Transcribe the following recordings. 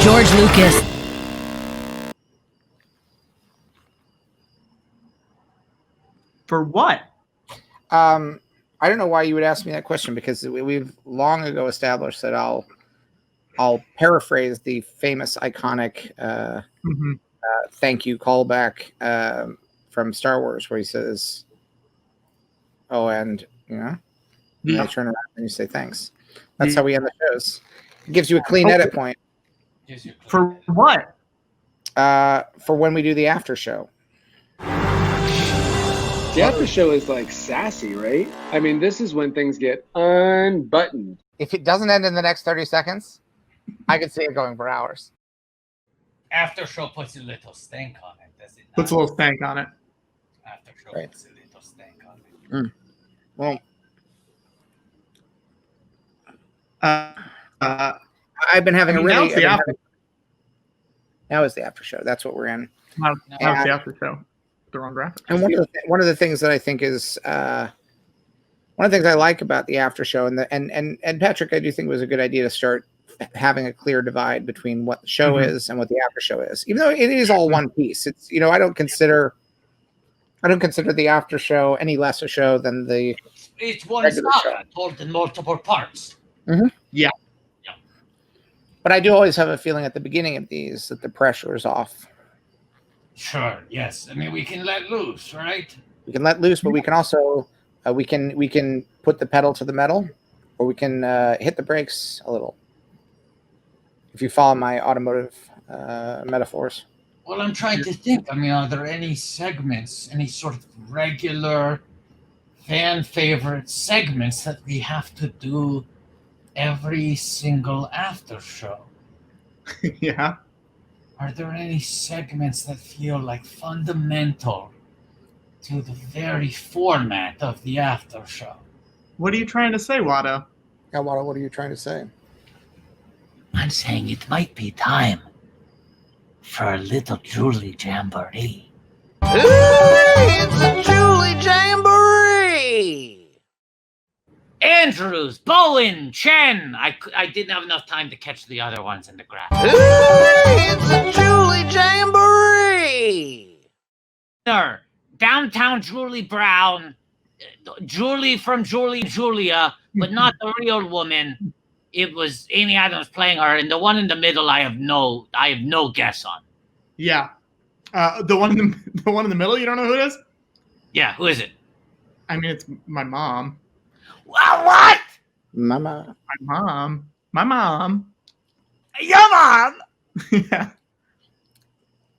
George Lucas. For what? I don't know why you would ask me that question, because we've long ago established that I'll paraphrase the famous, iconic thank you callback from Star Wars, where he says, "Oh, and you know," and I turn around and you say thanks. That's how we end the shows. It gives you a clean edit point. For what? For when we do the after show. The after show is like sassy, right? I mean, this is when things get unbuttoned. If it doesn't end in the next 30 seconds, I could see it going for hours. After show puts a little stank on it, does it not? Puts a little stank on it. After show puts a little stank on it. Well, I've been having a really... Now is the after show. That's what we're in. Now it's the after show. The wrong graphic. And one of the things that I think is one of the things I like about the after show, and Patrick, I do think it was a good idea to start having a clear divide between what the show is and what the after show is, even though it is all one piece. It's, you know, I don't consider the after show any less a show than the it's one saga told in multiple parts. Yeah. But I do always have a feeling at the beginning of these that the pressure is off. Sure. Yes. I mean, we can let loose, right? We can let loose, but we can also we can put the pedal to the metal, or we can hit the brakes a little. If you follow my automotive metaphors. Well, I'm trying to think. I mean, are there any segments, any sort of regular fan favorite segments that we have to do every single after show? Yeah. Are there any segments that feel like fundamental to the very format of the after show? What are you trying to say, Watto? Yeah, Watto, what are you trying to say? I'm saying it might be time for a little Julie Jamboree. It's a Julie Jamboree! Andrews, Bowen, Chen. I didn't have enough time to catch the other ones in the graph. It's a Julie Jamboree! Downtown Julie Brown, Julie from Julie Julia, but not the real woman. It was Amy Adams playing her, and the one in the middle I have no guess on. Yeah. The one in the middle, you don't know who it is? Yeah, who is it? I mean, it's my mom. What? Mama. My mom. Your mom? Yeah.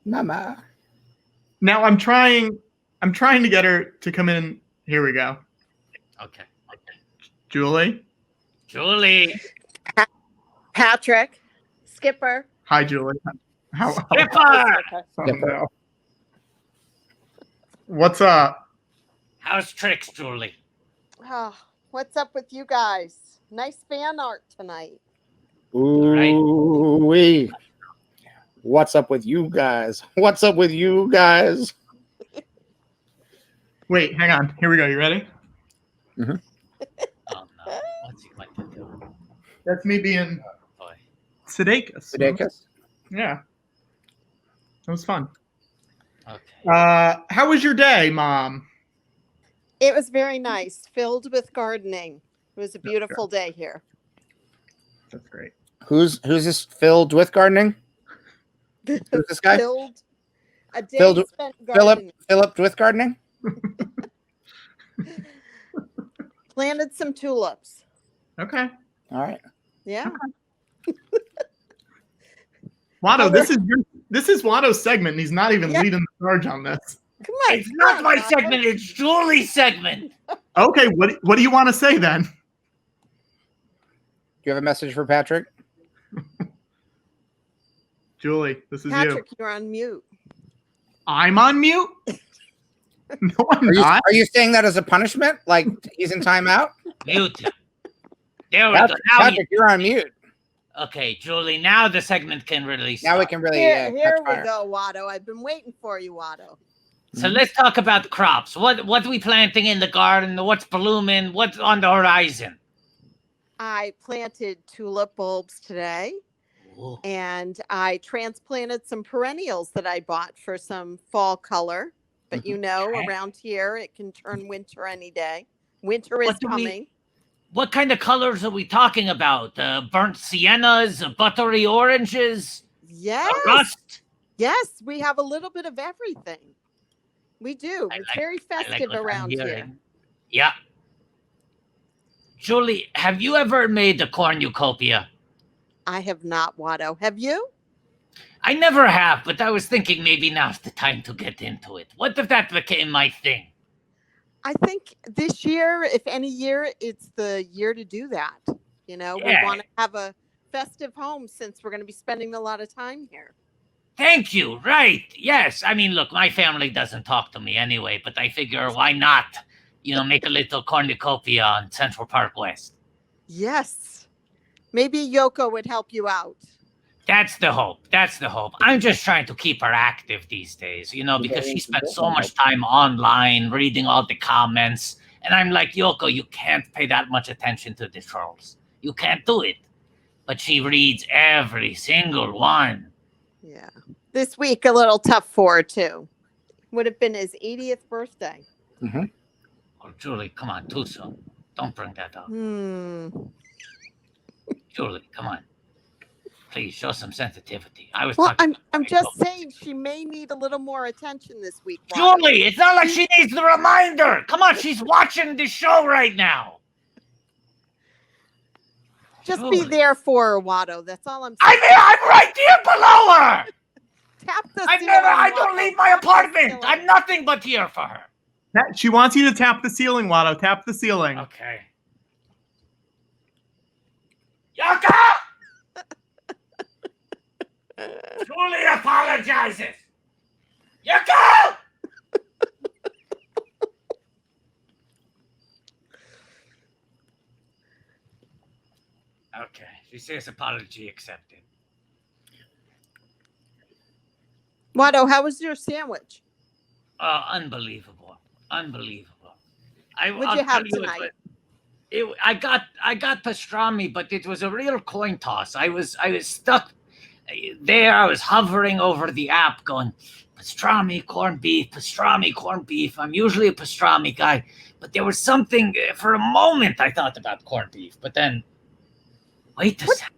Mama. Now I'm trying to get her to come in. Here we go. Okay. Julie. Patrick. Skipper. Hi, Julie. Skipper! No. What's up? How's tricks, Julie? Oh, what's up with you guys? Nice fan art tonight. Ooh-wee. What's up with you guys? What's up with you guys? Wait, hang on. Here we go. You ready? Oh no, what's he going to do? That's me being Boy. Sudeikis. Sudeikis? Yeah. That was fun. Okay. How was your day, Mom? It was very nice, filled with gardening. It was a beautiful day here. That's great. Who's this filled with gardening? Who's this guy? Filled a day Filled- spent gardening. Philip with gardening? Planted some tulips. Okay. All right. Yeah. Watto, this is Watto's segment, and he's not even leading the charge on this. Come on. It's not come my on, Watto. segment. It's Julie's segment. Okay, what do you want to say then? Do you have a message for Patrick? Julie, this is Patrick, you. you're on mute. I'm on mute? No, I'm not. Are you saying that as a punishment? Like he's in timeout? Mute. There we go. Now Patrick, you're on mute. okay, Julie. Now the segment can really Now we start. can really Here catch we fire. go, Watto. I've been waiting for you, Watto. So let's talk about crops. What we planting in the garden? What's blooming? What's on the horizon? I planted tulip bulbs today, Ooh. and I transplanted some perennials that I bought for some fall color. But you know, Okay. around here it can turn winter any day. Winter is What do we- coming. What kind of colors are we talking about? Burnt siennas, buttery oranges, Yes, rust. yes, we have a little bit of everything. We do. I It's like- very I like festive what I'm around here. hearing. Yeah. Julie, have you ever made a cornucopia? I have not, Watto. Have you? I never have, but I was thinking maybe now's the time to get into it. What if that became my thing? I think this year, if any year, it's the year to do that. You know, we Yeah. want to have a festive home since we're going to be spending a lot of time here. Thank you. Right. Yes. I mean, look, my family doesn't talk to me anyway, but I figure why not, make a little cornucopia on Central Park West. Yes. Maybe Yoko would help you out. That's the hope. That's the hope. I'm just trying to keep her active these days, because she spends so much time online reading all the comments. And I'm like, Yoko, you can't pay that much attention to the trolls. You can't do it. But she reads every single one. Yeah. This week, a little tough for her, too. Would have been his 80th birthday. Oh, Julie, come on, too soon. Don't bring that up. Julie, come on. Please show some sensitivity. I was Well, talking I'm about just Yoko. saying she may need a little more attention this week. Watto. Julie, it's not like she needs the reminder. Come on, she's watching the show right now. Just be Julie. there for her, Watto. That's all I'm I'm saying. here. I'm right here below her. Tap the I ceiling, don't Watto. leave my Tap the apartment. ceiling. I'm nothing but here for her. She wants you to tap the ceiling, Watto. Tap the ceiling. Okay. Yoko! Julie apologizes. Yoko! Okay. She says apology accepted. Watto, how was your sandwich? Unbelievable. Unbelievable. What'd I'll you have tell tonight? I got pastrami, but it was a real coin toss. I was stuck there. I was hovering over the app going, pastrami, corned beef. I'm usually a pastrami guy, but there was something, for a moment I thought about corned beef, but then, wait a second.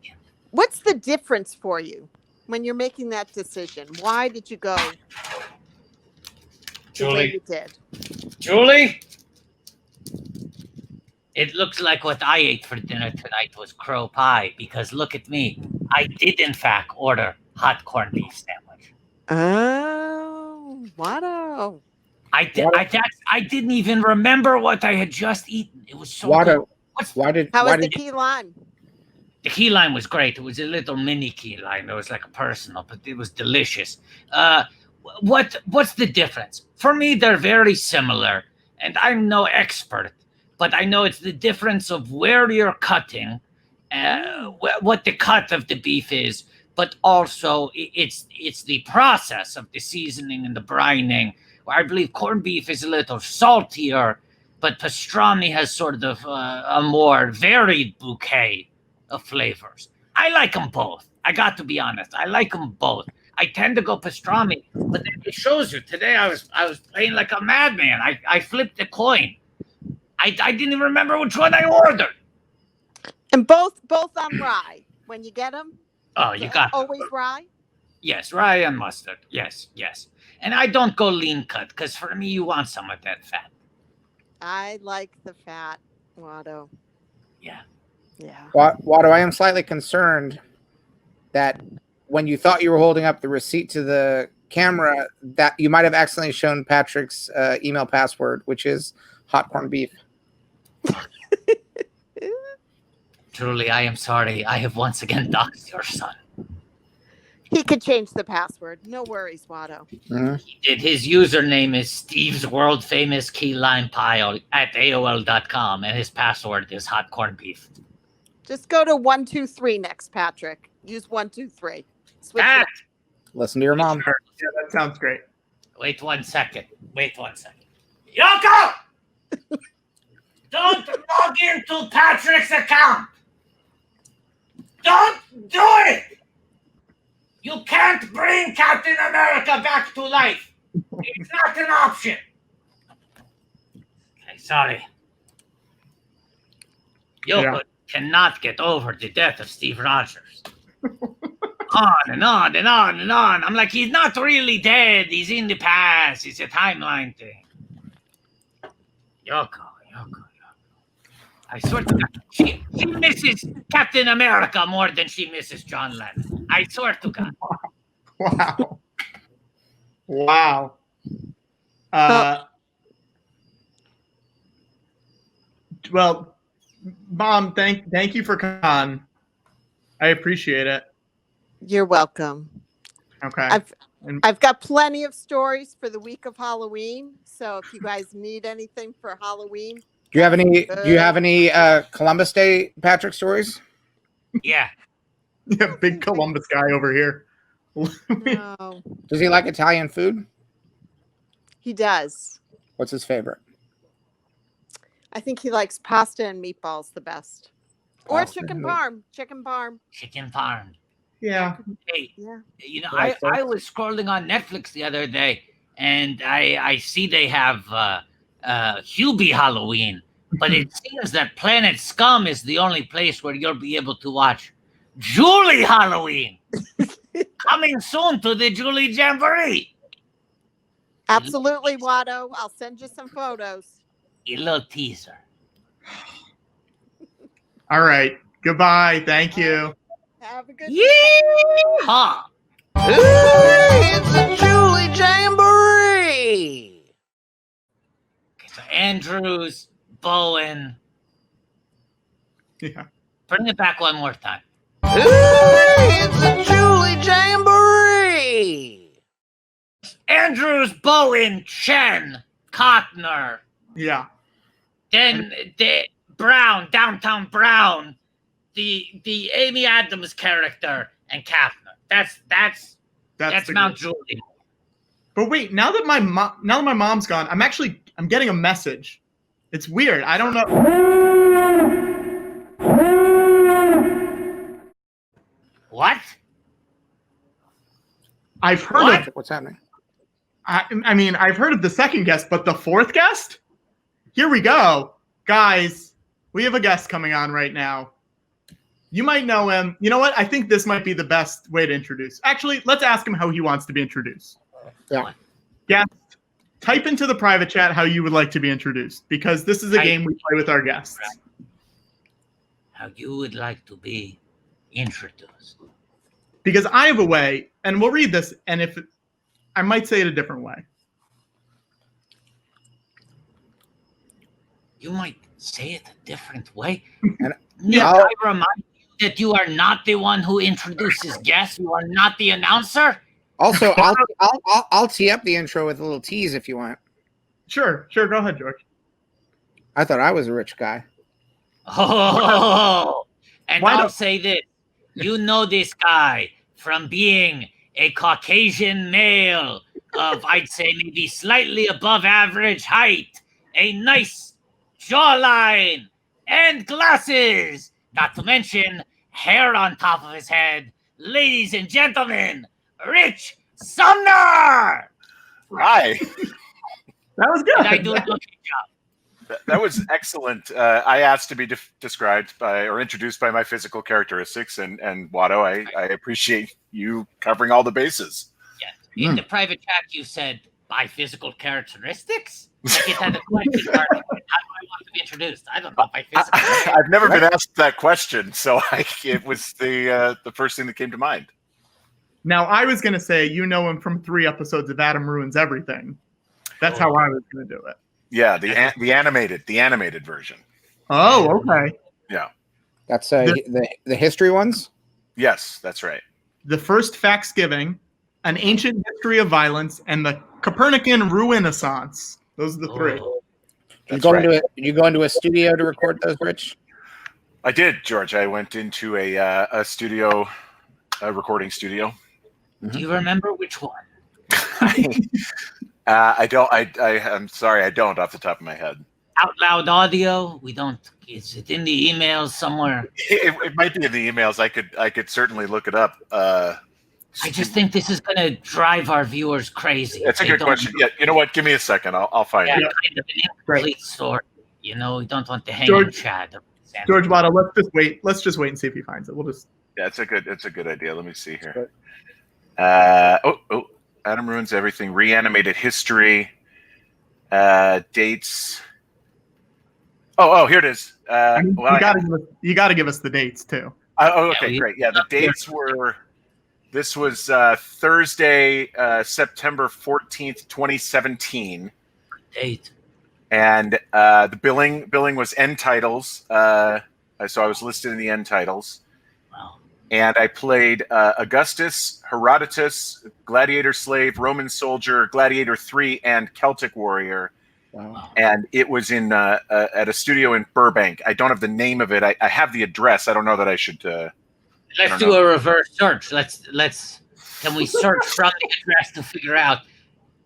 What's the difference for you when you're making that decision? Why did you go the way you did? Julie? It looks like what I ate for dinner tonight was crow pie, because look at me. I did, in fact, order hot corned beef sandwich. Oh, Watto. I didn't even remember what I had just eaten. It was so good. Watto, What's why did How why was the did key lime? The key lime was great. It was a little mini key lime. It was like a personal, but it was delicious. What's the difference? For me, they're very similar, and I'm no expert, but I know it's the difference of where you're cutting, what the cut of the beef is, but also it's the process of the seasoning and the brining, where I believe corned beef is a little saltier, but pastrami has sort of a more varied bouquet of flavors. I like them both. I got to be honest. I like them both. I tend to go pastrami, but then it shows you. Today I was playing like a madman. I flipped a coin. I didn't even remember which one I ordered. And both on rye when you get them. Oh, you got always rye. Yes, rye and mustard. Yes. And I don't go lean cut because for me, you want some of that fat. I like the fat, Watto. Yeah. Watto, I am slightly concerned that when you thought you were holding up the receipt to the camera, that you might have accidentally shown Patrick's email password, which is hot corned beef. Truly, I am sorry. I have once again doxed your son. He could change the password. No worries, Watto. Mm-hmm. He did. His username is Steve's world famous key lime pile at AOL.com, and his password is hot corned beef. Just go to 123 next, Patrick. Use 123. Switch That. Listen to your mom. Yeah, that sounds great. Wait 1 second. Yoko! Don't log into Patrick's account. Don't do it. You can't bring Captain America back to life. It's not an option. Okay, sorry. Yoko cannot get over the death of Steve Rogers. On and on and on and on. I'm like, he's not really dead. He's in the past. It's a timeline thing. Yoko. I swear to God, she misses Captain America more than she misses John Lennon. I swear to God. Wow. Well, Mom, thank you for coming on. I appreciate it. You're welcome. Okay. I've got plenty of stories for the week of Halloween. So if you guys need anything for Halloween, Do you have any Columbus Day Patrick stories? Yeah. Yeah, big Columbus guy over here. no, Does he like Italian food? he does. What's his favorite? I think he likes pasta and meatballs the best, or Pasta chicken and parm. Chicken parm. Chicken parm. Yeah. Hey, Yeah. you know, Like that. I was scrolling on Netflix the other day, and I see they have Hubie Halloween, but it seems that Planet Scum is the only place where you'll be able to watch Julie Halloween. Coming soon to the Julie Jamboree. Absolutely, Watto. I'll send you some photos. A little teaser. All right. Goodbye. Thank you. Have a good Yeehaw! It's a Julie Jamboree. Okay, so Andrews, Bowen. Yeah. Bring it back one more time. It's a Julie Jamboree. Andrews, Bowen, Chen, Cotnoir. Yeah. Then the Brown, Downtown Brown, the Amy Adams character, and Kaffner. That's the Mount group. Julie. But wait, now that my mom's gone, I'm getting a message. It's weird. I don't know. What? I've heard What? of What's happening? I mean, I've heard of the second guest, but the fourth guest? Here we go. Guys, we have a guest coming on right now. You might know him. You know what? I think this might be the best way to introduce. Actually, let's ask him how he wants to be introduced. Yeah. Guest, type into the private chat how you would like to be introduced, because this is a game we play with our guests. How you would like to be introduced. Because I have a way, and we'll read this, and if I might say it a different way. You might say it a different way. And Yeah, I'll- I remind you that you are not the one who introduces guests. You are not the announcer. Also, I'll tee up the intro with a little tease if you want. Sure. Go ahead, George. I thought I was a rich guy. Oh, and Why I'll don't- say this. You know this guy from being a Caucasian male of, I'd say, maybe slightly above average height, a nice jawline, and glasses, not to mention hair on top of his head. Ladies and gentlemen, Rich Sumner! Hi. That was Did I good. do a good job? That was excellent. I asked to be described by or introduced by my physical characteristics, and Watto, I appreciate you covering all the bases. Yeah. In the private chat, you said by physical characteristics. Like it had a question mark. How do I want to be introduced? I don't know by physical. I've never been asked that question, so it was the first thing that came to mind. Now, I was going to say, you know him from 3 episodes of Adam Ruins Everything. That's how I was going to do it. Yeah, the animated version. Oh, okay. Yeah. That's the history ones. Yes, that's right. The First Facts-Giving, An Ancient History of Violence, and the Copernican Ruinescence. Those are the 3. You go into a studio to record those, Rich? I did, George. I went into a studio, a recording studio. Do you remember which one? I don't. I'm sorry. I don't off the top of my head. Out Loud Audio? We don't. Is it in the emails somewhere? It might be in the emails. I could certainly look it up. I just think this is going to drive our viewers crazy. That's a good question. Yeah, you know what? Give me a second. I'll find it. Kind of an incomplete story. You know, we don't want to hang George, in chat. George Watto, let's just wait. Let's just wait and see if he finds it. We'll just. Yeah, it's a good idea. Let me see here. Adam Ruins Everything. Reanimated History. Dates. Oh, here it is. You got to give us the dates too. Okay, great. Yeah, the dates were. This was Thursday, September 14th, 2017. Date. And the billing was end titles. So I was listed in the end titles. Wow. And I played Augustus, Herodotus, Gladiator Slave, Roman Soldier, Gladiator 3, and Celtic Warrior. Wow. And it was in at a studio in Burbank. I don't have the name of it. I have the address. I don't know that I should. Let's do a reverse search. Can we search from the address to figure out?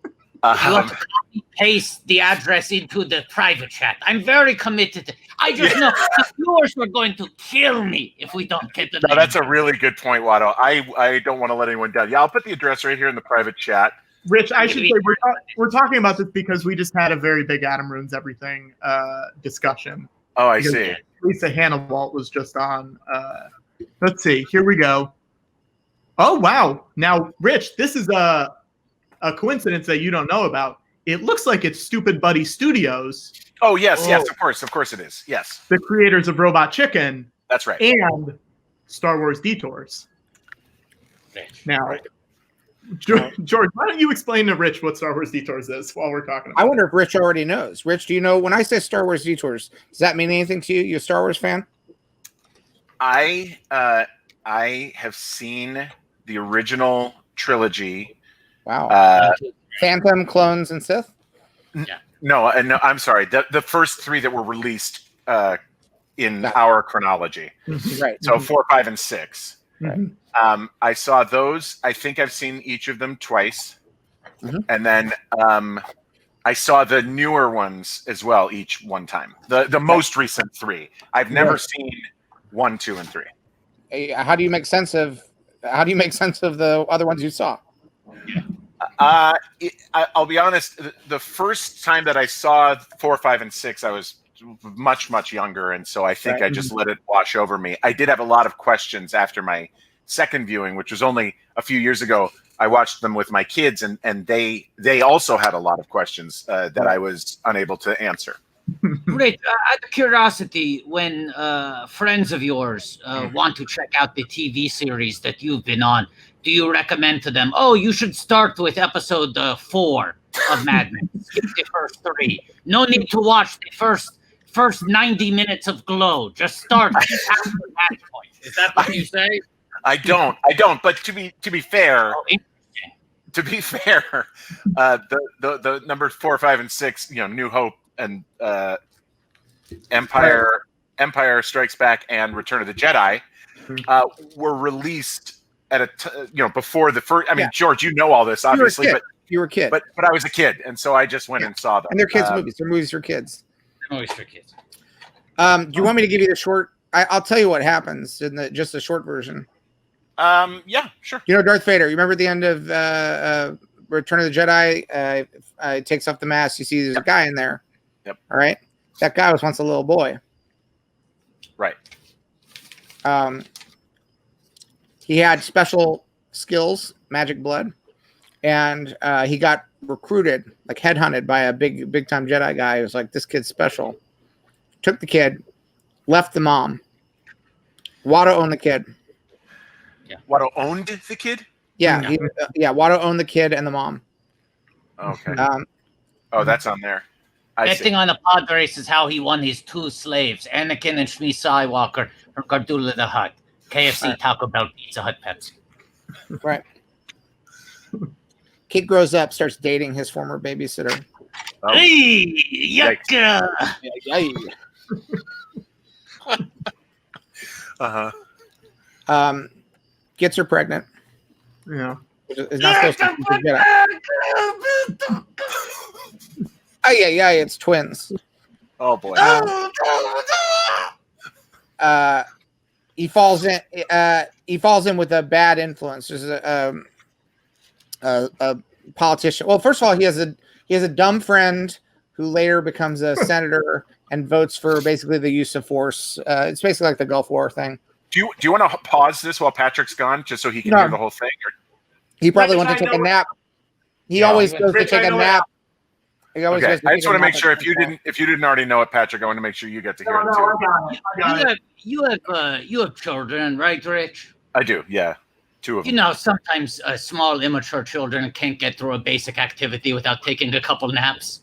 You have to copy paste the address into the private chat. I'm very committed. I just know the viewers are going to kill me if we don't get the. No, that's a really good point, Watto. I don't want to let anyone down. Yeah, I'll put the address right here in the private chat. Rich, I should say we're talking about this because we just had a very big Adam Ruins Everything discussion. Oh, I see. Lisa Hannawalt was just on. Let's see. Here we go. Oh, wow. Now, Rich, this is a coincidence that you don't know about. It looks like it's Stupid Buddy Studios. Oh, yes, of course it is. Yes. The creators of Robot Chicken. That's right. And Star Wars Detours. Now, George, why don't you explain to Rich what Star Wars Detours is while we're talking about I wonder if Rich already knows. Rich, do you know when I say Star Wars Detours, does that mean anything to you? You a Star Wars fan? I have seen the original trilogy. Wow. Phantom, Clones, and Sith? No, I'm sorry. The first 3 that were released in our chronology. Right. So 4, 5, and 6. Right. I saw those. I think I've seen each of them twice. And then I saw the newer ones as well, each one time. The most recent 3. I've never seen 1, 2, and 3. How do you make sense of the other ones you saw? I'll be honest. The first time that I saw 4, 5, and 6, I was much younger, and so I think I just let it wash over me. I did have a lot of questions after my second viewing, which was only a few years ago. I watched them with my kids, and they also had a lot of questions that I was unable to answer. Great. Out of curiosity, when friends of yours want to check out the TV series that you've been on, do you recommend to them, oh, you should start with episode 4 of Mad Men, skip the first 3. No need to watch the first 90 minutes of Glow. Just start after that point. Is that what you say? I don't. But to be fair, the numbers 4, 5, and 6, New Hope and Empire Strikes Back and Return of the Jedi were released before the first. I mean, Yeah. George, you know all this obviously, You were a kid. but I was a kid, and so I just went and saw them. And they're kids' movies. They're movies for kids. Always for kids. Do you want me to give you the short? I'll tell you what happens in just the short version. Yeah, sure. You know Darth Vader. You remember the end of Return of the Jedi? Takes off the mask. You see there's a guy in there. Yep. All right. That guy was once a little boy. Right. He had special skills, magic blood, and he got recruited, like headhunted by a big time Jedi guy who was like, this kid's special. Took the kid, left the mom. Watto owned the kid. Yeah. Watto owned the kid? Yeah, Watto owned the kid and the mom. Okay. That's on there. Betting on the pod race is how he won his 2 slaves, Anakin and Shmi Skywalker from Gardula the Hutt, KFC, Taco Bell, Pizza Hut, Pepsi. Right. Kid grows up, starts dating his former babysitter. Oh. Hey, yucca! Gets her pregnant. Yeah. Is not supposed to get it. Oh yeah, it's twins. Oh boy. He falls in. He falls in with a bad influence. There's a politician. Well, first of all, he has a dumb friend who later becomes a senator and votes for basically the use of force. It's basically like the Gulf War thing. Do you want to pause this while Patrick's gone, just so he can hear the whole thing? Or? He probably went to take a nap. He always goes to take a nap. He always goes to I just want to make sure if you didn't already know it, Patrick, I want to make sure you get to hear it too. I got it. You have children, right, Rich? I do, yeah. 2 of them. You know, sometimes small, immature children can't get through a basic activity without taking a couple naps.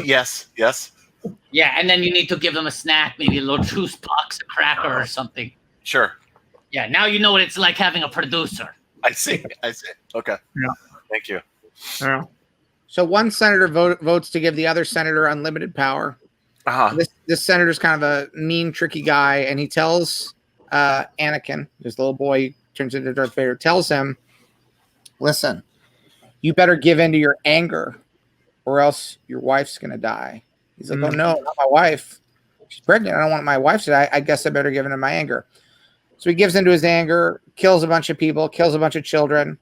Yes. Yeah, and then you need to give them a snack, maybe a little juice box, a cracker or something. Sure. Yeah, now you know what it's like having a producer. I see. Okay. Yeah. Thank you. Yeah. So one senator votes to give the other senator unlimited power. This senator's kind of a mean, tricky guy, and he tells Anakin, this little boy who turns into Darth Vader, tells him, listen, you better give in to your anger or else your wife's going to die. He's like, oh, no, not my wife. She's pregnant. I don't want my wife to die. I guess I better give in to my anger. So he gives into his anger, kills a bunch of people, kills a bunch of children,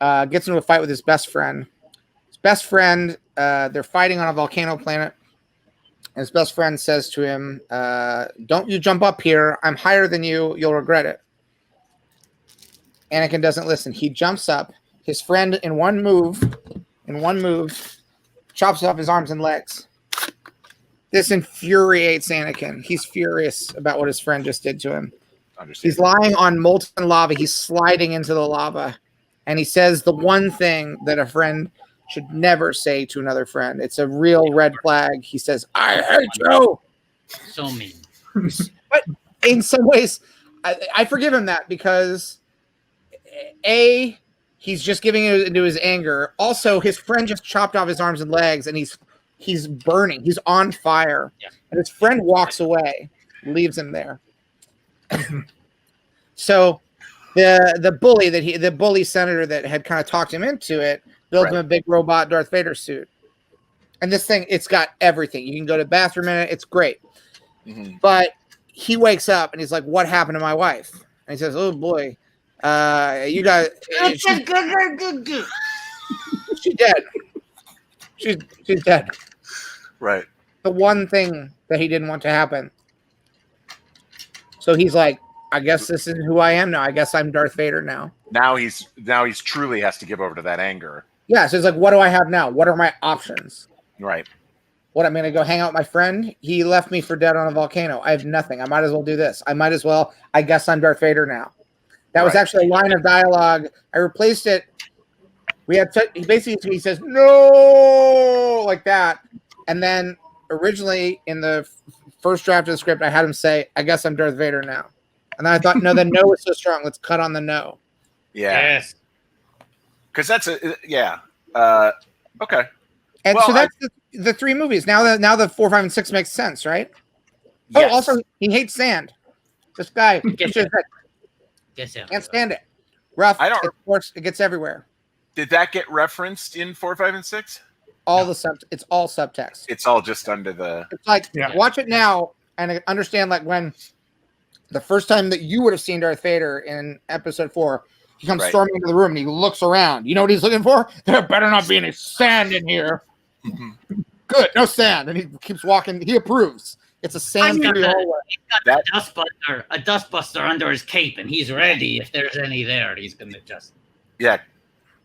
gets into a fight with his best friend. His best friend, they're fighting on a volcano planet. And his best friend says to him, don't you jump up here. I'm higher than you. You'll regret it. Anakin doesn't listen. He jumps up. His friend, in one move, chops off his arms and legs. This infuriates Anakin. He's furious about what his friend just did to him. He's lying on molten lava. He's sliding into the lava. And he says the one thing that a friend should never say to another friend. It's a real red flag. He says, I hate you. So mean. But in some ways, I forgive him that because A, he's just giving it into his anger. Also, his friend just chopped off his arms and legs and he's burning. He's on fire. Yeah. And his friend walks away, leaves him there. So the bully senator that had kind of talked him into it builds him a big robot Darth Vader suit. And this thing, it's got everything. You can go to the bathroom in it. It's great. Mm-hmm. But he wakes up and he's like, what happened to my wife? And he says, oh boy, you guys, she's dead. She's dead. Right. The one thing that he didn't want to happen. So he's like, I guess this is who I am now. I guess I'm Darth Vader now. Now he's truly has to give over to that anger. Yeah. So it's like, what do I have now? What are my options? Right. What, I'm going to go hang out with my friend? He left me for dead on a volcano. I have nothing. I might as well do this. I guess I'm Darth Vader now. That was actually a line of dialogue. I replaced it. He says, no, like that. And then originally in the first draft of the script, I had him say, I guess I'm Darth Vader now. And then I thought, no, the no is so strong. Let's cut on the no. Yeah. Yes. Because that's okay. And so that's the 3 movies. Now the 4, 5, and 6 makes sense, right? Yes. Oh, also he hates sand. This guy can't stand it. Rough. I don't- Of course, it gets everywhere. Did that get referenced in 4, 5, and 6? It's all subtext. It's all just under the. It's like Yeah. watch it now and understand like when the first time that you would have seen Darth Vader in episode 4, he comes Right. storming into the room and he looks around. You know what he's looking for? There better not be any sand in here. Good, no sand. And he keeps walking. He approves. It's a sand-free hallway. A dustbuster under his cape, and he's ready. If there's any there, he's gonna just. Yeah,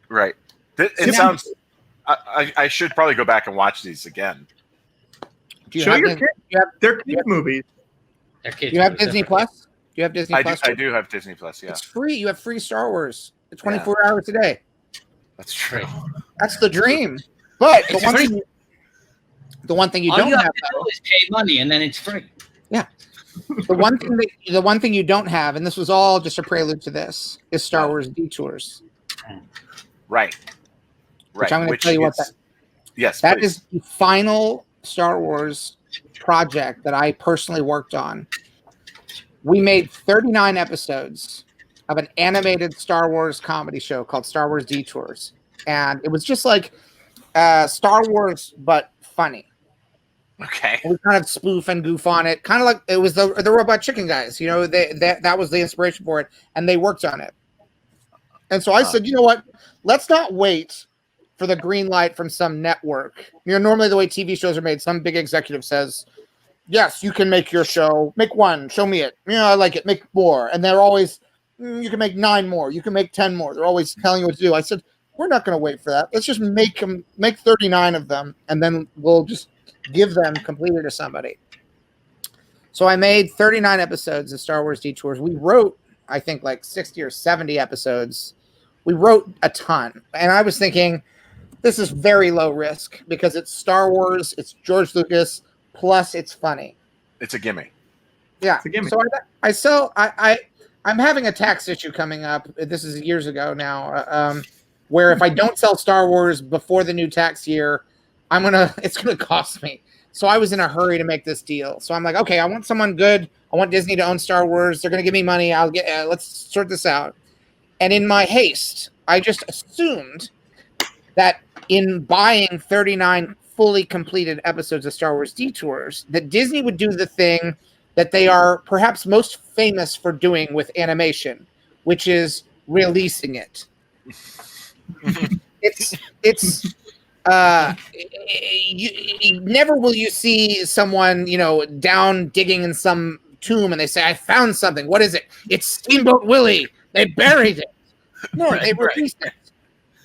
right. It sounds. I should probably go back and watch these again. Do you Show have your Disney- kids. They're kids movies. Their kids Do you have do Disney different. Plus? Do you have Disney Plus? I do have Disney Plus. Yeah, It's free. You have free Star Wars 24 hours a day. that's true. That's the dream. But It's free. the one thing you All don't you have have, to though, do is pay money, and then it's free. the one thing you don't have, and this was all just a prelude to this, is Star Wars Detours. Right. Which I'm going to tell you what that. Yes, That please. is the final Star Wars project that I personally worked on. We made 39 episodes of an animated Star Wars comedy show called Star Wars Detours. And it was just like Star Wars, but funny. Okay. We kind of spoof and goof on it. Kind of like it was the Robot Chicken guys. You know, that was the inspiration for it. And they worked on it. And so I said, you know what? Let's not wait for the green light from some network. You know, normally the way TV shows are made, some big executive says, yes, you can make your show. Make one. Show me it. You know, I like it. Make more. And they're always, you can make 9 more. You can make 10 more. They're always telling you what to do. I said, we're not going to wait for that. Let's just make 39 of them, and then we'll just give them completely to somebody. So I made 39 episodes of Star Wars Detours. We wrote, I think, like 60 or 70 episodes. We wrote a ton. And I was thinking, this is very low risk because it's Star Wars, it's George Lucas, plus it's funny. It's a gimme. Yeah. It's a gimme. So I'm having a tax issue coming up. This is years ago now, where if I don't sell Star Wars before the new tax year, it's gonna cost me. So I was in a hurry to make this deal. So I'm like, okay, I want someone good. I want Disney to own Star Wars. They're gonna give me money. I'll get. Let's sort this out. And in my haste, I just assumed that in buying 39 fully completed episodes of Star Wars Detours, that Disney would do the thing that they are perhaps most famous for doing with animation, which is releasing it. Never will you see someone, down digging in some tomb and they say, I found something. What is it? It's Steamboat Willie. They buried it. No, they released it.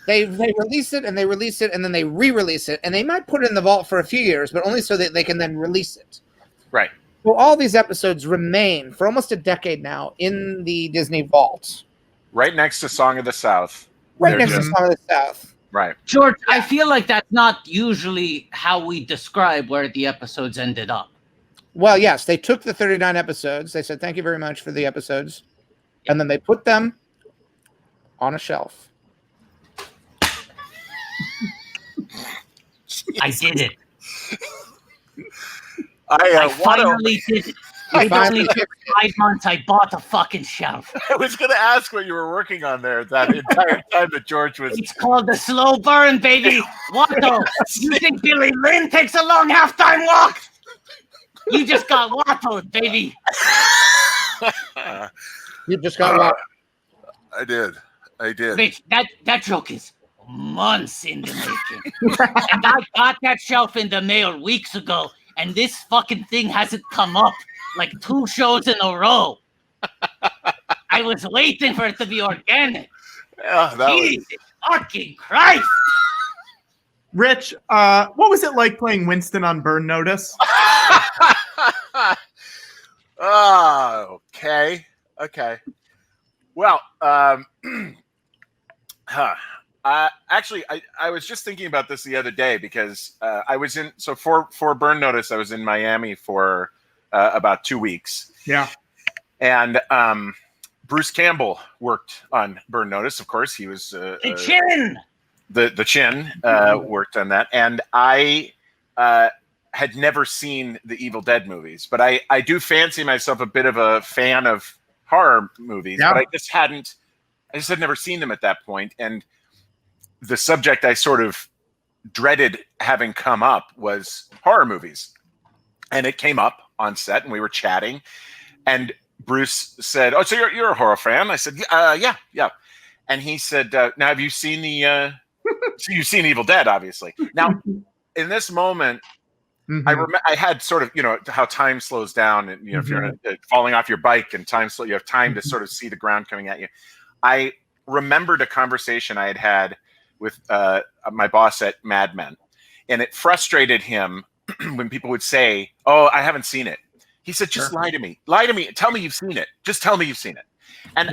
They release it and they release it and then they re-release it, and they might put it in the vault for a few years, but only so that they can then release it. Right. Well, all these episodes remain for almost a decade now in the Disney vault. Right next to Song of the South. Right They're next to just- Song of the South. Right. George, I feel like that's not usually how we describe where the episodes ended up. Well, yes, they took the 39 episodes. They said, thank you very much for the episodes. And then they put them on a shelf. I did it. I finally did it. I It finally only took 5 months. I bought a fucking shelf. I was going to ask what you were working on there that entire time that George was. It's called the slow burn, baby. Watto, you think Billy Lynn takes a long halftime walk? You just got wattoed, baby. You just got locked. I did. Bitch, that joke is months in the making. And I got that shelf in the mail weeks ago, and this fucking thing hasn't come up like 2 shows in a row. I was waiting for it to be organic. Yeah, that was. Jesus fucking Christ. Rich, what was it like playing Winston on Burn Notice? Oh, okay. Well, actually, I was just thinking about this the other day because I was for Burn Notice, I was in Miami for about 2 weeks. Yeah. And Bruce Campbell worked on Burn Notice. Of course, he was The chin. The Chin worked on that, and I had never seen the Evil Dead movies, but I do fancy myself a bit of a fan of horror movies, Yeah. but I just hadn't I just had never seen them at that point, and the subject I sort of dreaded having come up was horror movies, and it came up on set, and we were chatting, and Bruce said, "Oh, so you're a horror fan?" I said, "Yeah." And he said, "Now, have you seen the? So you've seen Evil Dead, obviously." Now, in this moment, I had sort of, how time slows down, and if you're falling off your bike and you have time to sort of see the ground coming at you. I remembered a conversation I had with my boss at Mad Men, and it frustrated him when people would say, "Oh, I haven't seen it." He said, "Just lie to me. Tell me you've seen it. Just tell me you've seen it." And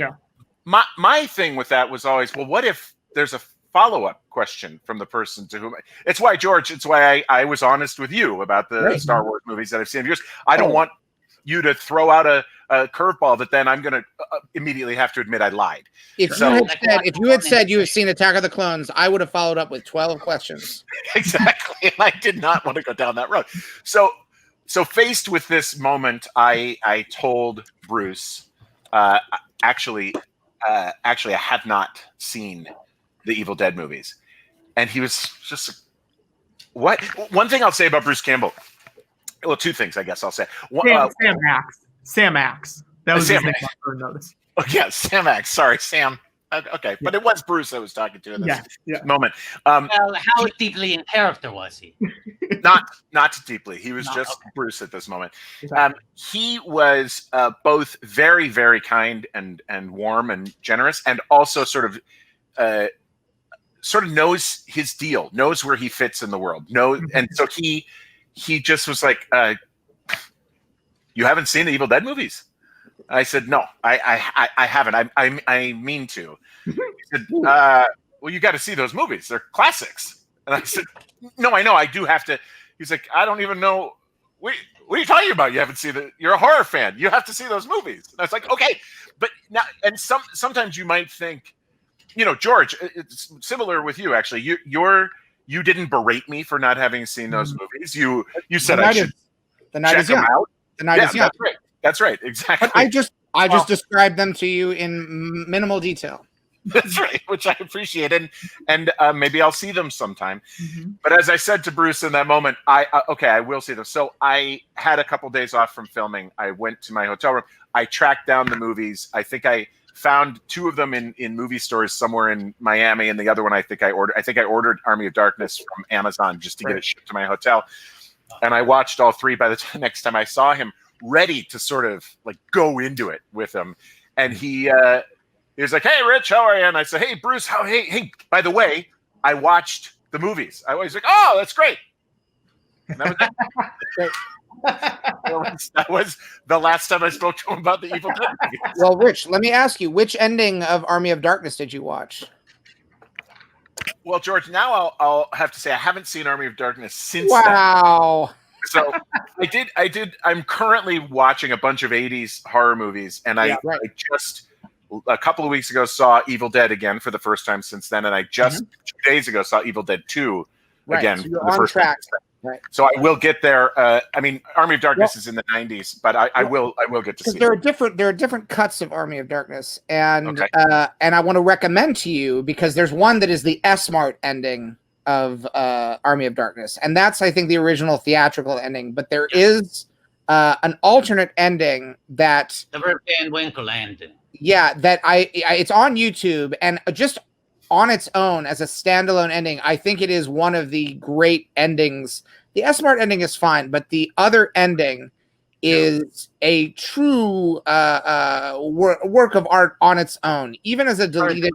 my thing with that was always, well, what if there's a follow-up question from the person to whom it's why, George, it's why I was honest with you about the Star Wars movies that I've seen of yours. I don't want you to throw out a curveball that then I'm going to immediately have to admit I lied. If you had said you have seen Attack of the Clones, I would have followed up with 12 questions. Exactly. And I did not want to go down that road. So faced with this moment, I told Bruce, actually, I have not seen the Evil Dead movies. And he was just, what? One thing I'll say about Bruce Campbell, well, two things, I guess I'll say. Sam Axe. That was Sam his name I noticed. Oh, yeah, Sam Axe. Sorry, Sam. Okay, but it was Bruce I was talking to in this moment. Well, how deeply in character was he? Not deeply. He was Bruce at this moment. He was both very, very kind and warm and generous, and also sort of knows his deal, knows where he fits in the world. And so he just was like, "You haven't seen the Evil Dead movies?" I said, "No, I haven't. I mean to." He said, "Well, you got to see those movies. They're classics." And I said, "No, I know. I do have to." He's like, "I don't even know. What are you talking about? You haven't seen it. You're a horror fan. You have to see those movies." And I was like, "Okay." But now, and sometimes you might think, George, it's similar with you, actually. You didn't berate me for not having seen those movies. You said I should check them out. The night is young. That's right. Exactly. But I just described them to you in minimal detail. That's right, which I appreciate, and maybe I'll see them sometime. But as I said to Bruce in that moment, I will see them. So I had a couple days off from filming. I went to my hotel room. I tracked down the movies. I think I found two of them in movie stores somewhere in Miami, and the other one I think I ordered Army of Darkness from Amazon just to get it shipped to my hotel. And I watched all three. By the next time I saw him, ready to sort of like go into it with him, and he was like, "Hey, Rich, how are you?" And I said, "Hey, Bruce, hey, by the way, I watched the movies." I was like, "Oh, that's great." And that was the last time I spoke to him about the Evil Dead movies. Well, Rich, let me ask you, which ending of Army of Darkness did you watch? Well, George, now I'll have to say I haven't seen Army of Darkness since Wow. then. So I did. I'm currently watching a bunch of 80s horror movies, and I just a couple of weeks ago saw Evil Dead again for the first time since then, and I just 2 days ago saw Evil Dead 2 again. So you're for the on first track. time. Right. So I will get there. I mean, Army of Darkness is in the 90s, but I will get to see. There are different cuts of Army of Darkness, and I want to recommend to you, because there's one that is the S-Mart ending of Army of Darkness, and that's, I think, the original theatrical ending. But there is an alternate ending that the Rip Van Winkle ending. Yeah, that it's on YouTube, and just on its own as a standalone ending, I think it is one of the great endings. The S-Mart ending is fine, but the other ending is a true work of art on its own, even as a deleted.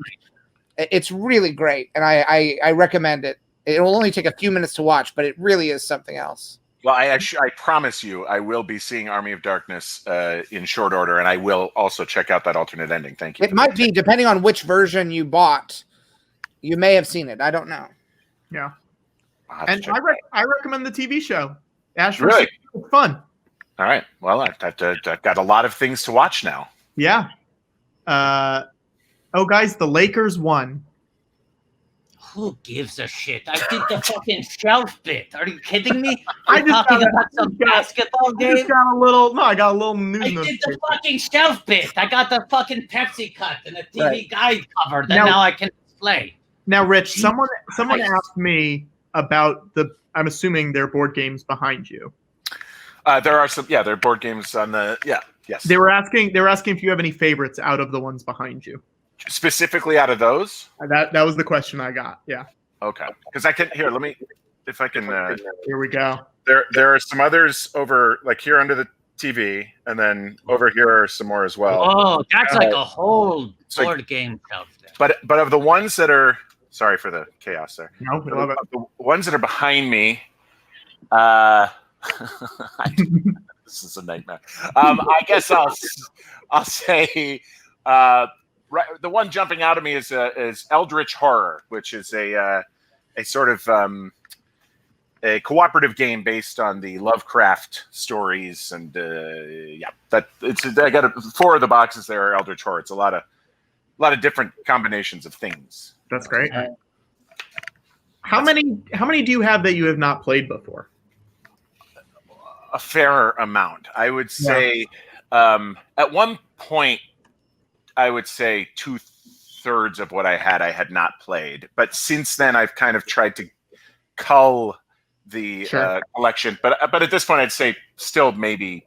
It's really great, and I recommend it. It will only take a few minutes to watch, but it really is something else. Well, I promise you, I will be seeing Army of Darkness in short order, and I will also check out that alternate ending. Thank you. It might be, depending on which version you bought, you may have seen it. I don't know. Yeah. And I recommend the TV show. Ash really? It's fun. All right. Well, I've got a lot of things to watch now. Yeah. Guys, the Lakers won. Who gives a shit? I did the fucking shelf bit. Are you kidding me? I I'm just talking got- about some basketball I just game. got a little. No, I got a little news. I did the notification. fucking shelf bit. I got the fucking Pepsi cut and the TV Right. guide cover that Now- now I can display. Now, Rich, Jesus someone Christ. asked me about the. I'm assuming they're board games behind you. There are some. Yeah, there are board games on the. Yeah. Yes. They were asking if you have any favorites out of the ones behind you. Specifically out of those. That was the question I got. Yeah. Okay. Because I can here. Let me. If I can. Here we go. There are some others over like here under the TV, and then over here are some more as well. Oh, that's like a whole It's like- board game shelf there. But of the ones that are sorry for the chaos there. No, we love it. Of the ones that are behind me, this is a nightmare. I guess I'll say right, the one jumping out of me is Eldritch Horror, which is a sort of a cooperative game based on the Lovecraft stories, and yeah, that it's. I got 4 of the boxes there are Eldritch Horror. It's a lot of different combinations of things. That's great. How many do you have that you have not played before? A fair amount, I would say. At one point, I would say 2/3 of what I had not played. But since then, I've kind of tried to cull the collection. But at this point, I'd say still maybe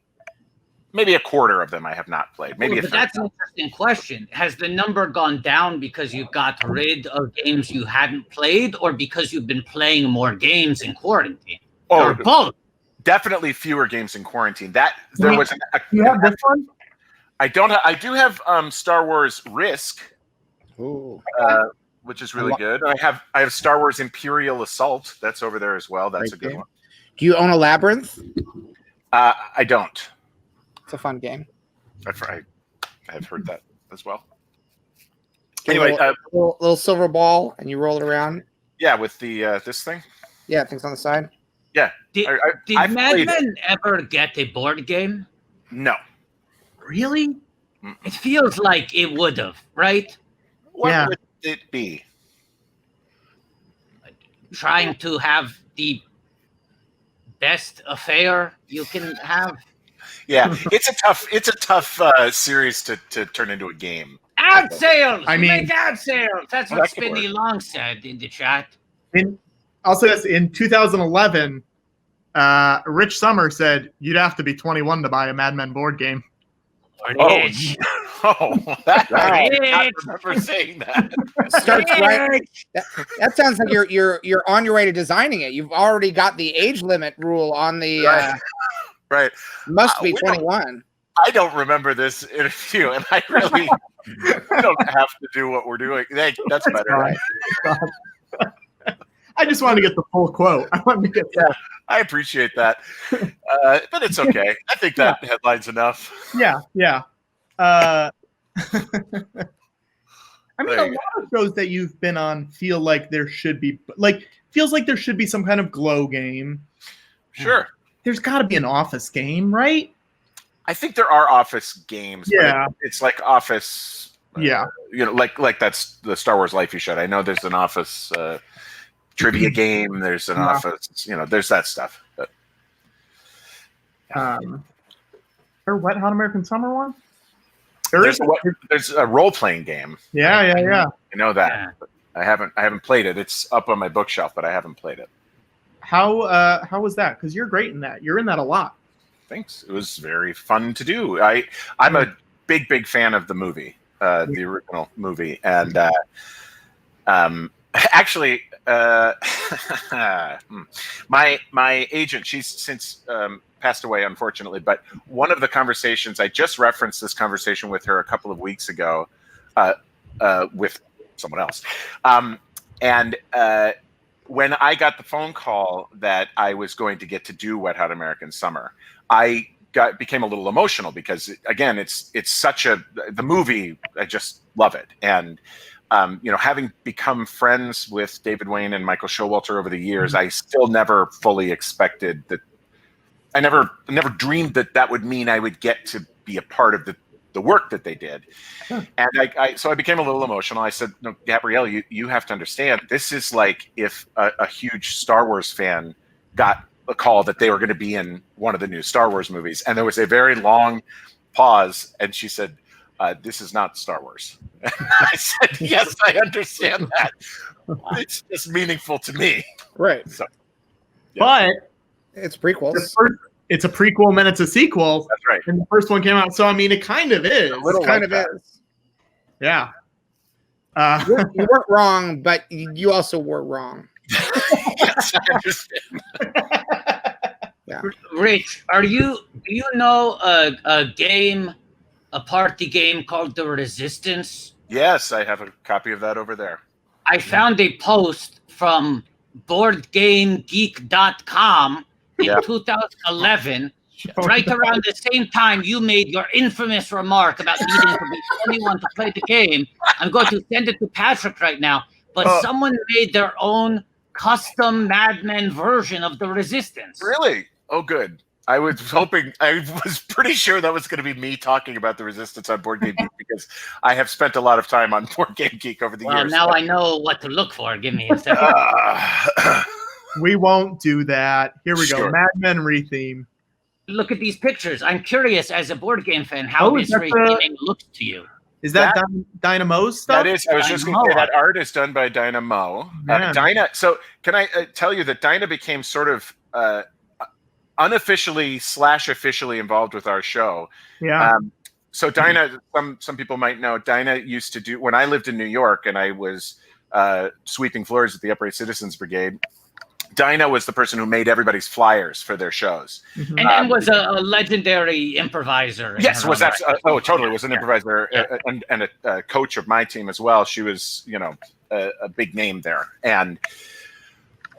a quarter of them I have not played. Maybe a But third. that's an interesting question. Has the number gone down because you got rid of games you hadn't played, or because you've been playing more games in quarantine? Or both? Definitely fewer games in quarantine. That there was. You have this one? I don't. I do have Star Wars Risk, Ooh. which is really good. I have Star Wars Imperial Assault. That's over there as well. That's Great a good game. one. Do you own a Labyrinth? I don't. It's a fun game. I've heard that as well. Get Anyway, a little silver ball, and you roll it around. yeah, with the this thing. Yeah, things on the side. Yeah. Did I've Mad played Men ever get a board game? No. Really? Mm-mm. It feels like it would have, right? What Yeah. would it be? Trying to have the best affair you can have. Yeah, it's a tough series to turn into a game. Ad sales! I You mean- make ad sales! That's Well, what that could Spinny Long said in the chat. I'll say this: in 2011, Rich Sommer said you'd have to be 21 to buy a Mad Men board game. Rich. That Wow. I do not remember saying that. Starts right. Rich. That sounds like you're on your way to designing it. You've already got the age limit rule on the. Right. Must be We don't- 21. I don't remember this interview, and I really we don't have to do what we're doing. That's better. Right. I just wanted to get the full quote. I wanted to get that. I appreciate that, but it's okay. I think that headline's enough. Yeah. I mean, There a you lot of shows that you've been on feel like there should be some kind of glow game. Sure. There's got to be an Office game, right? I think there are Office games. but Yeah. it's like Office. Yeah. Like that's the Star Wars Life You Should. I know there's an Office trivia game. There's an Office. There's that stuff. But Or Wet Hot American Summer one? there's a role playing game. Yeah. I know that. Yeah. But I haven't played it. It's up on my bookshelf, but I haven't played it. How was that? Because you're great in that. You're in that a lot. Thanks. It was very fun to do. I'm a big fan of the movie, the original movie, and actually, my agent, she's since passed away, unfortunately. But one of the conversations, I just referenced this conversation with her a couple of weeks ago, with someone else, and when I got the phone call that I was going to get to do Wet Hot American Summer, I became a little emotional because, again, it's such the movie. I just love it, and having become friends with David Wayne and Michael Showalter over the years, I still never fully expected that. I never dreamed that would mean I would get to be a part of the work that they did. And so I became a little emotional. I said, no, Gabrielle, you have to understand, this is like if a huge Star Wars fan got a call that they were going to be in one of the new Star Wars movies. And there was a very long pause. And she said, this is not Star Wars. And I said, yes, I understand that. It's just meaningful to me. Right. So, But it's prequels. It's a prequel and then it's a sequel. That's right. And the first one came out. So, I mean, it kind of is. It kind of is. Yeah. You weren't wrong, but you also were wrong. Yes, I understand. Yeah. Rich, do you know a party game called The Resistance? Yes, I have a copy of that over there. I found a post from BoardGameGeek.com in 2011, right around the same time you made your infamous remark about needing to be 21 to play the game. I'm going to send it to Patrick right now, but someone made their own custom Mad Men version of The Resistance. Really? Oh, good. I was pretty sure that was going to be me talking about The Resistance on Board Game Geek because I have spent a lot of time on Board Game Geek over the years. Well, now I know what to look for. Give me a second. We won't do that. Here we Sure. go. Mad Men retheme. Look at these pictures. I'm curious, as a board game fan, how this retheming looks to you. Is that Dynamo's stuff? That is, I was just going to say that art is done by Dynamo. Dinah. So can I tell you that Dinah became sort of unofficially / officially involved with our show. Yeah. So Dinah, some people might know, Dinah used to do, when I lived in New York and I was sweeping floors at the Upright Citizens Brigade, Dinah was the person who made everybody's flyers for their shows. Mm-hmm. And was a legendary improviser. Yes, was totally was an improviser and a coach of my team as well. She was, a big name there. And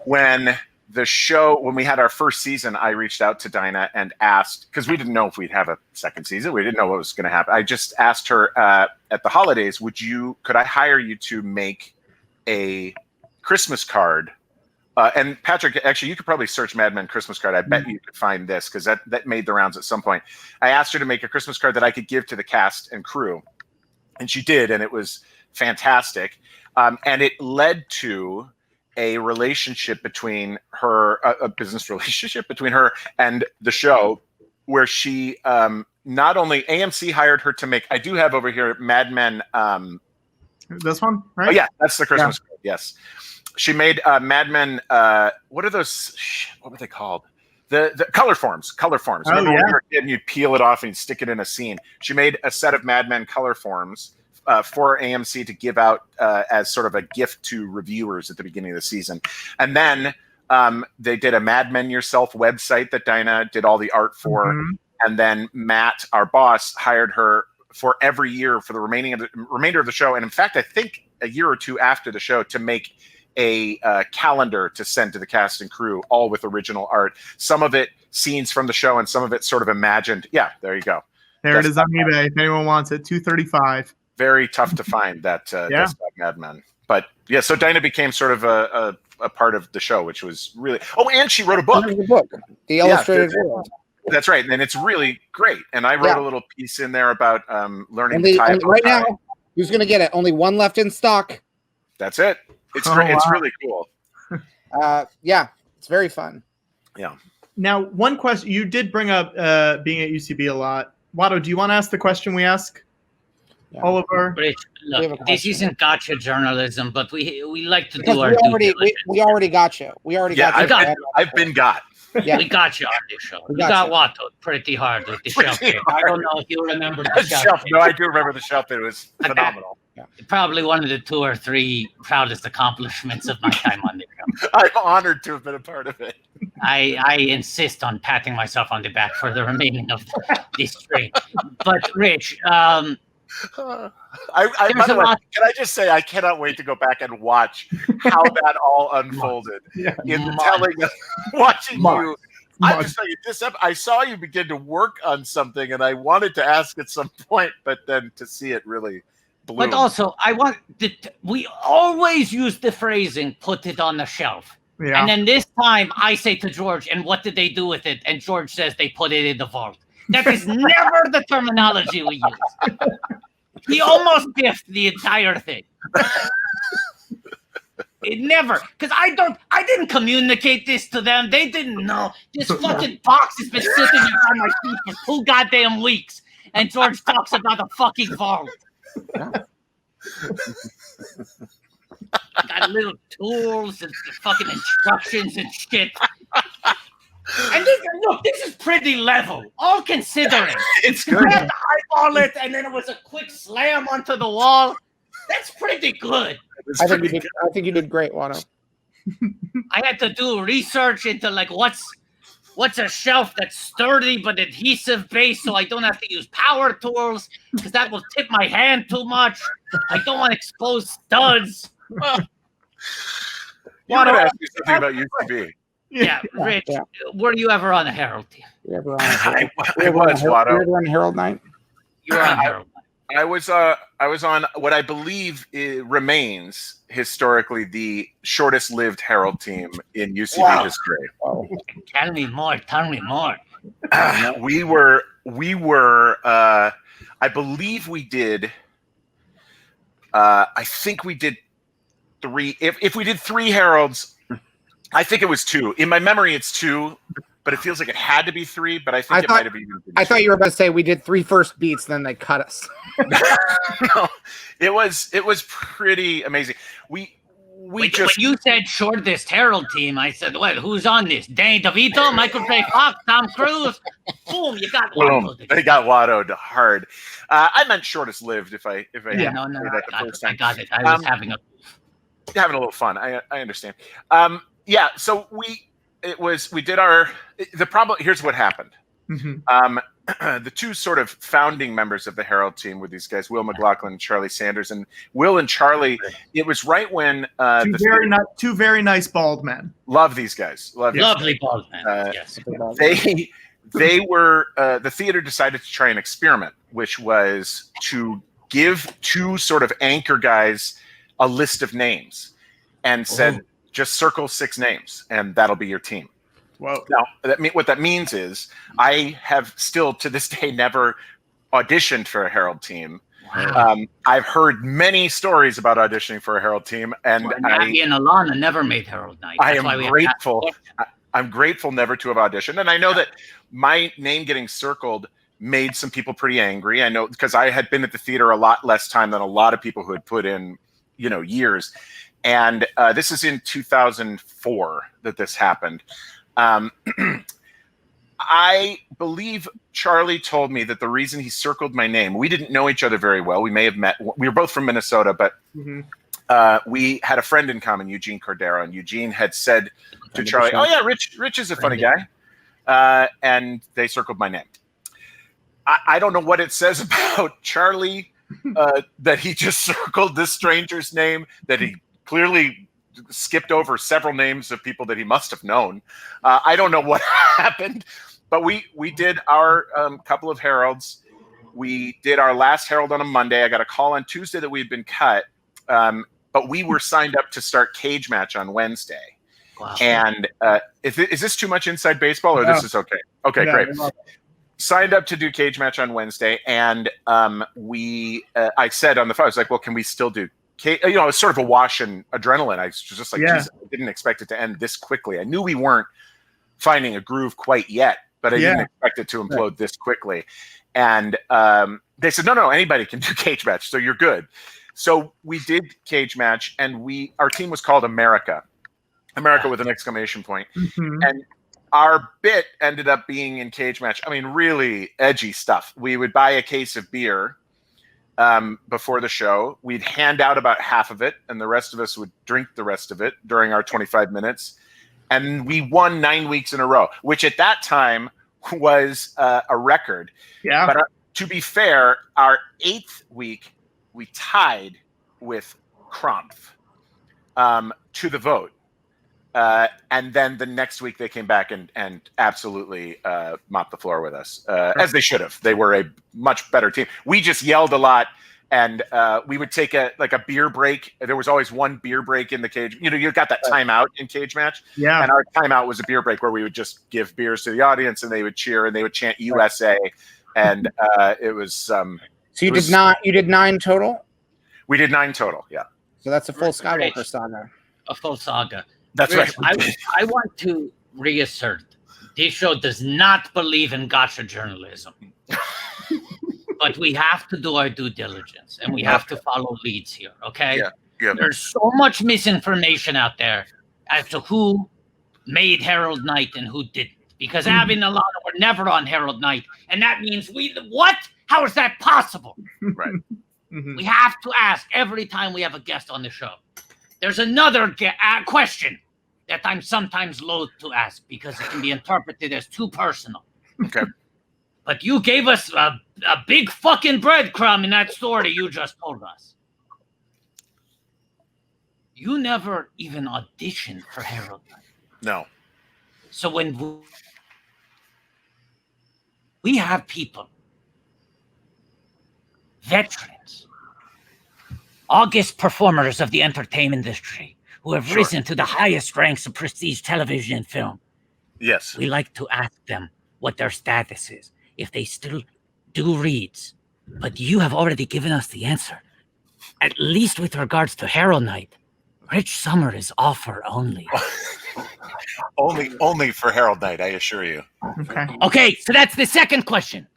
when we had our first season, I reached out to Dinah and asked, because we didn't know if we'd have a second season. We didn't know what was going to happen. I just asked her at the holidays, could I hire you to make a Christmas card? And Patrick, actually, you could probably search Mad Men Christmas card. I bet you could find this because that made the rounds at some point. I asked her to make a Christmas card that I could give to the cast and crew, and she did, and it was fantastic. And it led to a relationship between her, a business relationship between her and the show, where she not only AMC hired her to make. I do have over here Mad Men. This one, right? Oh yeah, that's the Christmas card. Yes. She made Mad Men. What are those? What were they called? The color forms. Color forms. Remember when you were a kid and you'd peel it off and you'd stick it in a scene? She made a set of Mad Men color forms for AMC to give out as sort of a gift to reviewers at the beginning of the season. And then they did a Mad Men Yourself website that Dinah did all the art for. Mm-hmm. And then Matt, our boss, hired her for every year for the remainder of the show. And in fact, I think a year or two after the show, to make a calendar to send to the cast and crew, all with original art. Some of it scenes from the show, and some of it sort of imagined. Yeah, there you go. There it is on eBay. If anyone wants it, $235. Very tough to find that Mad Men. But yeah, so Dinah became sort of a part of the show, which was really. Oh, and she wrote a book. The Illustrated World. That's right, and it's really great. And I wrote a little piece in there about learning to tie. Right now, who's going to get it? Only one left in stock. That's it. It's great. Wow. It's really cool. Yeah, it's very fun. Yeah. Now, one question you did bring up being at UCB a lot. Watto, do you want to ask the question we ask? Yeah. Oliver? Rich, look, this isn't gotcha journalism, but we like to do our we already got you. We already got you. I've been got. Yeah. We got you on this show. We got Watto pretty hard with the shelf. I don't know if you remember the shelf. No, I do remember the shelf. It was phenomenal. Yeah. Probably one of the 2 or 3 proudest accomplishments of my time on the show. I'm honored to have been a part of it. I insist on patting myself on the back for the remaining of this stream. But Rich, can I just say I cannot wait to go back and watch how that all unfolded in the telling of watching you. I'm just saying, I saw you begin to work on something, and I wanted to ask at some point, but then to see it really bloom. But also, we always use the phrasing, put it on the shelf. Yeah. And then this time I say to George, and what did they do with it? And George says they put it in the vault. That is never the terminology we use. He almost biffed the entire thing. It never, because I didn't communicate this to them. They didn't know. This fucking box has been sitting on my feet for 2 goddamn weeks. And George talks about a fucking vault. Got little tools and fucking instructions and shit. And this is pretty level, all considering. It's good. I had to eyeball it, and then it was a quick slam onto the wall. That's pretty good. I think you did great, Wano. I had to do research into like what's a shelf that's sturdy but adhesive based, so I don't have to use power tools because that will tip my hand too much. I don't want to expose studs. You want to ask me something about UCB? Yeah, Rich, were you ever on a Herald team? You ever on I was, Watto. You ever on Herald Night? You were on Herald. I was on what I believe remains historically the shortest lived Herald team in UCB history. Oh. Tell me more. We were I believe we did I think we did 3. If we did 3 Heralds, I think it was 2. In my memory it's 2, but it feels like it had to be 3, but I think it might have been 2. I thought you were about to say we did 3 first beats, then they cut us. No, it was pretty amazing. When you said shortest Herald team, I said, "What? Who's on this? Danny DeVito, Michael J. Fox, Tom Cruise." Boom! You got Boom. They got Wattoed hard. I meant shortest lived. If I no, that the first time. I got it. I was having a little fun. I understand. Yeah. So we did the problem. Here's what happened. Mm-hmm. The 2 sort of founding members of the Herald team were these guys, Will McLaughlin and Charlie Sanders. And Will and Charlie, it was right when two very nice bald men. Love these guys. Lovely bald men. Yes. They were the theater decided to try an experiment, which was to give 2 sort of anchor guys a list of names and said, just circle 6 names and that'll be your team. Whoa. Now, what that means is I have still to this day never auditioned for a Herald team. Wow. I've heard many stories about auditioning for a Herald team, and Maggie and Alana never made Herald Night. I am grateful. I'm grateful never to have auditioned, and I know that my name getting circled made some people pretty angry. I know because I had been at the theater a lot less time than a lot of people who had put in, years. And this is in 2004 that this happened. I believe Charlie told me that the reason he circled my name, we didn't know each other very well. We may have met. We were both from Minnesota, but we had a friend in common, Eugene Cordero, and Eugene had said to Charlie, "Oh yeah, Rich is a funny guy," and they circled my name. I don't know what it says about Charlie that he just circled this stranger's name, that he clearly skipped over several names of people that he must have known. I don't know what happened, but we did our couple of Heralds. We did our last Herald on a Monday. I got a call on Tuesday that we had been cut, but we were signed up to start Cage Match on Wednesday. Wow. And is this too much inside baseball, or this is okay? Okay, great. Signed up to do Cage Match on Wednesday, and I said on the phone, I was like, well, can we still do it's sort of a wash in adrenaline. I was just like, Jesus, I didn't expect it to end this quickly. I knew we weren't finding a groove quite yet, but I didn't expect it to implode this quickly. And they said, no, anybody can do Cage Match, so you're good. So we did Cage Match, and our team was called America with an exclamation point. Mm-hmm. And our bit ended up being in Cage Match. I mean, really edgy stuff. We would buy a case of beer before the show. We'd hand out about half of it, and the rest of us would drink the rest of it during our 25 minutes. And we won 9 weeks in a row, which at that time was a record. Yeah. But to be fair, our 8th week, we tied with Krampf to the vote. And then the next week they came back and absolutely mopped the floor with us, as they should have. They were a much better team. We just yelled a lot and we would take a beer break. There was always one beer break in the cage. You know, you got that timeout in cage match. Yeah. And our timeout was a beer break where we would just give beers to the audience, and they would cheer and they would chant USA. And it was. So you did 9 total. We did 9 total. Yeah. So that's a full Skywalker saga. A full saga. That's Rich, right. I want to reassert, this show does not believe in gotcha journalism. But we have to do our due diligence, and we have to follow leads here, okay? Yeah. There's so much misinformation out there as to who made Harold Knight and who didn't. Because Abby and Alana were never on Harold Knight, and that means what? How is that possible? Right. We have to ask every time we have a guest on the show. There's another question that I'm sometimes loath to ask because it can be interpreted as too personal. Okay. But you gave us a big fucking breadcrumb in that story you just told us. You never even auditioned for Harold Knight. No. So when we have people, veterans, august performers of the entertainment industry who have risen to the highest ranks of prestige television and film. Yes. We like to ask them what their status is, if they still do reads. But you have already given us the answer. At least with regards to Harold Knight, Rich Sommer is offer only. only for Harold Knight, I assure you. Okay, so that's the second question.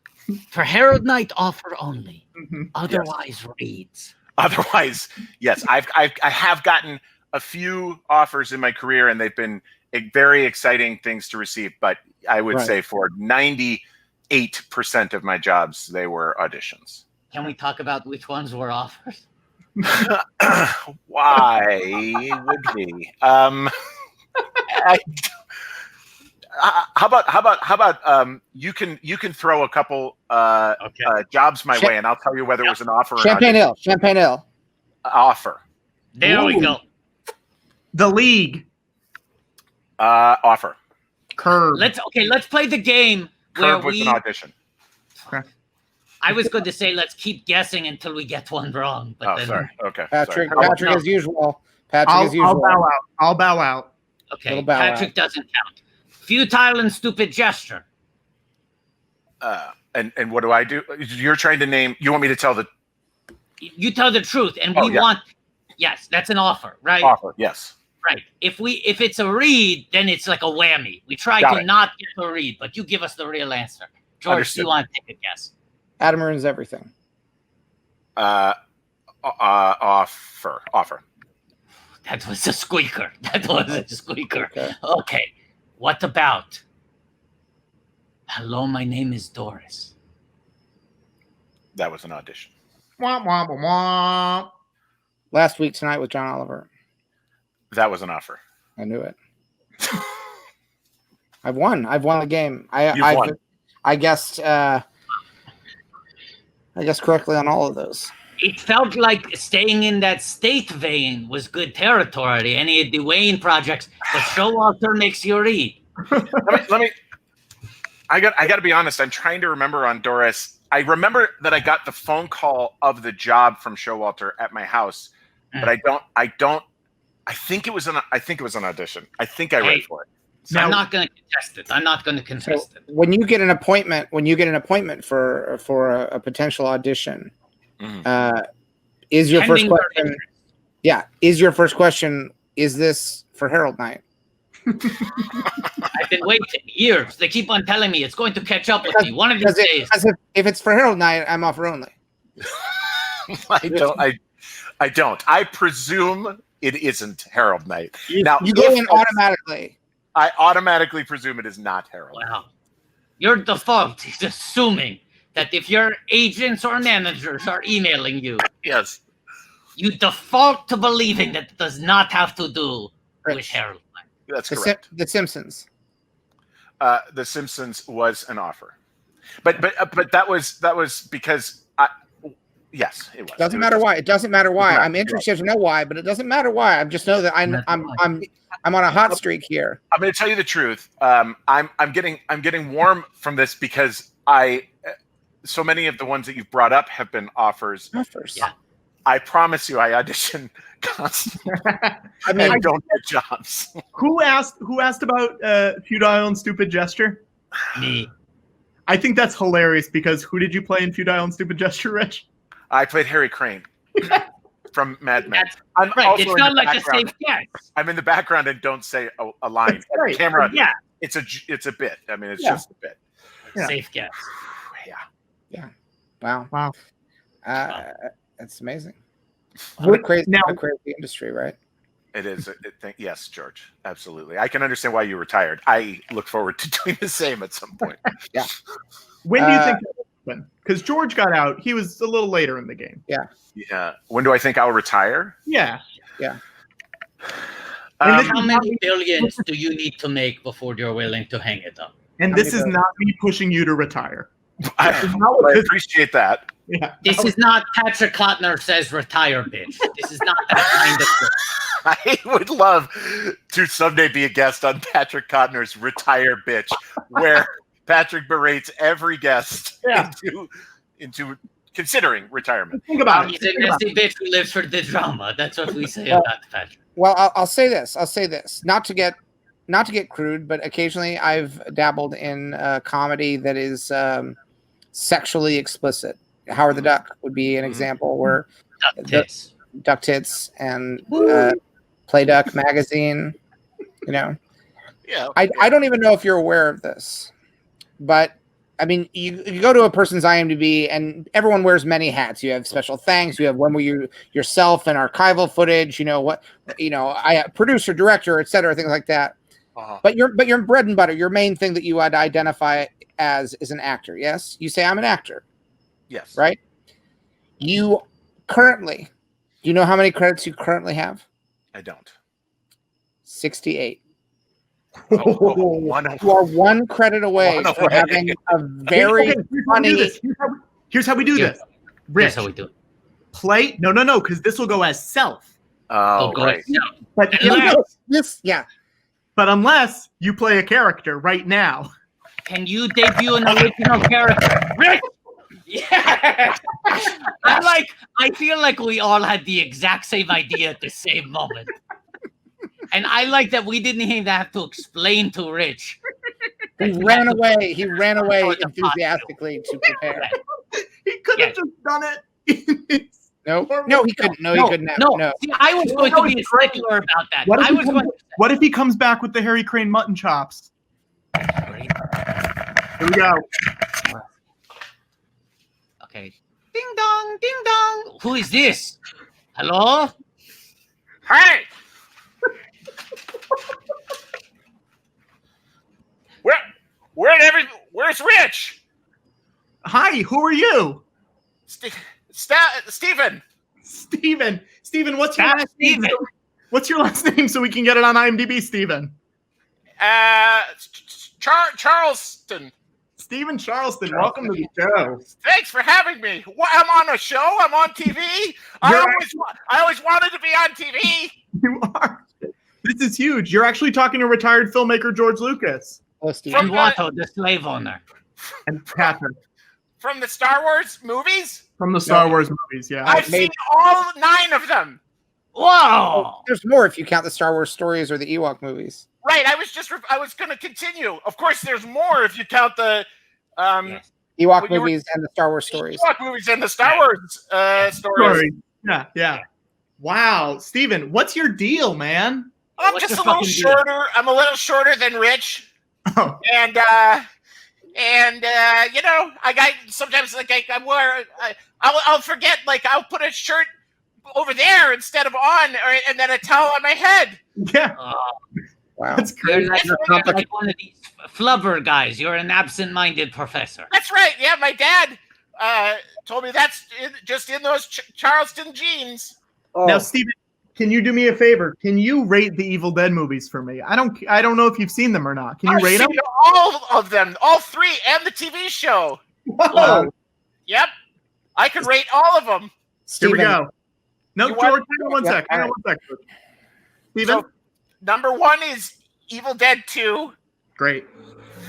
For Harold Knight, offer only. Otherwise, reads. Otherwise, yes. I have gotten a few offers in my career, and they've been very exciting things to receive. But I would say for 98% of my jobs, they were auditions. Can we talk about which ones were offers? Why would we? How about you can throw a couple jobs my way, and I'll tell you whether it was an offer or not. Champagne Ale. Offer. There we go. The League. Offer. Curb. Let's play the game where Curb was an audition. Okay. I was going to say let's keep guessing until we get one wrong. But Sorry. Okay. Patrick Sorry. as usual. I'll bow out. Okay. Patrick doesn't count. Futile and stupid gesture. And what do I do? You're trying to name. You want me to tell the? You tell the truth, and we want. Yes, that's an offer, right? Offer. Yes. Right. If it's a read, then it's like a whammy. We try to not get a read, but you give us the real answer. George, Understood. do you want to take a guess? Adam ruins everything. Offer. That was a squeaker. Okay. What about? Hello, my name is Doris. That was an audition. Womp, womp, womp. Last week tonight with John Oliver. That was an offer. I knew it. I've won the game. I guessed correctly on all of those. It felt like staying in that state vein was good territory. Any of the Wayne projects, but Showalter makes you read. let me. I got to be honest. I'm trying to remember on Doris. I remember that I got the phone call of the job from Showalter at my house, but I don't. I think it was an audition. I think I read for it. So I'm not going to contest it. When you get an appointment, for a potential audition, is your first question? Yeah, is your first question? Is this for Harold Knight? I've been waiting years. They keep on telling me it's going to catch up with me one of these days. If it's for Harold Knight, I'm offer only. I don't. I presume it isn't Harold Knight. Now you go in automatically. I automatically presume it is not Harold. Wow. Your default is assuming that if your agents or managers are emailing you, yes, you default to believing that it does not have to do with Harold Knight. That's correct. The Simpsons. The Simpsons was an offer, but that was because yes, it was. Doesn't matter why. It doesn't matter why. I'm interested to know why, but it doesn't matter why. I just know that I'm on a hot streak here. I'm going to tell you the truth. I'm getting warm from this because so many of the ones that you've brought up have been offers. Yeah. I promise you, I audition constantly. I mean, and don't get jobs. Who asked about Futile and Stupid Gesture? Me. I think that's hilarious because who did you play in Futile and Stupid Gesture, Rich? I played Harry Crane from Mad Men. That's I'm right. also It's in not the like background. a safe guess. I'm in the background and don't say a line. That's right. Camera. Yeah. It's a bit. I mean, it's Yeah. just a bit. Yeah. Safe guess. Yeah. wow. Wow. That's amazing. What a crazy industry, right? It is. Yes, George. Absolutely. I can understand why you retired. I look forward to doing the same at some point. Yeah. When do you think that will happen? Because George got out. He was a little later in the game. Yeah. When do I think I'll retire? Yeah. How many billions do you need to make before you're willing to hang it up? And this is not me pushing you to retire. I appreciate that. Yeah. This is not Patrick Cotnoir says retire, bitch. This is not that kind of thing. I would love to someday be a guest on Patrick Cotnoir's Retire Bitch, where Patrick berates every guest into considering retirement. Think about He's it. a nasty bitch who lives for the drama. That's what we say about Patrick. Well, I'll say this. Not to get crude, but occasionally I've dabbled in comedy that is sexually explicit. Howard the Duck would be an example where Duck Tits and Play Duck magazine. Yeah. I don't even know if you're aware of this, but I mean, you go to a person's IMDb and everyone wears many hats. You have special thanks. You have when were you yourself and archival footage. I have producer, director, etc. Things like that. Uh-huh. But your bread and butter, your main thing that you would identify as is an actor. Yes, you say I'm an actor. Yes. Right. You currently, do you know how many credits you currently have? I don't. 68. You You are one credit away from having a very funny. Here's how we do this. Rich, That's how we do it. play. No, because this will go as self. Oh, go right. But But unless you play a character right now. Can you debut an original character? Rick! Yeah. I feel like we all had the exact same idea at the same moment. And I like that we didn't even have to explain to Rich. He ran away enthusiastically to prepare. He could have just done it. No, he couldn't. No, he couldn't. No. See, I was going to be a stickler about that. What if he comes back with the Harry Crane mutton chops? Here we go. Okay. Ding dong, ding dong. Who is this? Hello? Hey! Where's Rich? Hi, who are you? Steven. Steven, what's your last name? What's your last name so we can get it on IMDb, Steven? Charleston. Steven Charleston, welcome to the show. Thanks for having me. I'm on a show. I'm on TV. I always wanted to be on TV. You are. This is huge. You're actually talking to retired filmmaker George Lucas. And Watto, the slave owner. And Patrick. From the Star Wars movies? From the Star Wars movies, yeah. I've seen all 9 of them. Whoa! There's more if you count the Star Wars stories or the Ewok movies. Right, I was going to continue. Of course, there's more if you count the Ewok movies and the Star Wars stories. Ewok movies and the Star Wars stories. Yeah. Wow, Steven, what's your deal, man? I'm just a little shorter. I'm a little shorter than Rich. Oh. And I got sometimes I'll forget, like I'll put a shirt over there instead of on, and then a towel on my head. Yeah. Wow. That's great. You're like one of these flubber guys. You're an absent-minded professor. That's right. Yeah, my dad told me that's just in those Charleston jeans. Oh. Now, Steven, can you do me a favor? Can you rate the Evil Dead movies for me? I don't know if you've seen them or not. Can you rate them? All of them, all 3, and the TV show. Whoa. Yep, I can rate all of them. Steven, Here we go. No, George, hang on one sec. Steven? So, number 1 is Evil Dead 2. Great.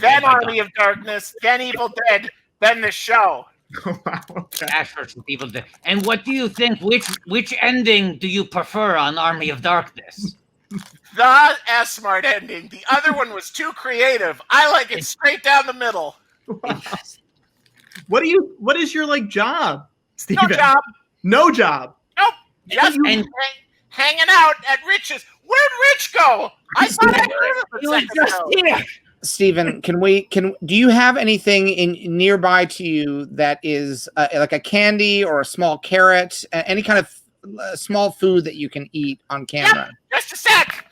Then Army of Darkness. Then Evil Dead. Then the show. Oh, wow. Okay. Ask for some people to. And what do you think? Which ending do you prefer on Army of Darkness? The S-smart ending. The other one was too creative. I like it straight down the middle. Wow. What is your like job, Steven? No job. No job. Nope. Just hanging out at Rich's. Where'd Rich go? I thought I heard him a second ago. Here. Steven, do you have anything in nearby to you that is like a candy or a small carrot, any kind of small food that you can eat on camera? Yep, just a sec.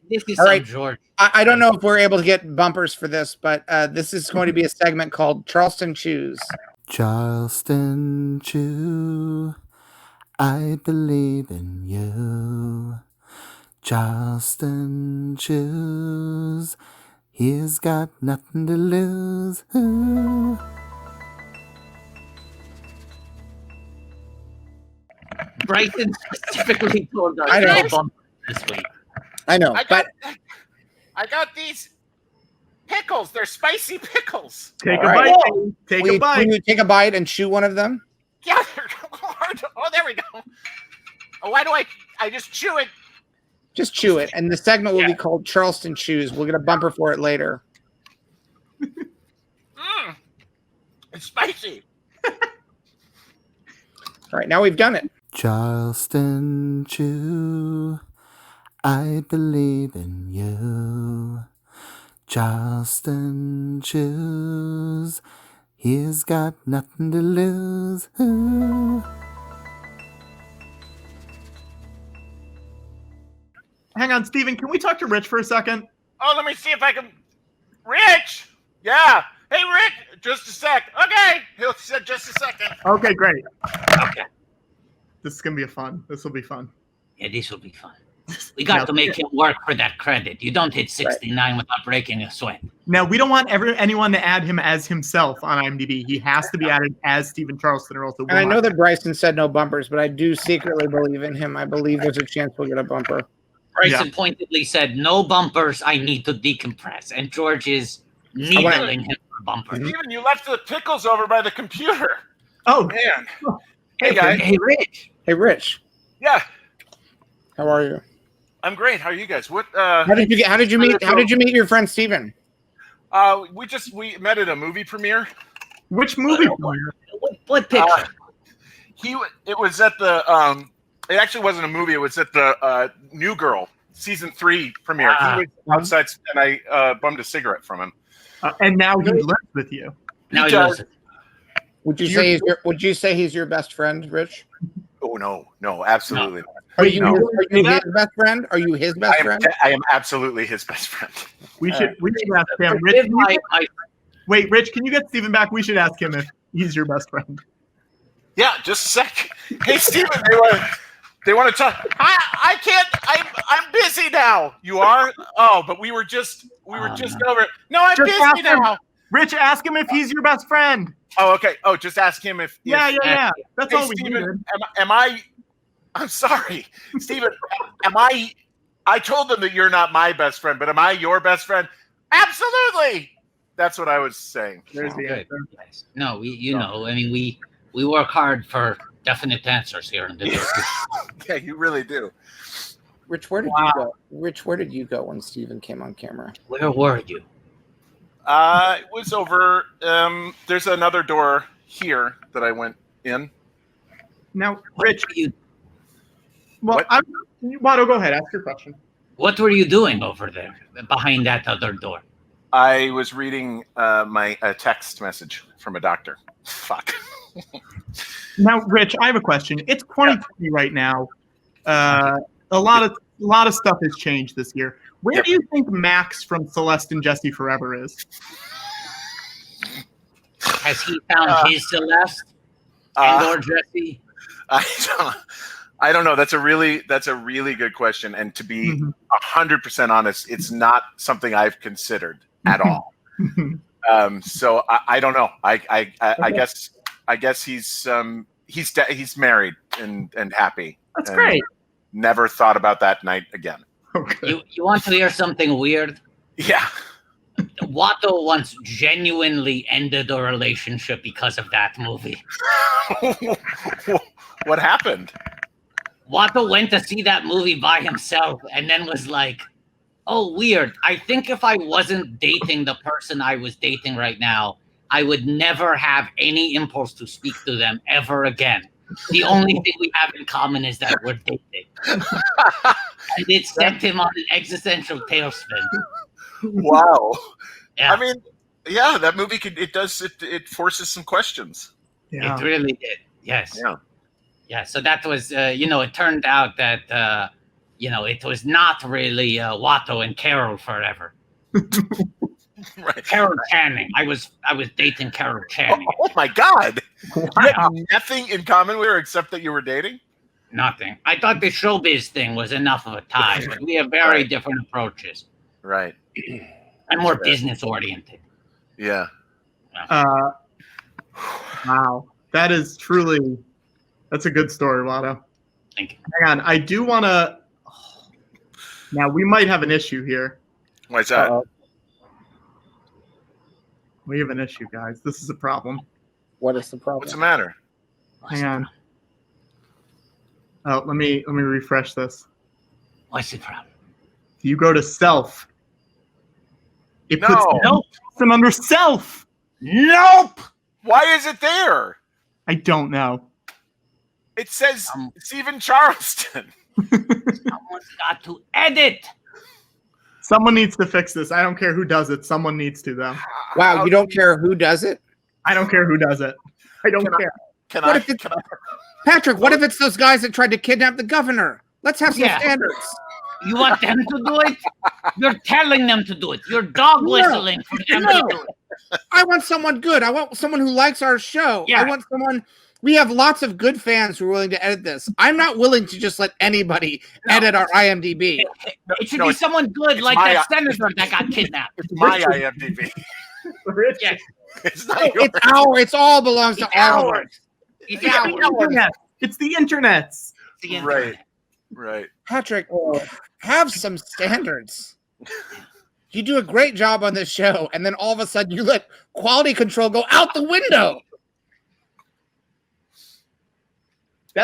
This is All right. George. I don't know if we're able to get bumpers for this, but this is going to be a segment called Charleston Chews. Charleston Chew, I believe in you. Charleston Chews, he's got nothing to lose. Ooh. Bryson specifically told us I know. no bumpers this week. I know, I got these pickles. They're spicy pickles. Take All a right. bite. Take a bite. Will you take a bite and chew one of them? Yeah, they're hard. Oh, there we go. Oh, why do I just chew it? Just chew it, and the segment will be called Charleston Chews. We'll get a bumper for it later. It's spicy. All right, now we've done it. Charleston Chew, I believe in you. Charleston Chews, he's got nothing to lose. Ooh. Hang on, Steven. Can we talk to Rich for a second? Oh, let me see if I can. Rich! Yeah. Hey, Rick, just a sec. Okay. He'll said just a second. Okay, great. Okay. This is gonna be fun. This will be fun. Yeah, this will be fun. We got to make him work for that credit. You don't hit 69 without breaking a sweat. Now, we don't want anyone to add him as himself on IMDb. He has to be added as Steven Charleston, or else it will And I know not. that Bryson said no bumpers, but I do secretly believe in him. I believe there's a chance we'll get a bumper. Bryson pointedly said, no bumpers, I need to decompress. And George is needling him for bumpers. Steven, you left the pickles over by the computer. Oh, man. Hey, guys. Hey, Rich. Hey, Rich. Yeah. How are you? I'm great. How are you guys? What? How did you meet your friend Steven? We met at a movie premiere. Which movie? What picture? It was at the it actually wasn't a movie. It was at the New Girl season 3 premiere. He was outside, and I bummed a cigarette from him. And now he lives with you. Now he does. Would you say he's your best friend, Rich? Oh no, absolutely not. Are you his best friend? Are you his best friend? I am absolutely his best friend. We should ask him. Rich, wait, Rich, can you get Steven back? We should ask him if he's your best friend. Yeah, just a sec. Hey, Steven, they want to talk. I can't. I'm busy now. You are? Oh, but we were just over. No, I'm busy now. Rich, ask him if he's your best friend. Oh, okay. Oh, just ask him if. Yeah. That's all we Steven, needed. I'm sorry, Steven. I told them that you're not my best friend, but am I your best friend? Absolutely. That's what I was saying. There's the answer. No, we work hard for definite answers here in this. Yeah, you really do. Rich, where did you go? Rich, where did you go when Steven came on camera? Where were you? It was over. There's another door here that I went in. Now, Rich, What? Watto, go ahead. Ask your question. What were you doing over there behind that other door? I was reading a text message from a doctor. Fuck. Now, Rich, I have a question. It's 2020 right now. A lot of stuff has changed this year. Where do you think Max from Celeste and Jesse Forever is? Has he found his Celeste or Jesse? I don't know. That's a really good question. And to be 100% honest, it's not something I've considered at all. So I don't know. I guess he's married and happy. That's great. Never thought about that night again. Okay. You want to hear something weird? Yeah. Watto once genuinely ended a relationship because of that movie. What happened? Watto went to see that movie by himself and then was like, oh, weird. I think if I wasn't dating the person I was dating right now, I would never have any impulse to speak to them ever again. The only thing we have in common is that we're dating. And it sent him on an existential tailspin. Wow. Yeah. I mean, yeah, that movie it forces some questions. Yeah. It really did. Yes. Yeah. Yeah. So that was, it turned out that, it was not really Watto and Carol forever. Right. Carol Channing. I was dating Carol Channing. Oh my God. You had nothing in common with her except that you were dating? Nothing. I thought the showbiz thing was enough of a tie, but we have very different approaches. Right. I'm more business oriented. Yeah. Wow. That's a good story, Watto. Thank you. Hang on. I do want to. Now, we might have an issue here. Why's that? We have an issue, guys. This is a problem. What is the problem? What's the matter? Hang on. Oh, let me refresh this. What's the problem? If you go to self, it puts No. them under self. Nope. Why is it there? I don't know. It says Stephen Charleston. Someone's got to edit. Someone needs to fix this. I don't care who does it. Someone needs to, though. Wow, you don't care who does it? I don't care who does it. I don't care. Patrick, what if it's those guys that tried to kidnap the governor? Let's have some standards. You want them to do it? You're telling them to do it. You're dog whistling for them to do it. I want someone good. I want someone who likes our show. Yeah. I want someone. We have lots of good fans who are willing to edit this. I'm not willing to just let anybody edit our IMDb. It should be someone good, like that senator that got kidnapped. It's my IMDb. Yes. It's not yours. It's our. It's all belongs to all of us. It's the internet. It's the internet. Right. Patrick, have some standards. You do a great job on this show, and then all of a sudden you let quality control go out the window.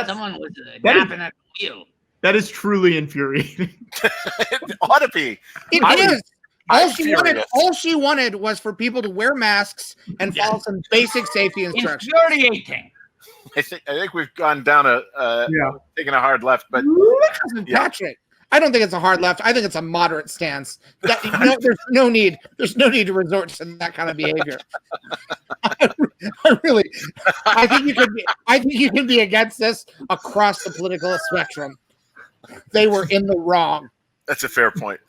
Someone was napping at the wheel. That is truly infuriating. It ought to be. It is. All she wanted was for people to wear masks and follow some basic safety instructions. Infuriating. I think we've gone down taking a hard left, but Patrick, I don't think it's a hard left. I think it's a moderate stance. There's no need to resort to that kind of behavior. I think you can be against this across the political spectrum. They were in the wrong. That's a fair point.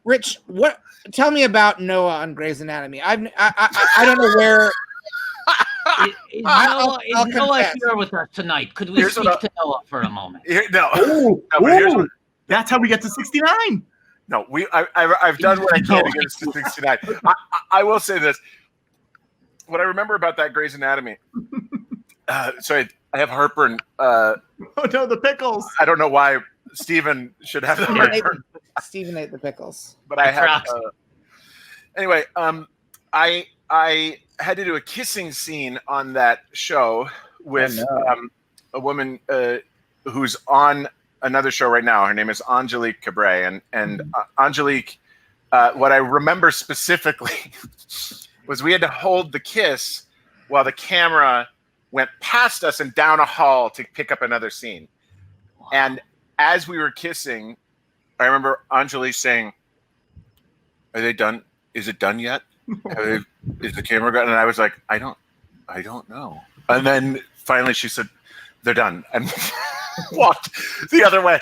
Rich, tell me about Noah on Grey's Anatomy. I don't know where. Is Noah here with us tonight? Could we speak to Noah for a moment? That's how we get to 69. No, I've done what I can to get us to 69. I will say this. What I remember about that Grey's Anatomy. Sorry, I have heartburn. Oh no, the pickles. I don't know why Stephen should have the heartburn. Stephen ate the pickles. But I have. Anyway, I had to do a kissing scene on that show with a woman who's on another show right now. Her name is Angelique Cabret, and Angelique. What I remember specifically was we had to hold the kiss while the camera went past us and down a hall to pick up another scene. Wow. And as we were kissing, I remember Angelique saying, "Are they done? Is it done yet? Is the camera gone?" And I was like, I don't know. And then finally she said, "They're done," and walked the other way.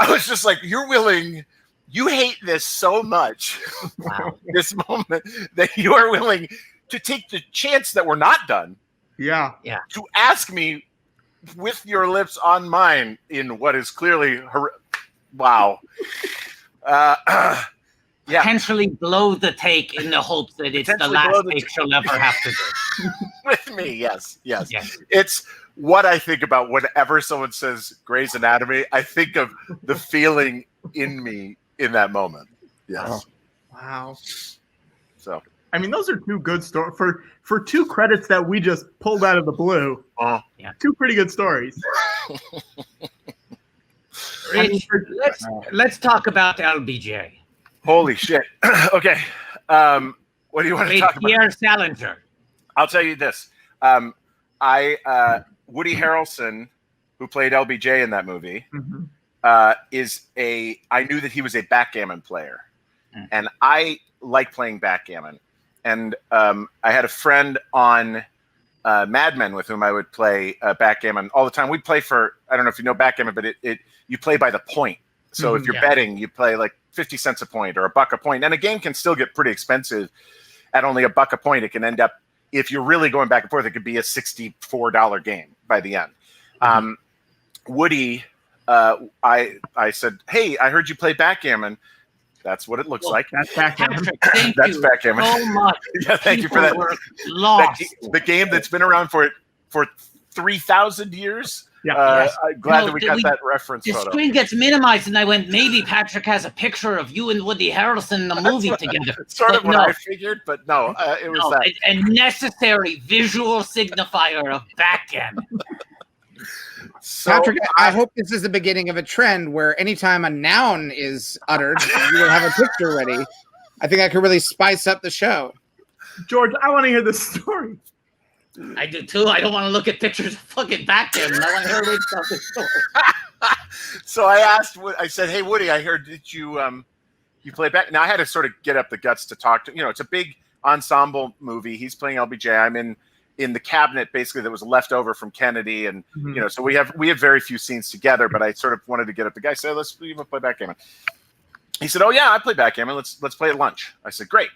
I was just like, you hate this so much, this moment, that you are willing to take the chance that we're not done. Yeah. To ask me with your lips on mine in what is clearly wow. Potentially blow the take in the hopes that it's the last take she'll ever have to do. With me, yes. It's what I think about whenever someone says Grey's Anatomy. I think of the feeling in me in that moment. Yes. Wow. Wow. So I mean, those are two good stories for two credits that we just pulled out of the blue. Yeah. Two pretty good stories. Rich, let's talk about LBJ. holy shit. Okay. What do you want to Wait, talk about? Pierre Salinger. I'll tell you this. Woody Harrelson, who played LBJ in that movie, I knew that he was a backgammon player, and I like playing backgammon. And I had a friend on Mad Men with whom I would play backgammon all the time. We'd play for, I don't know if you know backgammon, but you play by the point. So if you're betting, you play like 50 cents a point or $1 a point. And a game can still get pretty expensive at only $1 a point. It can end up, if you're really going back and forth, it could be a $64 game by the end. Woody, I said, hey, I heard you play backgammon. That's what it looks like. That's backgammon. Patrick, thank That's you backgammon. so much. Yeah, thank you for that. People were lost. The game that's been around for 3,000 years. Yeah. I'm glad that we got that reference The photo. screen gets minimized, and I went, maybe Patrick has a picture of you and Woody Harrelson in the movie together. It's sort of But what no. I figured, but no, it was that. A necessary visual signifier of backgammon. So, Patrick, I hope this is the beginning of a trend where anytime a noun is uttered, you will have a picture ready. I think that could really spice up the show. George, I want to hear this story. I do too. I don't want to look at pictures of fucking backgammon. I want to hear Rich tell the story. So I said, hey, Woody, I heard that you play back. Now I had to sort of get up the guts to talk to, it's a big ensemble movie. He's playing LBJ. I'm in the cabinet basically that was left over from Kennedy. And, so we have very few scenes together, but I sort of wanted to get up the guy, say, let's even play backgammon. He said, oh yeah, I play backgammon. Let's play at lunch. I said, great.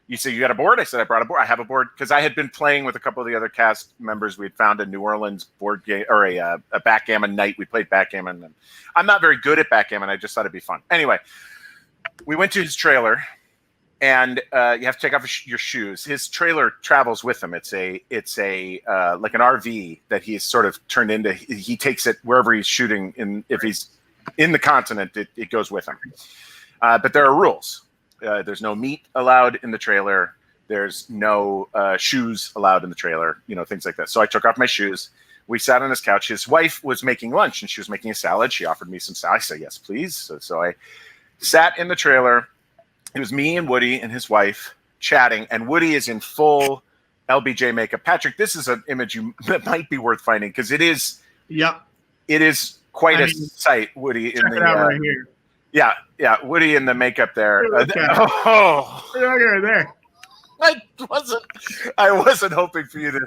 You said you got a board? I said, I brought a board. I have a board because I had been playing with a couple of the other cast members. We had found a New Orleans board game or a backgammon night. We played backgammon. And I'm not very good at backgammon. I just thought it'd be fun. Anyway, we went to his trailer, and you have to take off your shoes. His trailer travels with him. It's a like an RV that he's sort of turned into. He takes it wherever he's shooting. If he's in the continent, it goes with him. But there are rules. There's no meat allowed in the trailer. There's no shoes allowed in the trailer, things like that. So I took off my shoes. We sat on his couch. His wife was making lunch, and she was making a salad. She offered me some salad. I said, yes, please. So I sat in the trailer. It was me and Woody and his wife chatting, and Woody is in full LBJ makeup. Patrick, this is an image that might be worth finding because it is. Yep. It is quite a sight, Woody. Check it out right here. Yeah, Woody in the makeup there. Okay. Oh, Right there. I wasn't hoping for you to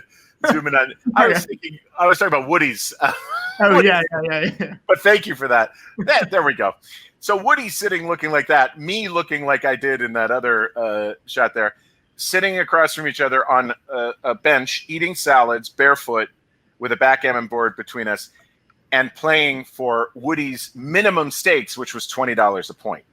zoom in on. I was talking about Woody's. Woody. Yeah. But thank you for that. There we go. So Woody's sitting looking like that. Me looking like I did in that other shot there. Sitting across from each other on a bench, eating salads, barefoot, with a backgammon board between us, and playing for Woody's minimum stakes, which was $20 a point.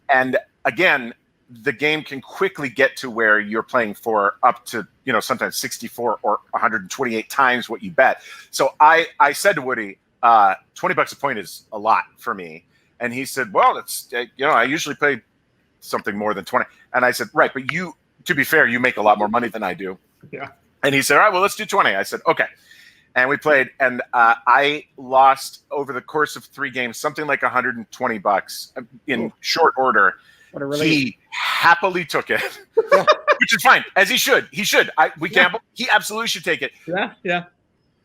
And again, the game can quickly get to where you're playing for up to, sometimes 64 or 128 times what you bet. So I said to Woody, $20 a point is a lot for me. And he said, well, it's, I usually play something more than 20. And I said, right, but you, to be fair, you make a lot more money than I do. Yeah. And he said, all right, well, let's do 20. I said, okay. And we played, and I lost over the course of 3 games something like $120 in short order. What a relief. He happily took it, which is fine, as he should. He should. We gamble. He absolutely should take it. Yeah.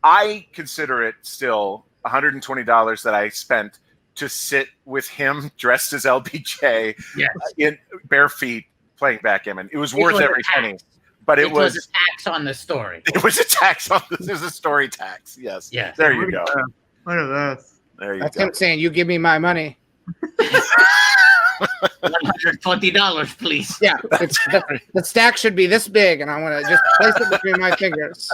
I consider it still $120 that I spent to sit with him dressed as LBJ in bare feet playing backgammon. It was worth every penny. But it was a tax on the story. It was a tax on this. There's a story tax. Yes. Yeah. There you go. Look at this. There you That's go. him saying, you give me my money. $120, please. Yeah. The stack should be this big, and I want to just place it between my fingers.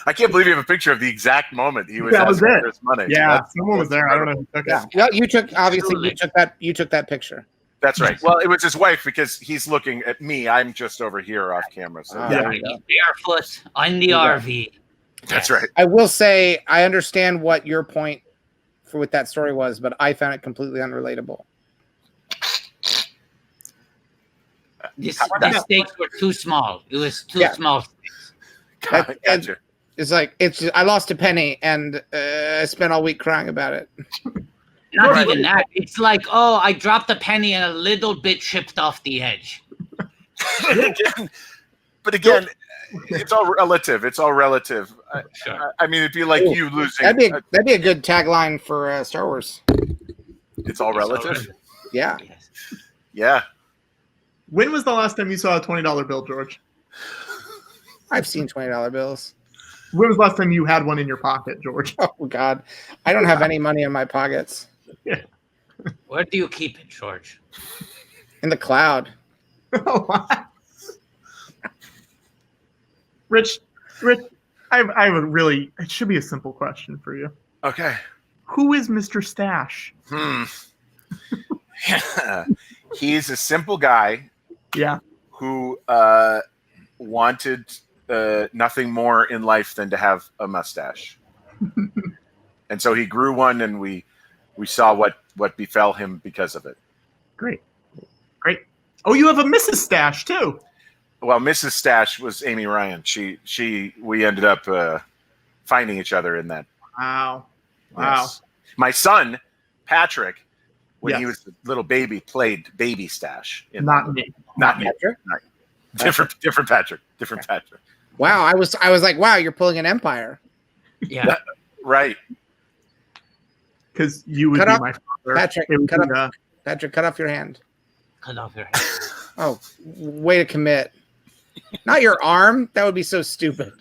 I can't believe you have a picture of the exact moment he was That was asking it. for his money. Yeah, someone was there. I don't know who took it. Well, you took that picture. That's right. Well, it was his wife because he's looking at me. I'm just over here off camera. So He's barefoot on the RV. That's right. I will say I understand what your point for what that story was, but I found it completely unrelatable. The stakes were too small. It was too small. Gotcha. It's like I lost a penny and I spent all week crying about it. Not even that. It's like, oh, I dropped a penny and a little bit chipped off the edge. But again, it's all relative. It's all relative. Sure. I mean, it'd be like you losing. That'd be a good tagline for Star Wars. It's all relative. Yeah. Yes. Yeah. When was the last time you saw a $20 bill, George? I've seen $20 bills. When was the last time you had one in your pocket, George? Oh God, I don't have any money in my pockets. Yeah. Where do you keep it, George? In the cloud. Oh, wow. Rich, I have a really, it should be a simple question for you. Okay. Who is Mr. Stash? He's a simple guy. Yeah. Who wanted nothing more in life than to have a mustache. And so he grew one, and we saw what befell him because of it. Great. Oh, you have a Mrs. Stash too. Well, Mrs. Stash was Amy Ryan. We ended up finding each other in that. Wow. Yes. My son, Patrick, when he was a little baby, played Baby Stash. Not me. Not me. Different Patrick. Wow, I was like, wow, you're pulling an empire. Yeah. Right. Because you would be my father. Patrick, Patrick, cut off your hand. Cut off your hand. Oh, way to commit. Not your arm. That would be so stupid.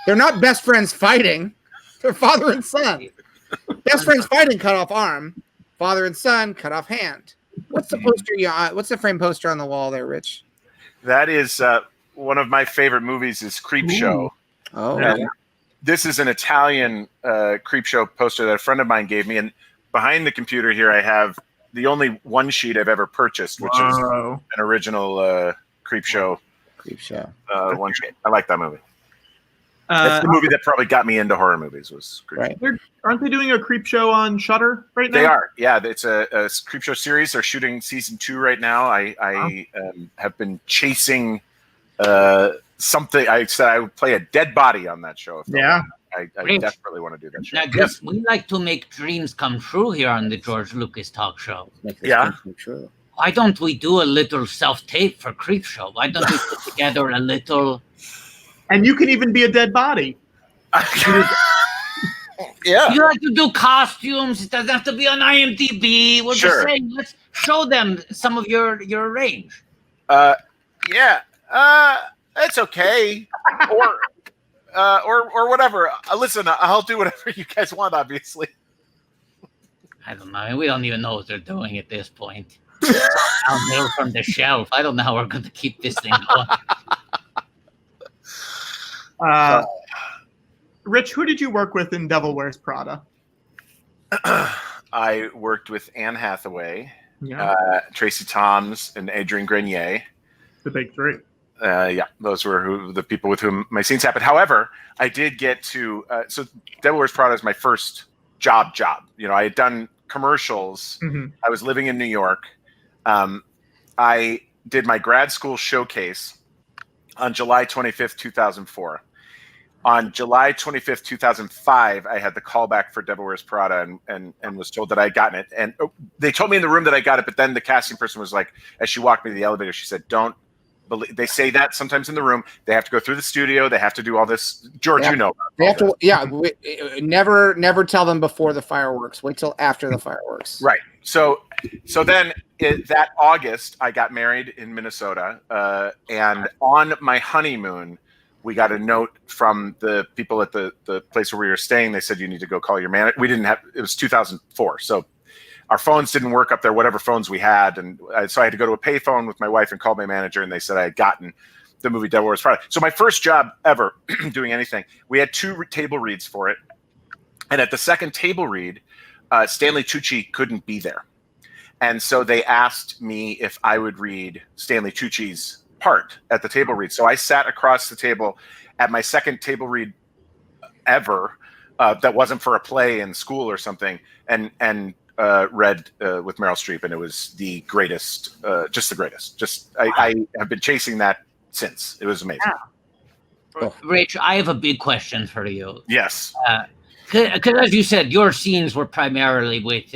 They're not best friends fighting. They're father and son. Best friends fighting, cut off arm. Father and son, cut off hand. What's the poster? What's the frame poster on the wall there, Rich? That is one of my favorite movies. Is Creepshow. Oh, and this is an Italian Creepshow poster that a friend of mine gave me, and behind the computer here, I have the only one sheet I've ever purchased, which is an original Creepshow. One sheet. I like that movie. That's the movie that probably got me into horror movies. Was Creepshow. Right. Aren't they doing a Creepshow on Shudder right now? They are. Yeah, it's a Creepshow series. They're shooting season 2 right now. I have been chasing something. I said I would play a dead body on that show. I desperately want to do that show. Now, yes. We like to make dreams come true here on the George Lucas Talk Show. Yeah. Why don't we do a little self-tape for Creepshow? Why don't we put together a little... And you can even be a dead body. Yeah. You like to do costumes. It doesn't have to be on IMDb. We're just saying, let's show them some of your range. Yeah. It's okay. Or whatever. Listen, I'll do whatever you guys want, obviously. I don't know. I mean, we don't even know what they're doing at this point. Downhill from the shelf. I don't know how we're going to keep this thing going. Rich, who did you work with in Devil Wears Prada? I worked with Anne Hathaway, Tracy Toms, and Adrienne Grenier. The big three. Those were the people with whom my scenes happened. However, I did get to so Devil Wears Prada is my first job. You know, I had done commercials. Mm-hmm. I was living in New York. I did my grad school showcase on July 25th, 2004. On July 25th, 2005, I had the callback for Devil Wears Prada and was told that I had gotten it. And they told me in the room that I got it, but then the casting person was like, as she walked me to the elevator, she said, don't believe. They say that sometimes in the room. They have to go through the studio. They have to do all this. George, you know. They have to. Yeah. Never tell them before the fireworks. Wait till after the fireworks. Right. So then that August, I got married in Minnesota. And on my honeymoon, we got a note from the people at the place where we were staying. They said, you need to go call your manager. We didn't have, it was 2004. So our phones didn't work up there, whatever phones we had. And so I had to go to a payphone with my wife and call my manager. And they said I had gotten the movie Devil Wears Prada. So my first job ever doing anything, we had 2 table reads for it. And at the second table read, Stanley Tucci couldn't be there. And so they asked me if I would read Stanley Tucci's part at the table read. So I sat across the table at my second table read ever that wasn't for a play in school or something, and read with Meryl Streep, and it was the greatest, just the greatest. I have been chasing that since. It was amazing. Rich, I have a big question for you. Yes. Because as you said, your scenes were primarily with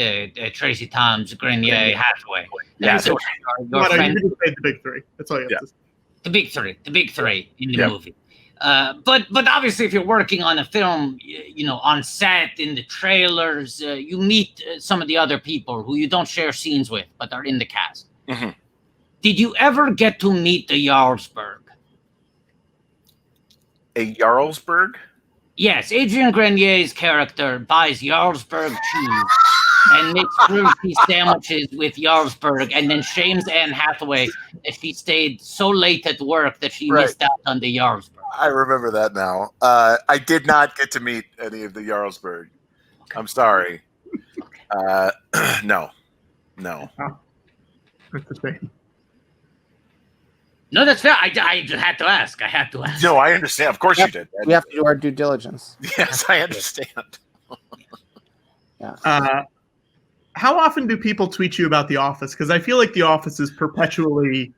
Tracy Thoms, Grenier, Hathaway. Yeah. So your You friend, can say the big three. That's all you have to say. the big three in the movie. But obviously, if you're working on a film, on set, in the trailers, you meet some of the other people who you don't share scenes with, but are in the cast. Mm-hmm. Did you ever get to meet the Jarlsberg? A Jarlsberg? Yes, Adrian Grenier's character buys Jarlsberg cheese and makes grilled cheese sandwiches with Jarlsberg, and then shames Anne Hathaway that she stayed so late at work that she missed out on the Jarlsberg. I remember that now. I did not get to meet any of the Jarlsberg. I'm sorry. No. That's the thing. No, that's fair. I had to ask. No, I understand. Of course you did. We have to do our due diligence. Yes, I understand. How often do people tweet you about The Office? Because I feel like The Office is perpetually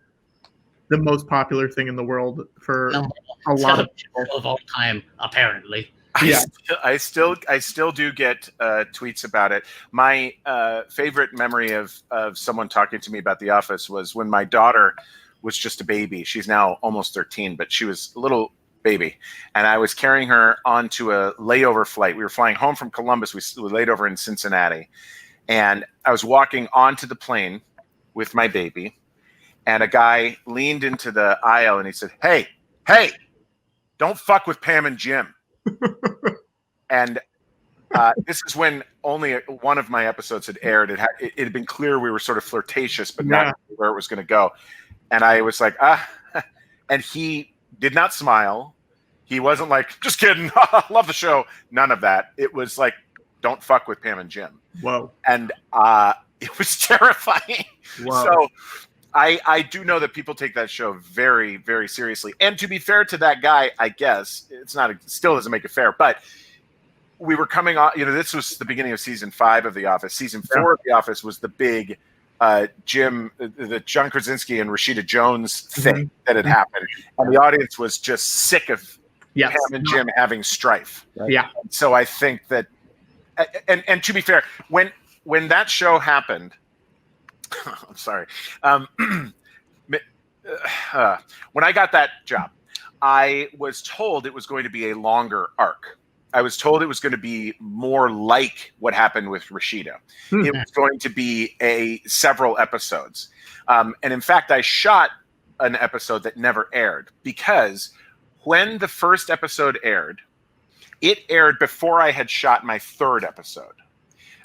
the most popular thing in the world for a lot of people of all time, apparently. Yeah. I still do get tweets about it. My favorite memory of someone talking to me about The Office was when my daughter was just a baby. She's now almost 13, but she was a little baby. And I was carrying her onto a layover flight. We were flying home from Columbus. We laid over in Cincinnati. And I was walking onto the plane with my baby. And a guy leaned into the aisle and he said, hey, don't fuck with Pam and Jim. And this is when only one of my episodes had aired. It had been clear we were sort of flirtatious, but not where it was going to go. And I was like, and he did not smile. He wasn't like, just kidding, love the show. None of that. It was like, don't fuck with Pam and Jim. Whoa. And it was terrifying. Whoa. So I do know that people take that show very, very seriously. And to be fair to that guy, I guess, still doesn't make it fair, but we were coming on, this was the beginning of season 5 of The Office. Season 4 of The Office was the big the John Krasinski and Rashida Jones thing that had happened, and the audience was just sick of Pam and Jim having strife. Right? Yeah. So I think that, and to be fair, when that show happened, I'm sorry, when I got that job, I was told it was going to be a longer arc. I was told it was going to be more like what happened with Rashida. It was going to be several episodes. And in fact, I shot an episode that never aired because when the first episode aired, it aired before I had shot my 3rd episode.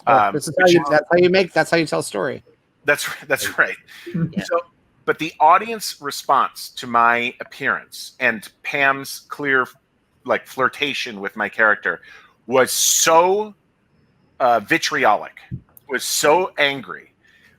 That's how you tell a story. That's right. Yeah. So, but the audience response to my appearance and Pam's clear flirtation with my character was so vitriolic, was so angry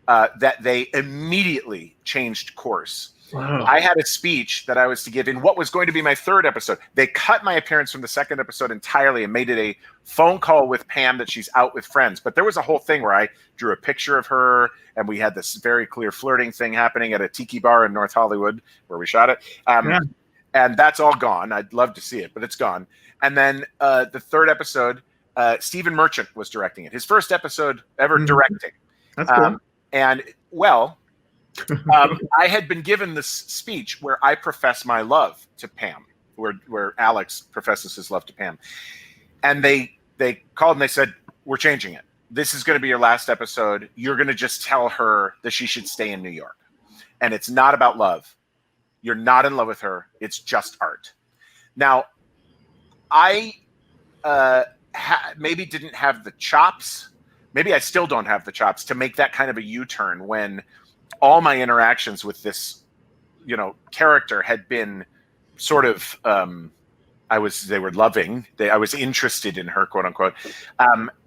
that they immediately changed course. Wow. I had a speech that I was to give in what was going to be my 3rd episode. They cut my appearance from the 2nd episode entirely and made it a phone call with Pam that she's out with friends. But there was a whole thing where I drew a picture of her and we had this very clear flirting thing happening at a tiki bar in North Hollywood where we shot it. And that's all gone. I'd love to see it, but it's gone. And then the 3rd episode, Stephen Merchant was directing it. His first episode ever directing. That's cool. I had been given this speech where I profess my love to Pam, where Alex professes his love to Pam. And they called and they said, we're changing it. This is going to be your last episode. You're going to just tell her that she should stay in New York. And it's not about love. You're not in love with her. It's just art. Now, I maybe didn't have the chops. Maybe I still don't have the chops to make that kind of a U-turn when all my interactions with this, character had been sort of, they were loving. I was interested in her, quote unquote.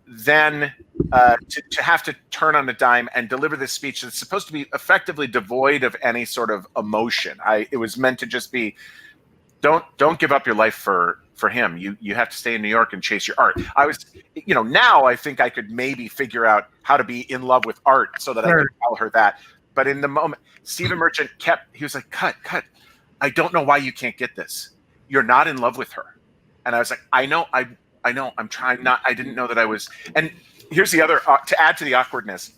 Then to have to turn on a dime and deliver this speech that's supposed to be effectively devoid of any sort of emotion. It was meant to just be, don't give up your life for for him. You have to stay in New York and chase your art. I was, now I think I could maybe figure out how to be in love with art so that I could tell her that. But in the moment, Stephen Merchant he was like, cut. I don't know why you can't get this. You're not in love with her. And I was like, I know. I'm trying not. I didn't know that I was. And here's the other, to add to the awkwardness.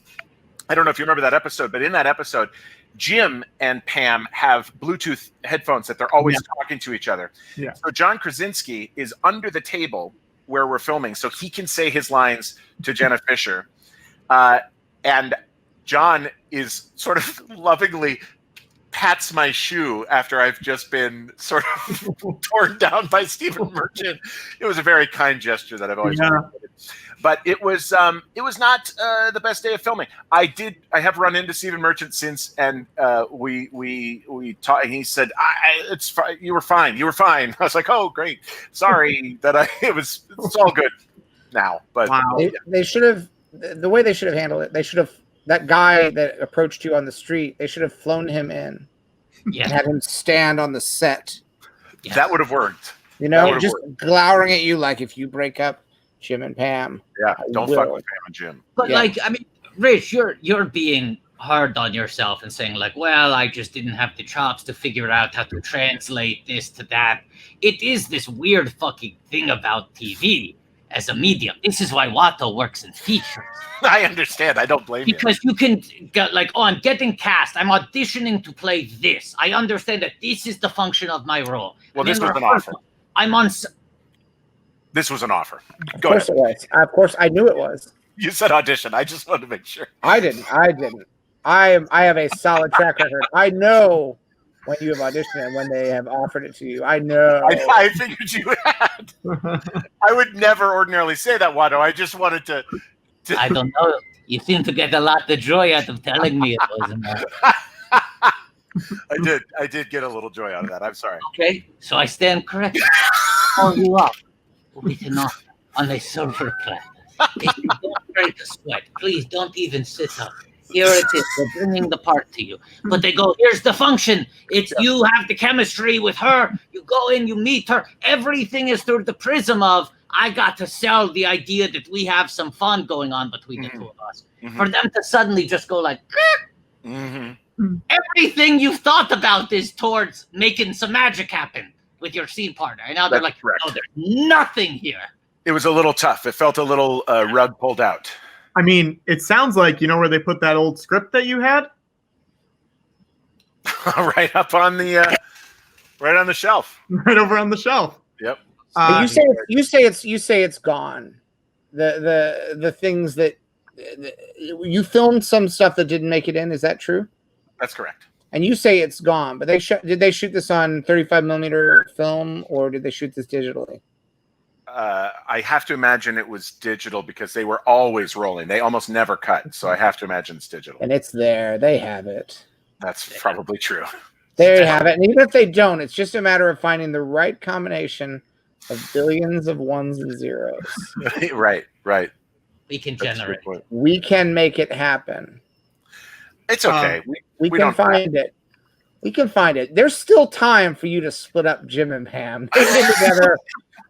I don't know if you remember that episode, but in that episode, Jim and Pam have Bluetooth headphones that they're always talking to each other. Yeah. So John Krasinski is under the table where we're filming, so he can say his lines to Jenna Fisher. And John is sort of lovingly pats my shoe after I've just been sort of torn down by Stephen Merchant. It was a very kind gesture that I've always appreciated. But it was not the best day of filming. I have run into Stephen Merchant since, and we talked. And he said, "It's fine. You were fine. You were fine." I was like, "Oh, great. Sorry that it's all good now." But they should have, the way they should have handled it. They should have, that guy that approached you on the street, they should have flown him in and had him stand on the set. Yeah. That would have worked. Just glowering at you like, if you break up Jim and Pam. Yeah, don't fuck with Pam and Jim. But Rich, you're being hard on yourself and saying like, well, I just didn't have the chops to figure out how to translate this to that. It is this weird fucking thing about TV as a medium. This is why Watto works in features. I understand. I don't blame you. Because you can get like, I'm getting cast. I'm auditioning to play this. I understand that this is the function of my role. Well, this was an offer. This was an offer. Go ahead. Of course, I knew it was. You said audition. I just wanted to make sure. I didn't. I have a solid track record. I know when you have auditioned and when they have offered it to you. I know. I figured you had. I would never ordinarily say that, Watto. I just wanted to. I don't know. You seem to get a lot of joy out of telling me it wasn't. I did get a little joy out of that. I'm sorry. Okay, so I stand corrected. Call you up with an offer on a silver platter. If you don't break a sweat, please don't even sit up. Here it is. We're bringing the part to you. But they go, here's the function. It's you have the chemistry with her. You go in, you meet her. Everything is through the prism of, I got to sell the idea that we have some fun going on between the two of us. For them to suddenly just go like, everything you've thought about is towards making some magic happen with your scene partner. And now they're like, no, there's nothing here. It was a little tough. It felt a little rug pulled out. I mean, it sounds like, where they put that old script that you had? Right up on the, right on the shelf. Right over on the shelf. Yep. You say it's gone. The things that you filmed some stuff that didn't make it in. Is that true? That's correct. And you say it's gone, but did they shoot this on 35mm film or did they shoot this digitally? I have to imagine it was digital because they were always rolling. They almost never cut, so I have to imagine it's digital. And it's there. They have it. That's probably true. There you have it. And even if they don't, it's just a matter of finding the right combination of billions of ones and zeros. Right. We can generate. We can make it happen. It's okay. We can find it. We can find it. There's still time for you to split up Jim and Pam. They've been together.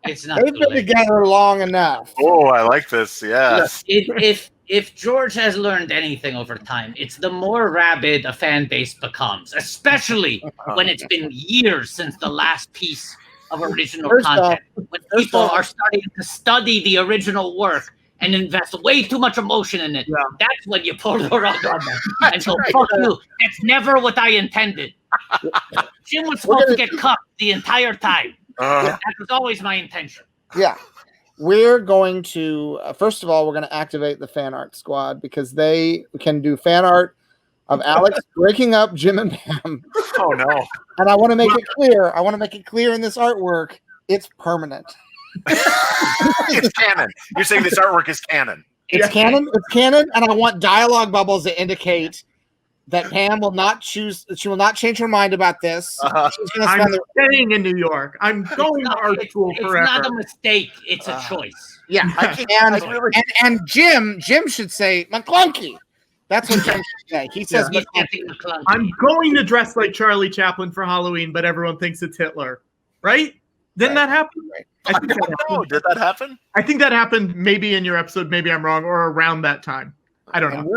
They've been together long enough. Oh, I like this. Yes. If George has learned anything over time, it's the more rabid a fan base becomes, especially when it's been years since the last piece of original content. When people are starting to study the original work and invest way too much emotion in it, that's when you pull the rug on them. And so, fuck you. That's never what I intended. Jim was supposed to get cuffed the entire time. That was always my intention. Yeah. We're going to, first of all, we're going to activate the fan art squad because they can do fan art of Alex breaking up Jim and Pam. Oh, no. And I want to make it clear. I want to make it clear in this artwork, it's permanent. It's canon. You're saying this artwork is canon. It's canon. It's canon. And I want dialogue bubbles that indicate that Pam will not choose. She will not change her mind about this. I'm staying in New York. I'm going to art school forever. It's not a mistake. It's a choice. Yeah. And Jim should say McClunky. That's what Jim should say. He says McClunky. I'm going to dress like Charlie Chaplin for Halloween, but everyone thinks it's Hitler. Right? Didn't that happen? Right. I think that don't know. happened. Did that happen? I think that happened maybe in your episode. Maybe I'm wrong, or around that time. I don't know.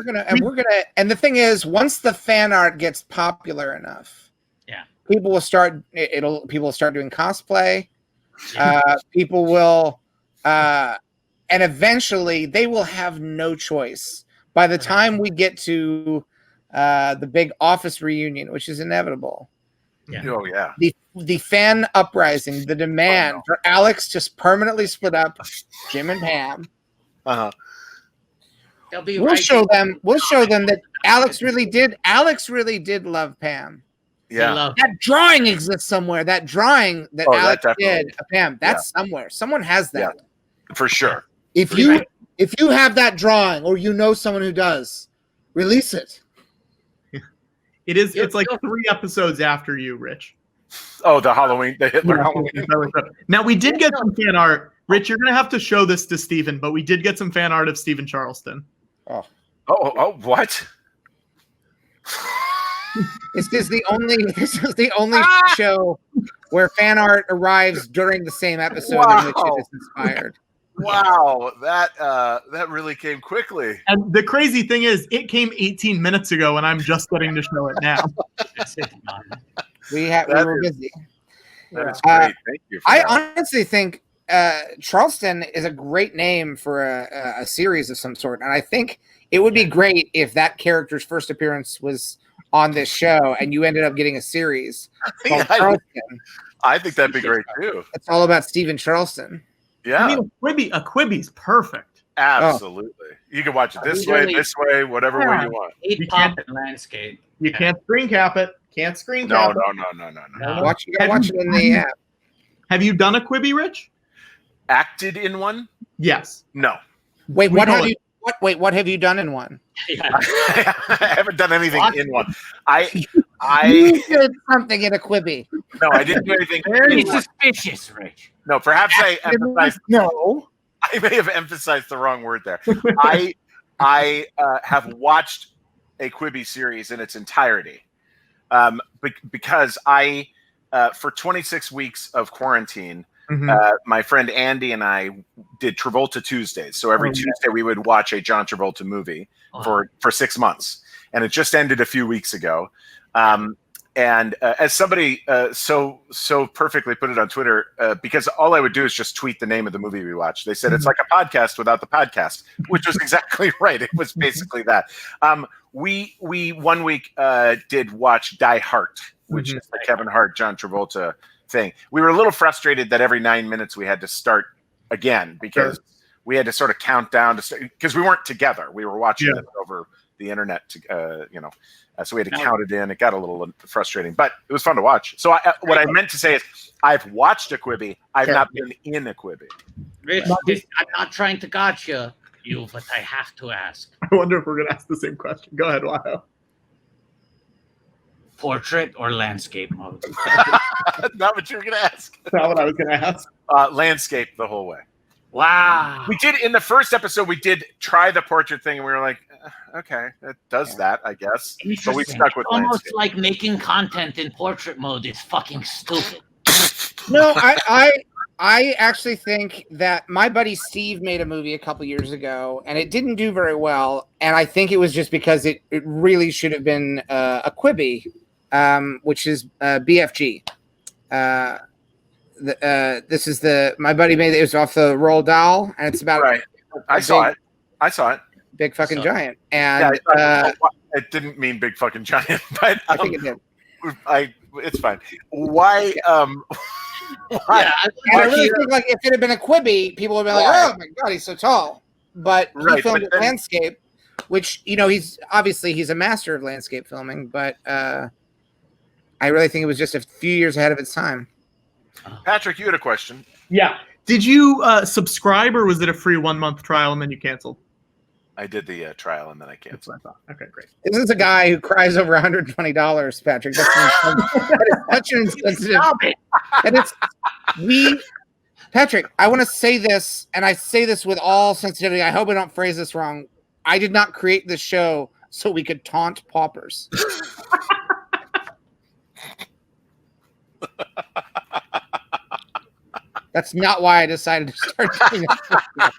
And the thing is, once the fan art gets popular enough, people will start doing cosplay. People will, and eventually they will have no choice. By the time we get to the big office reunion, which is inevitable. Yeah. Oh yeah. The fan uprising, the demand for Alex to permanently split up Jim and Pam. We'll show them that Alex really did love Pam. Yeah. That drawing exists somewhere. That drawing that Alex did of Pam, that's somewhere. Someone has that. Yeah. For sure. If you have that drawing, or you know someone who does, release it. It is. It's like 3 episodes after you, Rich. Oh, the Hitler Halloween. Now we did get some fan art. Rich, you're gonna have to show this to Steven, but we did get some fan art of Stephen Charleston. Oh, what? This is the only show where fan art arrives during the same episode in which it is inspired. Wow, that really came quickly. And the crazy thing is, it came 18 minutes ago, and I'm just getting to show it now. We were busy. That is great. Thank you. I honestly think Charleston is a great name for a series of some sort, and I think it would be great if that character's first appearance was on this show, and you ended up getting a series called Charleston. I think that'd be great too. It's all about Stephen Charleston. Yeah, I mean, a Quibi's perfect. Absolutely. You can watch it this way, whatever way you want. You can't landscape. You can't screen cap it. Can't screen cap it. No. Watch it in the app. Have you done a Quibi, Rich? Acted in one? Yes. No. Wait, what have you done in one? I haven't done anything in one. You did something in a Quibi. No, I didn't do anything. Very suspicious, Rich. No, perhaps I emphasized. No, I may have emphasized the wrong word there. I have watched a Quibi series in its entirety, because I for 26 weeks of quarantine, my friend Andy and I did Travolta Tuesdays. So every Tuesday we would watch a John Travolta movie for 6 months, and it just ended a few weeks ago. And as somebody so perfectly put it on Twitter, because all I would do is just tweet the name of the movie we watched. They said it's like a podcast without the podcast, which was exactly right. It was basically that. We 1 week did watch Die Hard, which is the Kevin Hart, John Travolta thing. We were a little frustrated that every 9 minutes we had to start again, because we had to sort of count down because we weren't together. We were watching it over the internet, so we had to count it in. It got a little frustrating, but it was fun to watch. So what I meant to say is I've watched a Quibi. I've not been in a Quibi. Rich, I'm not trying to gotcha you, but I have to ask. I wonder if we're going to ask the same question. Go ahead, Lyle. Portrait or landscape mode? Not what you were going to ask. Not what I was going to ask. Landscape the whole way. Wow. We did in the first episode. We did try the portrait thing, and we were like, okay, it does that, I guess. But we stuck with almost landscape. like making content in portrait mode is fucking stupid. No, I actually think that my buddy Steve made a movie a couple years ago, and it didn't do very well. And I think it was just because it really should have been a Quibi, which is BFG. This is my buddy made it was off the Roald Dahl, and it's about I saw it. Big fucking giant, and it didn't mean big fucking giant, but I think it did. It's fine. Why? I really think like if it had been a Quibi, people would have been like, "Oh my god, he's so tall." But he filmed a landscape, which he's a master of landscape filming. But I really think it was just a few years ahead of its time. Patrick, you had a question. Yeah. Did you subscribe, or was it a free 1 month trial and then you canceled? I did the trial and then I canceled. Okay, great. This is a guy who cries over $120, Patrick. That is such an insensitive. And Patrick, I want to say this, and I say this with all sensitivity. I hope I don't phrase this wrong. I did not create this show so we could taunt paupers. That's not why I decided to start doing it.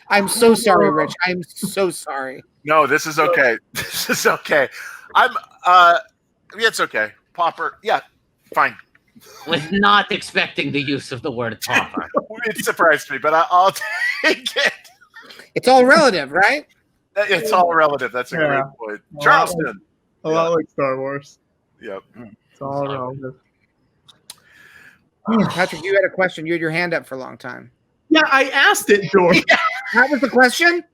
I'm so sorry, Rich. I'm so sorry. No, this is okay. This is okay. It's okay. Popper. Yeah, fine. Was not expecting the use of the word popper. It surprised me, but I'll take it. It's all relative, right? It's all relative. That's a great point. Charleston. A lot like Star Wars. Yep. It's all relative. Patrick, you had a question. You had your hand up for a long time. Yeah, I asked it, George. That was the question?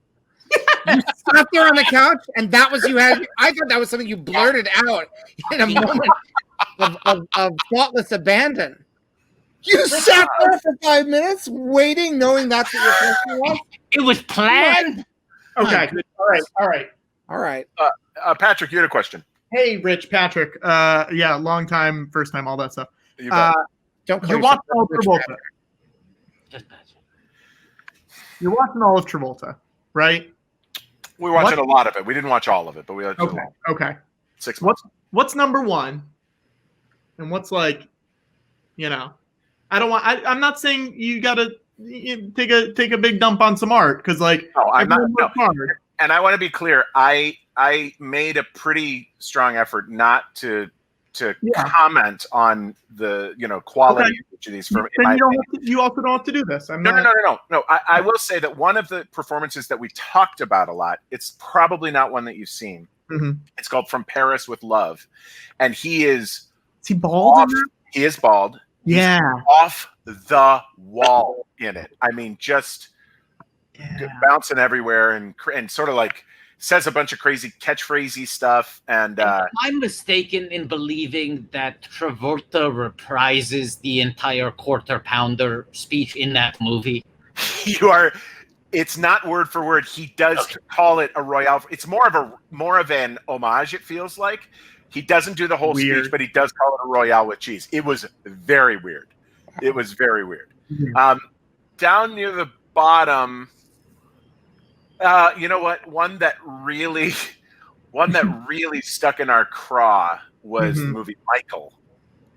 You sat there on the couch, and that was you had. I thought that was something you blurted out in a moment of thoughtless abandon. You sat there for 5 minutes waiting, knowing that's what your question was? It was planned. Okay. All right. Patrick, you had a question. Hey, Rich, Patrick. Yeah, long time, first time, all that stuff. Don't call You're yourself watching all of Rich Travolta. Patrick. Just Patrick. You're watching all of Travolta, right? We watched a lot of it. We didn't watch all of it, but we watched a lot. Okay. 6 months. What's number one? And what's like, I'm not saying you gotta take a big dump on some art because I'm not. No. And I want to be clear. I made a pretty strong effort not to comment on the quality of each of these. You also don't have to do this. No. I will say that one of the performances that we talked about a lot. It's probably not one that you've seen. Mm-hmm. It's called From Paris with Love, and he is. Is he bald? He is bald. Yeah. He's off the wall in it. I mean, just bouncing everywhere and sort of like says a bunch of crazy catchphrasey stuff. And I'm mistaken in believing that Travolta reprises the entire Quarter Pounder speech in that movie. You are. It's not word for word. He does call it a royale. It's more of an homage. It feels like. He doesn't do the whole speech, but he does call it a royale with cheese. It was very weird. It was very weird. Mm-hmm. Down near the bottom, you know what? One that really stuck in our craw was the movie Michael,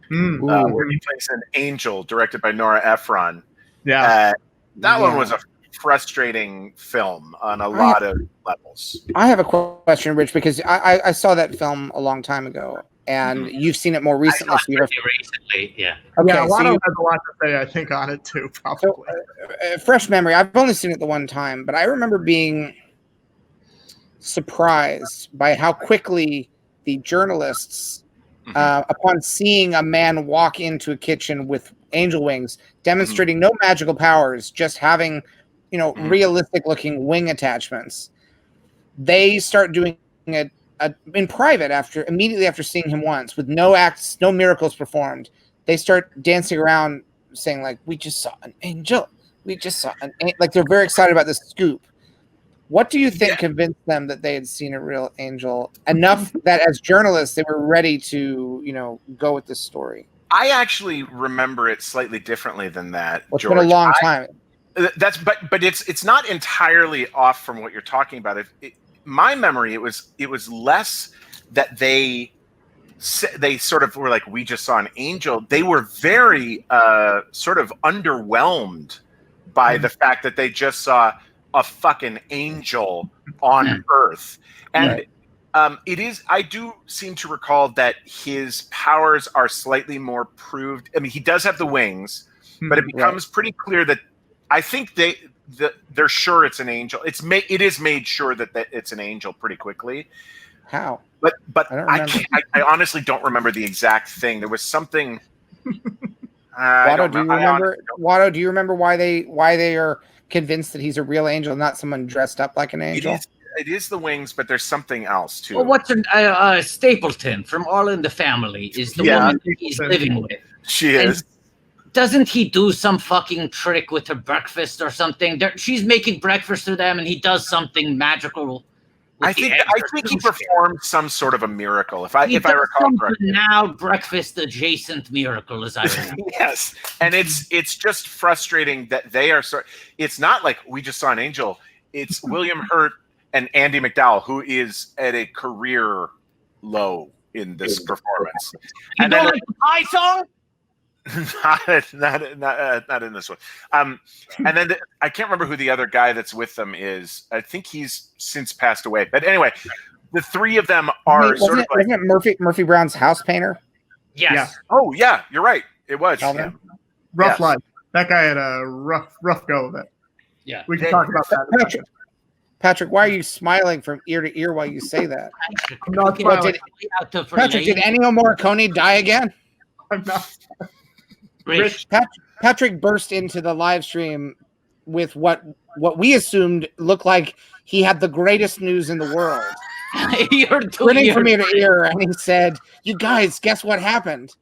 where he plays an angel, directed by Nora Ephron. Yeah, that one was a frustrating film on a lot of levels. I have a question, Rich, because I saw that film a long time ago, and you've seen it more recently. I saw it recently, yeah. Okay, yeah, so has a lot to say, I think, on it too, probably. So, fresh memory. I've only seen it the one time, but I remember being surprised by how quickly the journalists, upon seeing a man walk into a kitchen with angel wings, demonstrating no magical powers, just having realistic looking wing attachments, they start doing it in private immediately after seeing him once with no acts, no miracles performed. They start dancing around saying like, we just saw an angel. Like they're very excited about this scoop. What do you think convinced them that they had seen a real angel enough that as journalists they were ready to, go with this story? I actually remember it slightly differently than that. Well, it's George. been a long time. But it's not entirely off from what you're talking about. My memory, it was less that they sort of were like, we just saw an angel. They were very sort of underwhelmed by the fact that they just saw a fucking angel on Earth. And I do seem to recall that his powers are slightly more proved. I mean, he does have the wings, but it becomes pretty clear that I think they're sure it's an angel. It is made sure that it's an angel pretty quickly. How? But I honestly don't remember the exact thing. There was something. Watto, do you remember? Watto, do you remember why they are convinced that he's a real angel, not someone dressed up like an angel? It is the wings, but there's something else too. Well, what's Stapleton from All in the Family is the woman that he's living with. She is. Doesn't he do some fucking trick with her breakfast or something? She's making breakfast for them, and he does something magical. I think he performed some sort of a miracle, if I recall correctly. Now breakfast adjacent miracle, as I remember. Yes, and it's just frustrating that they are it's not like we just saw an angel. It's William Hurt and Andy McDowell, who is at a career low in this performance. You know the pie song? not in this one. And then I can't remember who the other guy that's with them is. I think he's since passed away. But anyway, the three of them are wasn't it Murphy Brown's house painter? Yes. Yeah. Oh yeah, you're right. It was. Yeah. Rough life. That guy had a rough go of it. Yeah. We can talk about that. Patrick, why are you smiling from ear to ear while you say that? I'm not smiling. Patrick, did Ennio Morricone die again? I'm not. Rich. Patrick burst into the live stream with what we assumed looked like he had the greatest news in the world. You're grinning from ear to ear, and he said, "You guys, guess what happened?"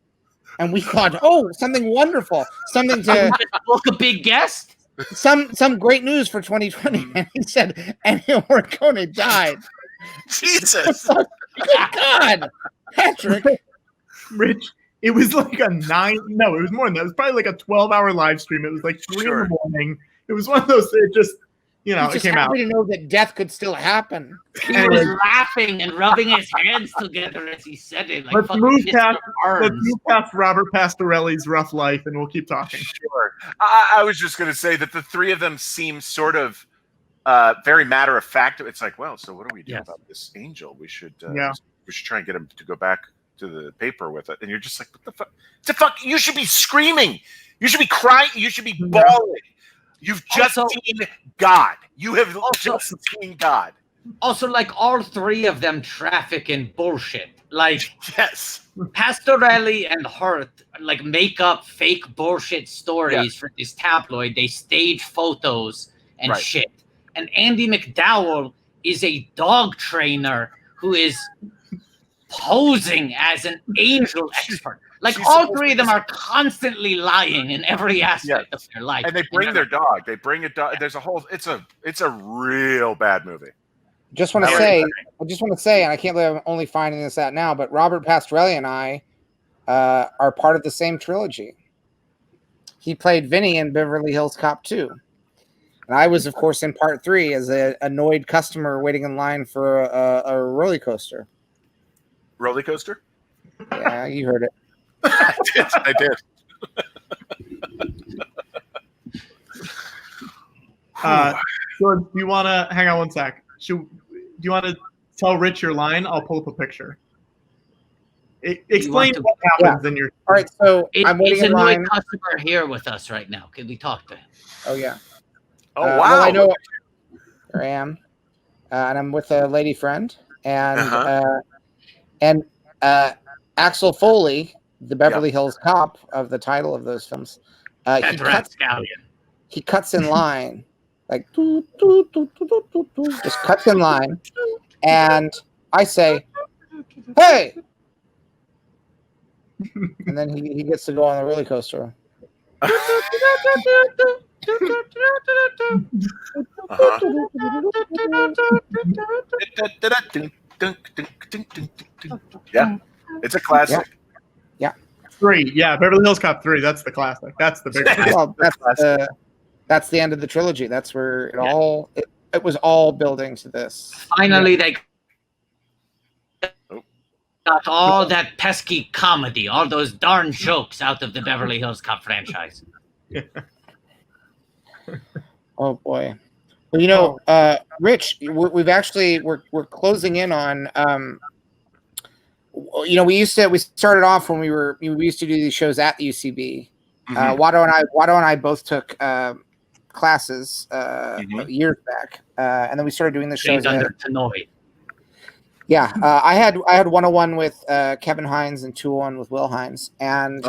And we thought, "Oh, something wonderful, something to book a big guest, some great news for 2020." And he said, "Ennio Morricone died." Jesus, good God, Patrick, Rich. It was like a 9. No, it was more than that. It was probably like a 12-hour live stream. It was like 3 in the morning. It was one of those. It just, it came out. Happy to know that death could still happen. He was laughing and rubbing his hands together as he said it. Like, Let's move past Robert Pastorelli's rough life, and we'll keep talking. Sure. I was just going to say that the three of them seem sort of very matter of fact. It's like, well, so what do we do about this angel? We should try and get him to go back to the paper with it. And you're just like, what the fuck? The fuck? You should be screaming. You should be crying. You should be bawling. You've just seen God. You have just seen God. Also, like, all three of them traffic in bullshit. Like, yes, Pastorelli and Hurt like make up fake bullshit stories for this tabloid. They stage photos and shit. And Andy McDowell is a dog trainer who is posing as an angel expert. Like, all three of them are constantly lying in every aspect of their life. And they bring their dog. They bring a dog. There's a whole. It's a real bad movie. I just want to say, and I can't believe I'm only finding this out now, but Robert Pastorelli and I are part of the same trilogy. He played Vinny in Beverly Hills Cop 2. And I was, of course, in part 3 as an annoyed customer waiting in line for a roller coaster. Roller coaster? Yeah, you heard it. I did. So do you want to hang on one sec? Do you want to tell Rich your line? I'll pull up a picture. Explain what happens in your. All right, so I'm waiting in line. There's a customer here with us right now. Can we talk to him? Oh yeah. Oh wow! Well, I know. Here I am, and I'm with a lady friend, and Axel Foley, the Beverly Hills Cop of the title of those films, he cuts in line, like just cuts in line, and I say, "Hey!" And then he gets to go on the roller coaster. Yeah, it's a classic. Yeah. 3. Yeah, Beverly Hills Cop 3. That's the classic. That's the big one. Well, that's the end of the trilogy. That's where it was all building to this. Finally, they got all that pesky comedy, all those darn jokes out of the Beverly Hills Cop franchise. Oh boy. Well, Rich, we're closing in on we started off when we used to do these shows at the UCB. Watto and I both took classes years back, and then we started doing the shows under Tanoi. Yeah, I had 101 with Kevin Hines and 201 with Will Hines, and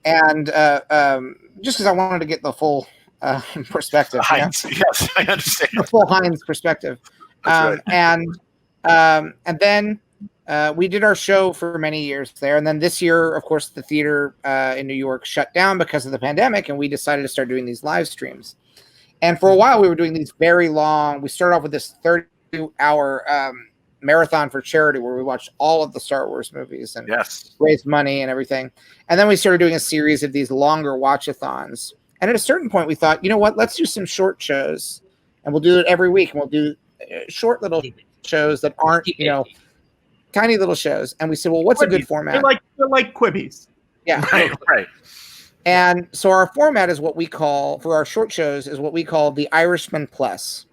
and just because I wanted to get the full perspective. Hines, yes, I understand the full Hines perspective, and then we did our show for many years there, and then this year, of course, the theater in New York shut down because of the pandemic, and we decided to start doing these live streams. And for a while, we were doing these very long. We started off with this 32-hour marathon for charity where we watched all of the Star Wars movies and raised money and everything. And then we started doing a series of these longer watch-a-thons. And at a certain point, we thought, you know what? Let's do some short shows, and we'll do it every week. And we'll do short little shows that aren't, tiny little shows. And we said, well, what's a good format? They're like Quibbies. Yeah. Right. And so our format is what we call, for our short shows, is what we call the Irishman Plus.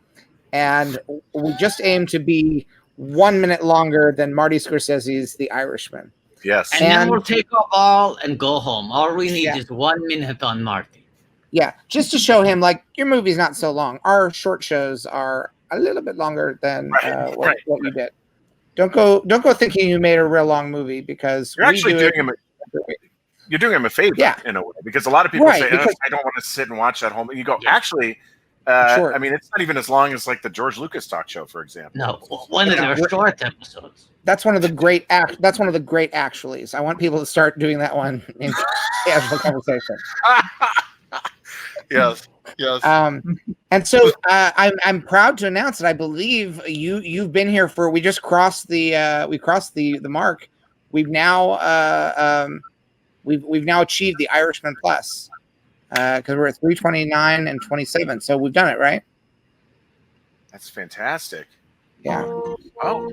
And we just aim to be 1 minute longer than Marty Scorsese's The Irishman. Yes. And then we'll take our ball and go home. All we need Yeah. is 1 minute on Marty. Yeah, just to show him, like, your movie's not so long. Our short shows are a little bit longer than what you did. Don't go thinking you made a real long movie, because You're actually doing him. You're doing him a favor, in a way, because a lot of people say, I don't want to sit and watch that whole movie. You go, actually, Sure. I mean, it's not even as long as like the George Lucas talk show, for example. No, one of their short episodes. That's one of the great actuallys. I want people to start doing that one in casual conversation. Yes. And so I'm proud to announce that I believe you've been here for. We just crossed the mark. We've now we've now achieved the Irishman Plus, because we're at 329 and 27. So we've done it, right? That's fantastic. Yeah. Oh.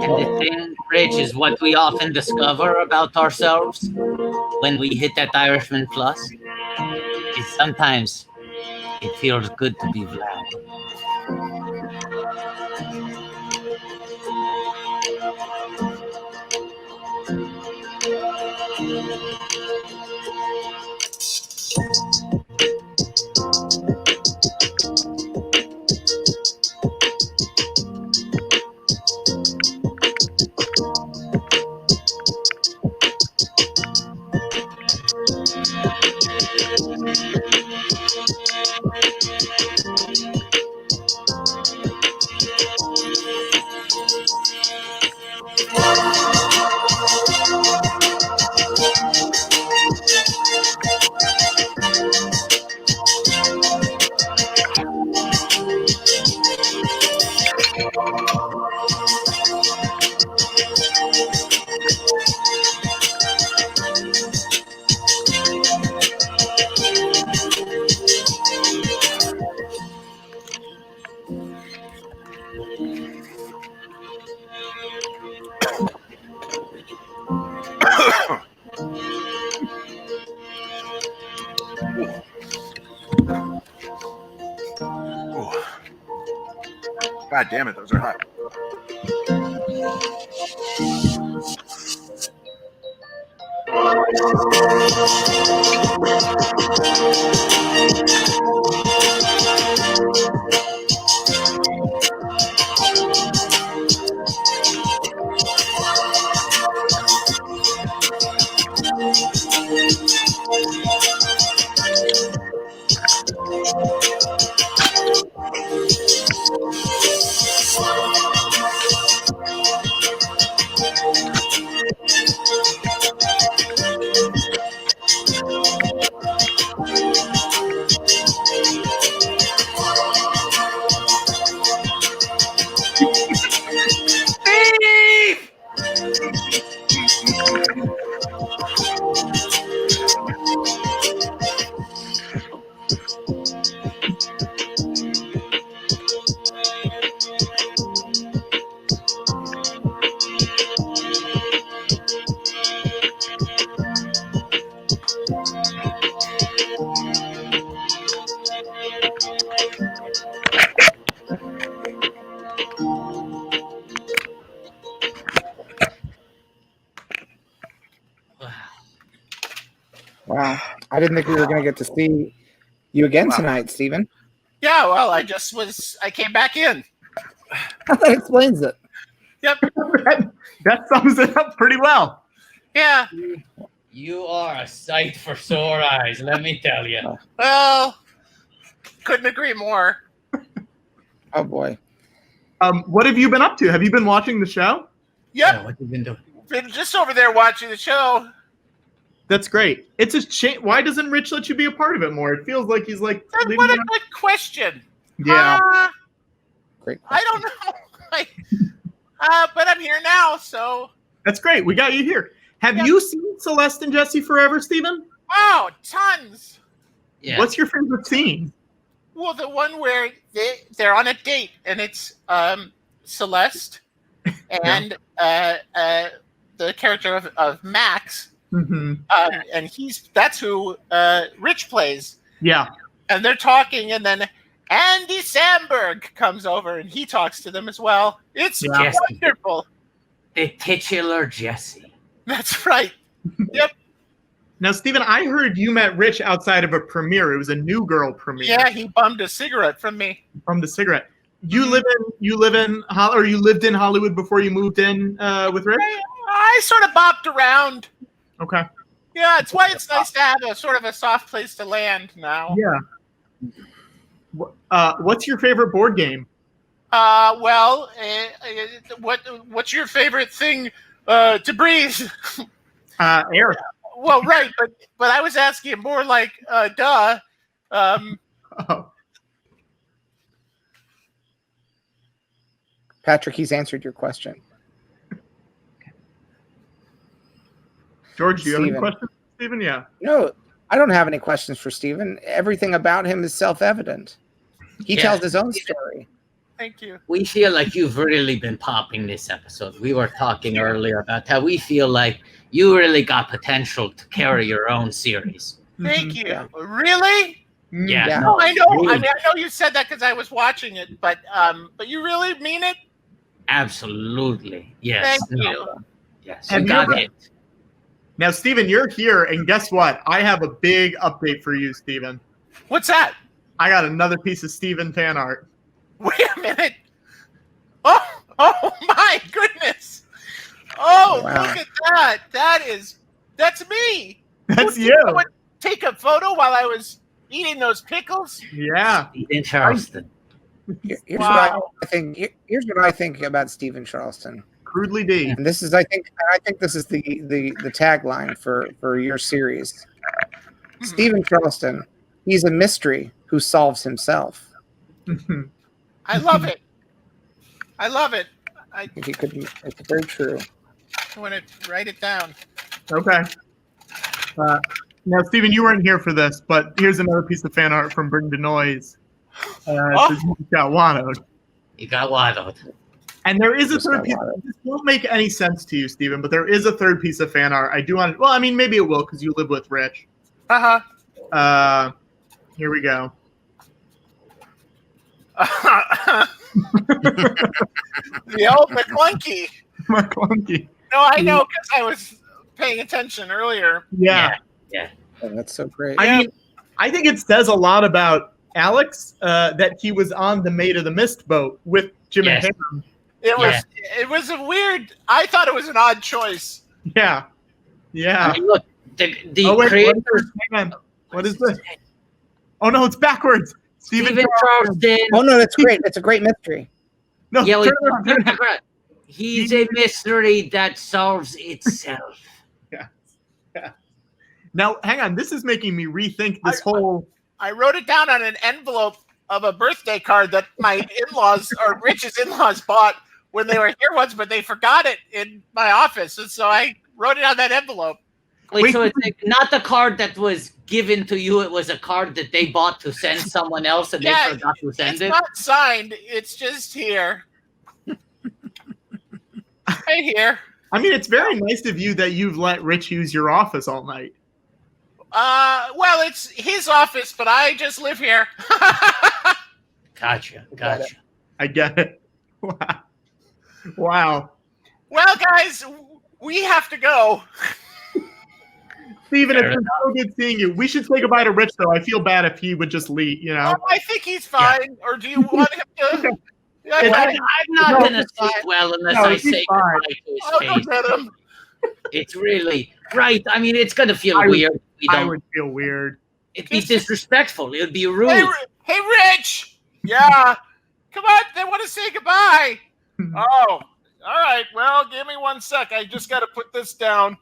And the thing, Rich, is what we often discover about ourselves when we hit that Irishman Plus is sometimes it feels good to be Vlad. God damn it, those are hot. Wow. I didn't think we were going to get to see you again tonight, Stephen. Yeah, well, I came back in. That explains it. Yep. That sums it up pretty well. Yeah. You are a sight for sore eyes, let me tell you. Well, couldn't agree more. Oh, boy. What have you been up to? Have you been watching the show? Yep. Yeah, what have you been doing? Been just over there watching the show. That's great. It's a shame. Why doesn't Rich let you be a part of it more? It feels like he's like. What a good question. Yeah. Great I question. don't know. But I'm here now, so. That's great. We got you here. Have you seen Celeste and Jesse Forever, Stephen? Oh, tons. Yeah. What's your favorite scene? Well, the one where they're on a date, and it's Celeste and the character of Max And that's who Rich plays. Yeah. And they're talking, and then Andy Samberg comes over, and he talks to them as well. It's wonderful. The titular Jesse. That's right. Yep. Now, Stephen, I heard you met Rich outside of a premiere. It was a New Girl premiere. Yeah, he bummed a cigarette from me. From the cigarette. You lived in Hollywood before you moved in with Rich? I sort of bopped around. Okay. Yeah, it's why it's nice to have a sort of a soft place to land now. Yeah. What's your favorite board game? What's your favorite thing to breathe? Air. Well, right, but I was asking more like, duh. Patrick, he's answered your question. George, do you have any questions, Stephen? Yeah. No, I don't have any questions for Stephen. Everything about him is self-evident. He tells his own story. Thank you. We feel like you've really been popping this episode. We were talking earlier about how we feel like you really got potential to carry your own series. Thank you. Yeah. Really? Yeah. No, I know. Really? I know you said that because I was watching it, but you really mean it? Absolutely. Yes. Thank you. Yes. You got it. Now, Stephen, you're here, and guess what? I have a big update for you, Stephen. What's that? I got another piece of Stephen fan art. Wait a minute. Oh my goodness. Oh, wow. Look at that. That's me. That's you. I would take a photo while I was eating those pickles. Yeah. In Charleston. Here's what I think about Stephen Charleston. Crudely D. And this is, I think this is the tagline for your series. Stephen Charleston, he's a mystery who solves himself. I love it. I love it. I think it's very true. I want to write it down. Okay. Now, Stephen, you weren't here for this, but here's another piece of fan art from Bring the Noise. You got wanoed. You got wanoed. And there is a third piece. This won't make any sense to you, Stephen, but there is a third piece of fan art. I do want to, well, I mean, maybe it will because you live with Rich. Here we go. The old McClunky. McClunky. No, I know because I was paying attention earlier. Yeah. Oh, that's so great. I mean, I think it says a lot about Alex that he was on the Maid of the Mist boat with Jim and Pam. It was a weird. I thought it was an odd choice. Yeah. I mean, look, the creators. Hang on. What is this? Oh no, it's backwards. Stephen Charleston. Oh no, that's great. That's a great mystery. No, turn around. He's a mystery that solves itself. Yeah. Now, hang on. This is making me rethink this whole. I wrote it down on an envelope of a birthday card that my in-laws or Rich's in-laws bought when they were here once, but they forgot it in my office, and so I wrote it on that envelope. Wait, so it's like not the card that was given to you; it was a card that they bought to send someone else, and they forgot to send it. It's not signed; it's just here. Right here. I mean, it's very nice of you that you've let Rich use your office all night. Well, it's his office, but I just live here. Gotcha. I get it. Wow. Well, guys, we have to go. Stephen, it's been so good seeing you. We should say goodbye to Rich, though. I feel bad if he would just leave, you know? I think he's fine. Yeah. Or do you want him to? I'm not going to sleep well unless I say goodbye to his face. Get him. It's really right. I mean, it's going to feel weird. I would feel weird. It'd be disrespectful. It would be rude. Hey, Rich. Yeah. Come on. They want to say goodbye. Oh, all right. Well, give me 1 sec. I just got to put this down.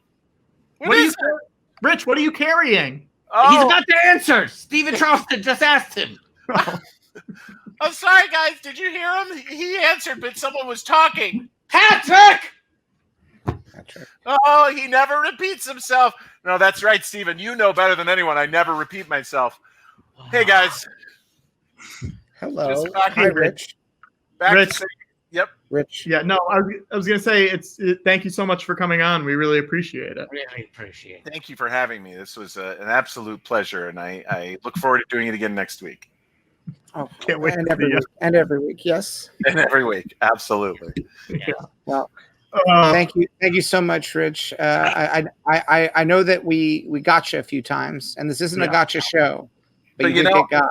What is it? Rich, what are you carrying? Oh. He's got the answer. Stephen Charleston just asked him. I'm sorry, guys. Did you hear him? He answered, but someone was talking. Patrick! Oh, he never repeats himself. No, that's right, Stephen. You know better than anyone. I never repeat myself. Hey, guys. Hello. Hi, Rich. Rich. Rich. Yeah, no, I was gonna say thank you so much for coming on. We really appreciate it. Really appreciate it. Thank you for having me. This was an absolute pleasure, and I look forward to doing it again next week. Oh, Can't wait and to every see ya. week, and every week, yes. And every week, absolutely. Yeah. Well, thank you so much, Rich. I know that we got you a few times, and this isn't a gotcha show, but you did get got.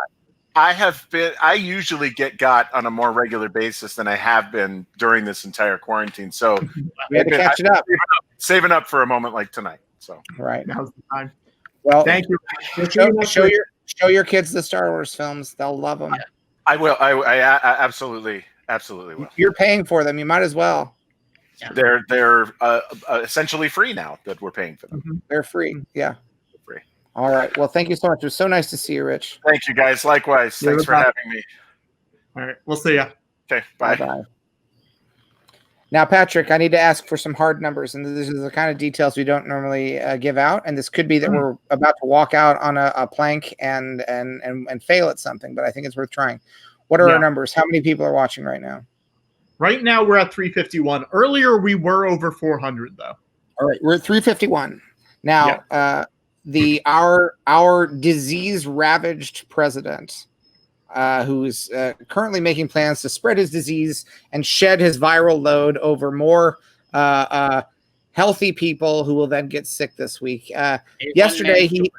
I usually get got on a more regular basis than I have been during this entire quarantine. So we had to catch it up. Saving up for a moment like tonight. So right. Now's the time. Well, thank you. Show your kids the Star Wars films. They'll love them. I will. I absolutely will. You're paying for them. You might as well. They're essentially free now that we're paying for them. They're free. Yeah. Free. All right. Well, thank you so much. It was so nice to see you, Rich. Thank you, guys. Likewise. Thanks for having me. All right. We'll see ya. Okay. Bye. Bye. Now, Patrick, I need to ask for some hard numbers, and this is the kind of details we don't normally give out. And this could be that we're about to walk out on a plank and fail at something, but I think it's worth trying. What are our numbers? How many people are watching right now? Right now, we're at 351. Earlier, we were over 400, though. All right, we're at 351 now. Our disease-ravaged president, who's currently making plans to spread his disease and shed his viral load over more healthy people who will then get sick this week. Yesterday he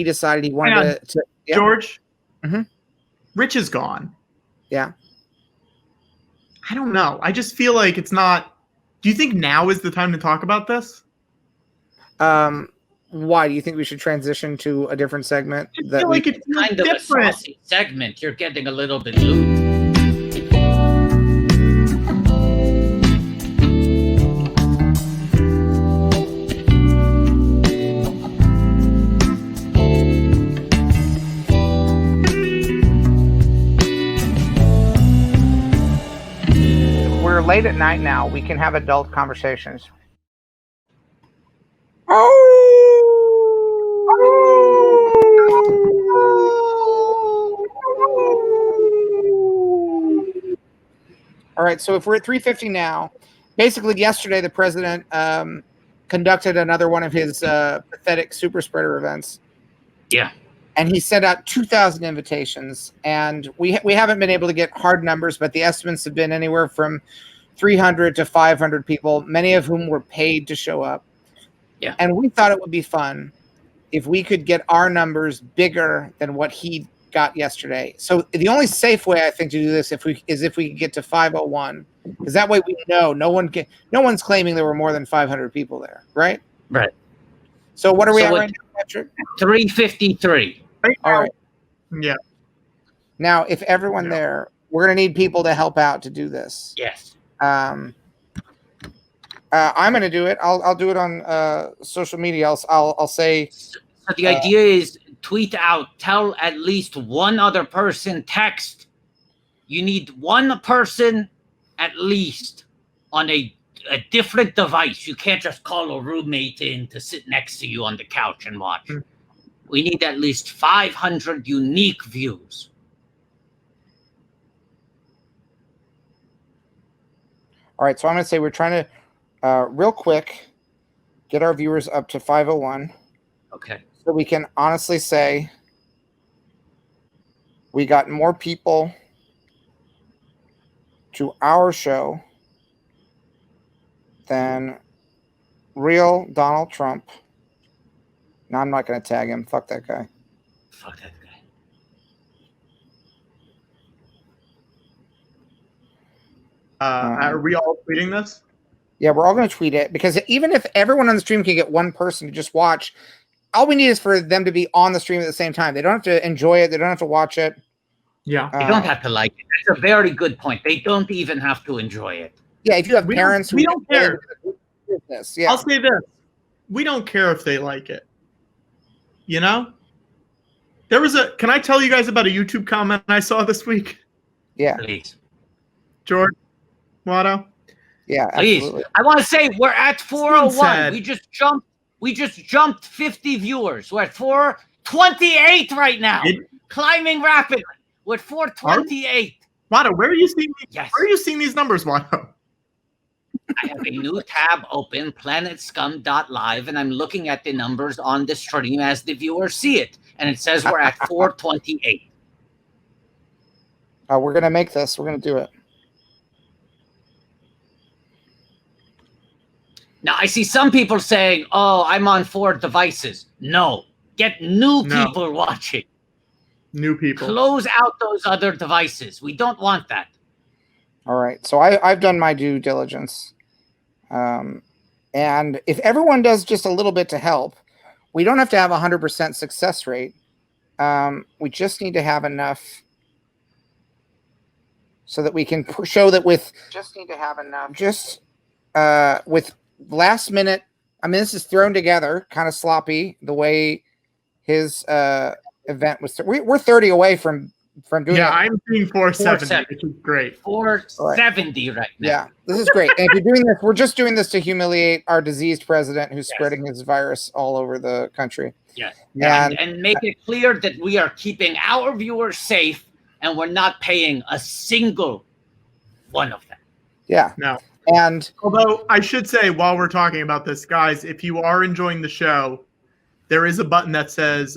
decided he wanted to George. Mm-hmm. Rich is gone. Yeah. I don't know. I just feel like it's not. Do you think now is the time to talk about this? Why do you think we should transition to a different segment? I feel like it's kind of different. a saucy segment. You're getting a little bit loose. We're late at night now. We can have adult conversations. All right, so if we're at 350 now, basically yesterday the president conducted another one of his pathetic super spreader events. Yeah. And he sent out 2,000 invitations, and we haven't been able to get hard numbers, but the estimates have been anywhere from 300 to 500 people, many of whom were paid to show up. Yeah. And we thought it would be fun if we could get our numbers bigger than what he got yesterday. So the only safe way I think to do this is if we could get to 501, because that way we know no one's claiming there were more than 500 people there, right? Right. So what are we at right now, Patrick? 353. All right. Yeah. Now, if everyone there, we're going to need people to help out to do this. Yes. I'm going to do it. I'll do it on social media. I'll say. So the idea is tweet out, tell at least one other person, text. You need one person at least on a different device. You can't just call a roommate in to sit next to you on the couch and watch. We need at least 500 unique views. All right, so I'm going to say we're trying to, real quick, get our viewers up to 501. Okay. So we can honestly say we got more people to our show than real Donald Trump. No, I'm not going to tag him. Fuck that guy. Fuck that guy. Are we all tweeting this? Yeah, we're all going to tweet it, because even if everyone on the stream can get one person to just watch, all we need is for them to be on the stream at the same time. They don't have to enjoy it. They don't have to watch it. Yeah. They don't have to like it. That's a very good point. They don't even have to enjoy it. Yeah, if you have parents we don't care. This, yeah. I'll say this. We don't care if they like it. You know? There was can I tell you guys about a YouTube comment I saw this week? Yeah. Please. George Watto? Yeah, Please. absolutely. I want to say we're at 401. Said, We just jumped 50 viewers. We're at 428 right now. Climbing rapidly. We're at 428. Watto, where are you seeing? Yes. Where are you seeing these numbers, Watto? I have a new tab open, planetscum.live, and I'm looking at the numbers on the stream as the viewers see it. And it says we're at 428. We're going to make this. We're going to do it. Now, I see some people saying, oh, I'm on 4 devices. No. Get new people watching. New people. Close out those other devices. We don't want that. All right. So I've done my due diligence. And if everyone does just a little bit to help, we don't have to have 100% success rate. We just need to have enough so that we can show that with with last minute. I mean, this is thrown together, kind of sloppy the way his event was. We're 30 away from doing. Yeah, I'm seeing 470, which is great. 470 right now. Yeah, this is great. And if you're doing this, we're just doing this to humiliate our diseased president who's spreading his virus all over the country. Yes. And make it clear that we are keeping our viewers safe and we're not paying a single one of them. Yeah. No. And although I should say, while we're talking about this, guys, if you are enjoying the show, there is a button that says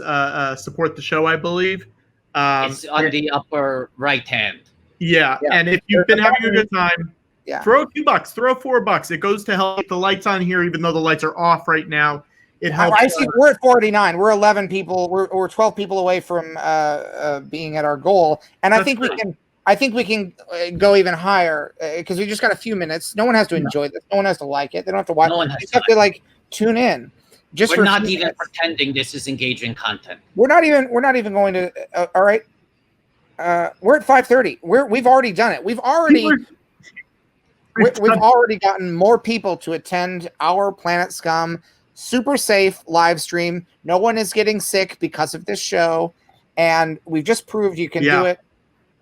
support the show, I believe. It's on the upper right hand. Yeah. And if you've been having a good time, throw $2, throw $4. It goes to help keep the lights on here, even though the lights are off right now. It helps. I see we're at 489. We're 11 people. We're 12 people away from being at our goal, and I think we can go even higher because we just got a few minutes. No one has to enjoy this. No one has to like it. They don't have to watch. No they just have to like tune in. We're not even pretending this is engaging content. We're not even going to. All right. We're at 5:30. We've already done it. We've already gotten more people to attend our Planet Scum super safe live stream. No one is getting sick because of this show, and we've just proved you can do it.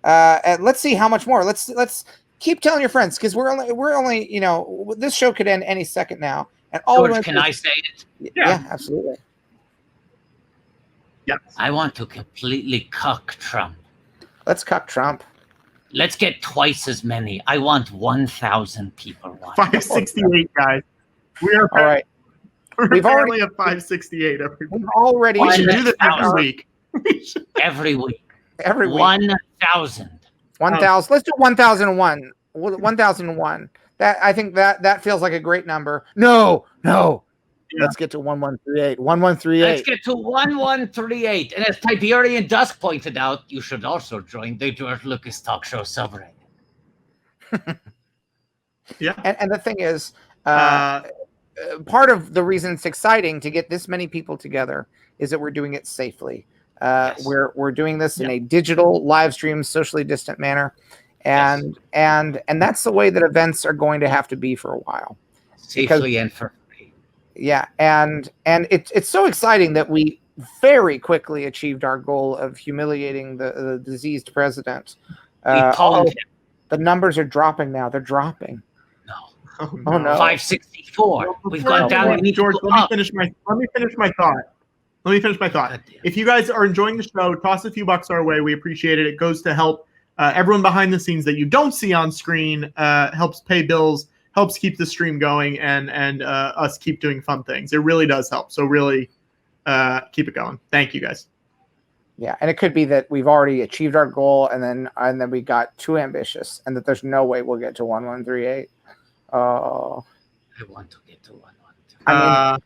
And let's see how much more. Let's keep telling your friends because we're only this show could end any second now. And George, can I say it? Yeah, absolutely. Yes. I want to completely cuck Trump. Let's cuck Trump. Let's get twice as many. I want 1,000 people watching. 568, guys. We are all right. We've already at 568. We've already. We should do this every week. Every week. Every week. 1,000. 1,000. Let's do 1,001. 1,001. I think that feels like a great number. No. Let's get to 1138. 1138. Let's get to 1138. And as Tiberian Dusk pointed out, you should also join the George Lucas Talk Show subreddit. Yeah. And the thing is, part of the reason it's exciting to get this many people together is that we're doing it safely. We're doing this in a digital live stream, socially distant manner. And that's the way that events are going to have to be for a while. Safely and for free. Yeah, and it's so exciting that we very quickly achieved our goal of humiliating the diseased president. The numbers are dropping now. They're dropping. No. Oh no. 564. We've gone down. George, let me finish my thought. If you guys are enjoying the show, toss a few bucks our way. We appreciate it. It goes to help everyone behind the scenes that you don't see on screen, helps pay bills, helps keep the stream going, and us keep doing fun things. It really does help. So really keep it going. Thank you, guys. Yeah, and it could be that we've already achieved our goal, and then we got too ambitious, and that there's no way we'll get to 1138. Oh, I want to get to 1138. I mean,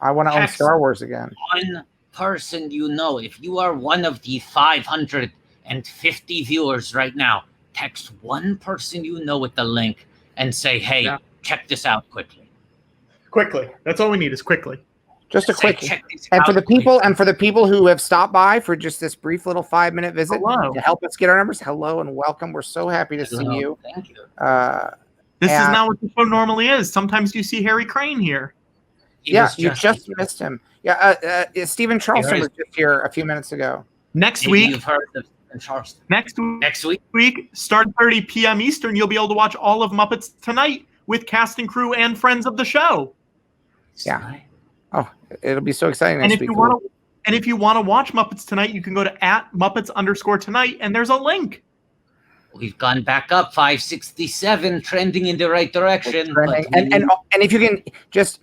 I want to own Star Wars again. One person if you are one of the 550 viewers right now, text one person with the link and say, hey, check this out quickly. Quickly. That's all we need is quickly. Just a quick. And for the people who have stopped by for just this brief little 5-minute visit to help us get our numbers, hello and welcome. We're so happy to see you. Thank you. This is not what the show normally is. Sometimes you see Harry Crane here. You just missed him. Yeah, Stephen Charleston was just here a few minutes ago. Next week, you've heard of Charleston. Next week, start 30 p.m. Eastern, you'll be able to watch all of Muppets Tonight with cast and crew and friends of the show. Yeah. Oh, it'll be so exciting next week. If you want to watch Muppets Tonight, you can go to @Muppets_Tonight, and there's a link. We've gone back up 567, trending in the right direction. But and if you can just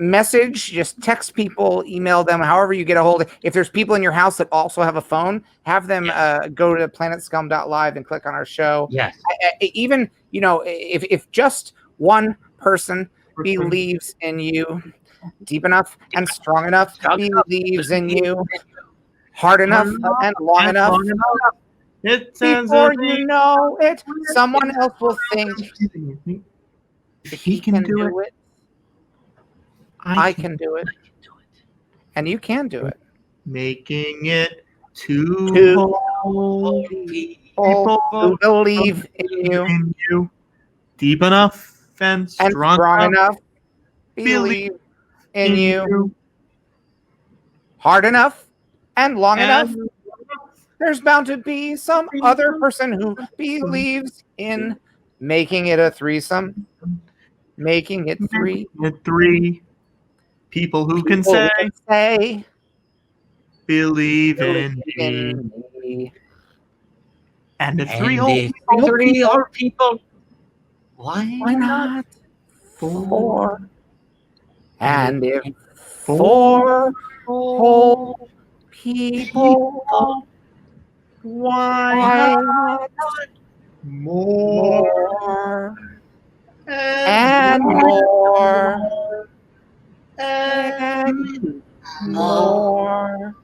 text people, email them, however you get a hold of. If there's people in your house that also have a phone, have them go to planetscum.live and click on our show. Yes. Even, if just one person believes in you deep enough and strong enough, believes in you hard enough and long enough, before you know it, someone else will think, if he can do it, I can do it. And you can do it. Making it to people who believe in you deep enough and strong enough, believe in you hard enough and long enough. There's bound to be some other person who believes in making it a threesome, making it three. People who can say believe in me. And if three whole people, why not four? And if four whole people, why not more and more and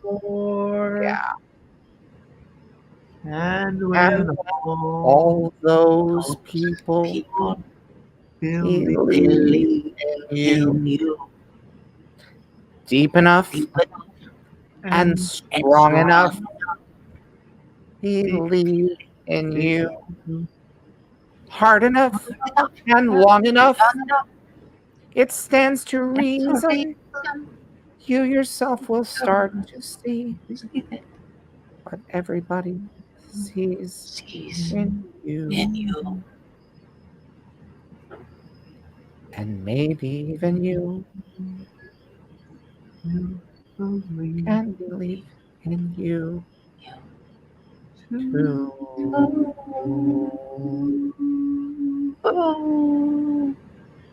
more? Yeah. And when all those people believe in you deep enough and strong enough, believe in you hard enough and long enough, it stands to reason you yourself will start to see what everybody sees in you. And maybe even you can believe in you too.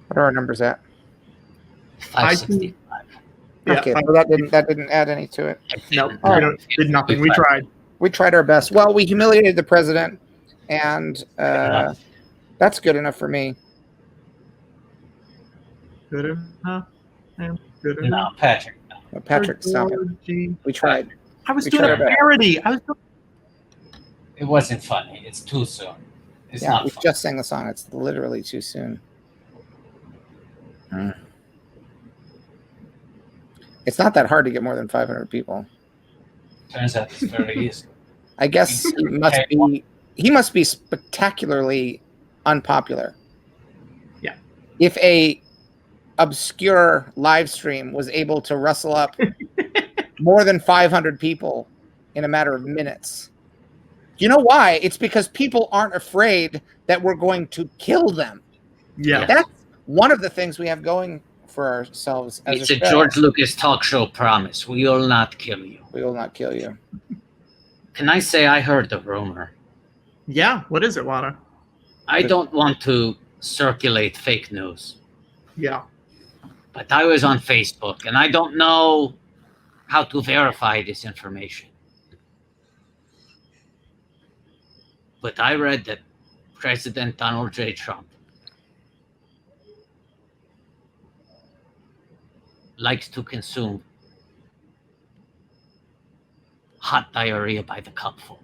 What are our numbers at? 565. Okay, so that didn't add any to it. No, did nothing. We tried. We tried our best. Well, we humiliated the president, and that's good enough for me. Good enough. Good No, enough. Patrick. No, Patrick, stop it. We tried. I was doing a parody. It wasn't funny. It's too soon. It's Yeah, not we funny. just sang the song. It's literally too soon. It's not that hard to get more than 500 people. Turns out it's very easy. I guess he must be spectacularly unpopular. Yeah. If a obscure live stream was able to rustle up more than 500 people in a matter of minutes. You know why? It's because people aren't afraid that we're going to kill them. Yeah. That's one of the things we have going for ourselves as It's a a show. George Lucas talk show promise. We will not kill you. We will not kill you. Can I say I heard the rumor? Yeah. What is it, Wada? I don't want to circulate fake news, Yeah. but I was on Facebook and I don't know how to verify this information. But I read that President Donald J. Trump likes to consume hot diarrhea by the cupful.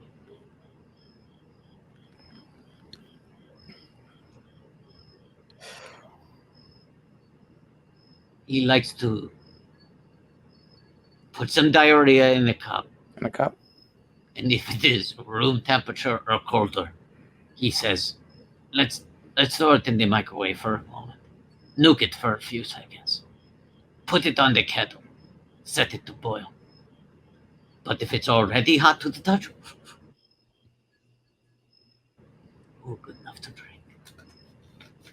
He likes to put some diarrhea in the cup. In a cup. And if it is room temperature or colder, he says, let's throw it in the microwave for a moment. Nuke it for a few seconds. Put it on the kettle. Set it to boil. But if it's already hot to the touch, good enough to drink.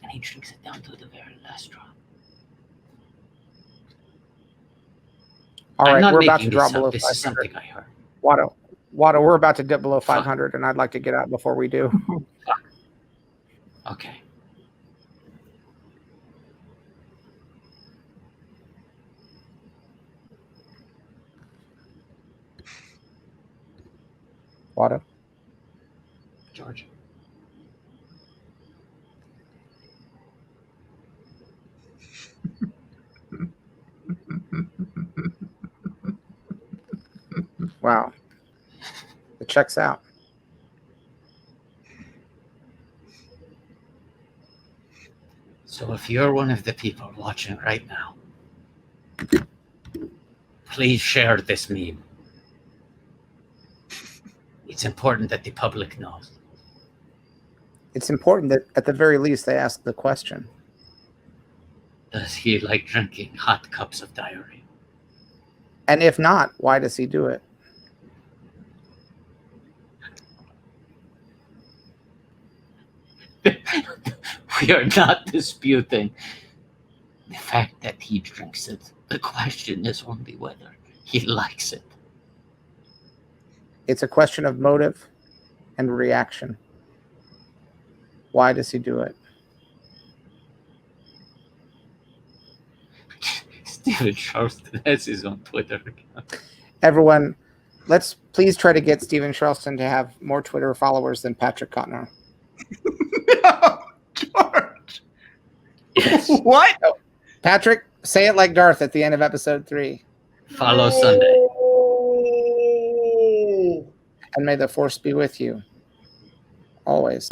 And he drinks it down to the very last drop. All right, not we're about to making drop this up. below This is 500. something I heard. Wada, we're about to dip below 500, and I'd like to get out before we do. Okay. Water. George. Wow. It checks out. So if you're one of the people watching right now, please share this meme. It's important that the public knows. It's important that at the very least they ask the question. Does he like drinking hot cups of diarrhea? And if not, why does he do it? We are not disputing the fact that he drinks it. The question is only whether he likes it. It's a question of motive and reaction. Why does he do it? Stephen Charleston has his own Twitter account. Everyone, let's please try to get Stephen Charleston to have more Twitter followers than Patrick Cotnoir. No, George. Yes. What? Patrick, say it like Darth at the end of episode 3. Follow Sunday. And may the force be with you. Always.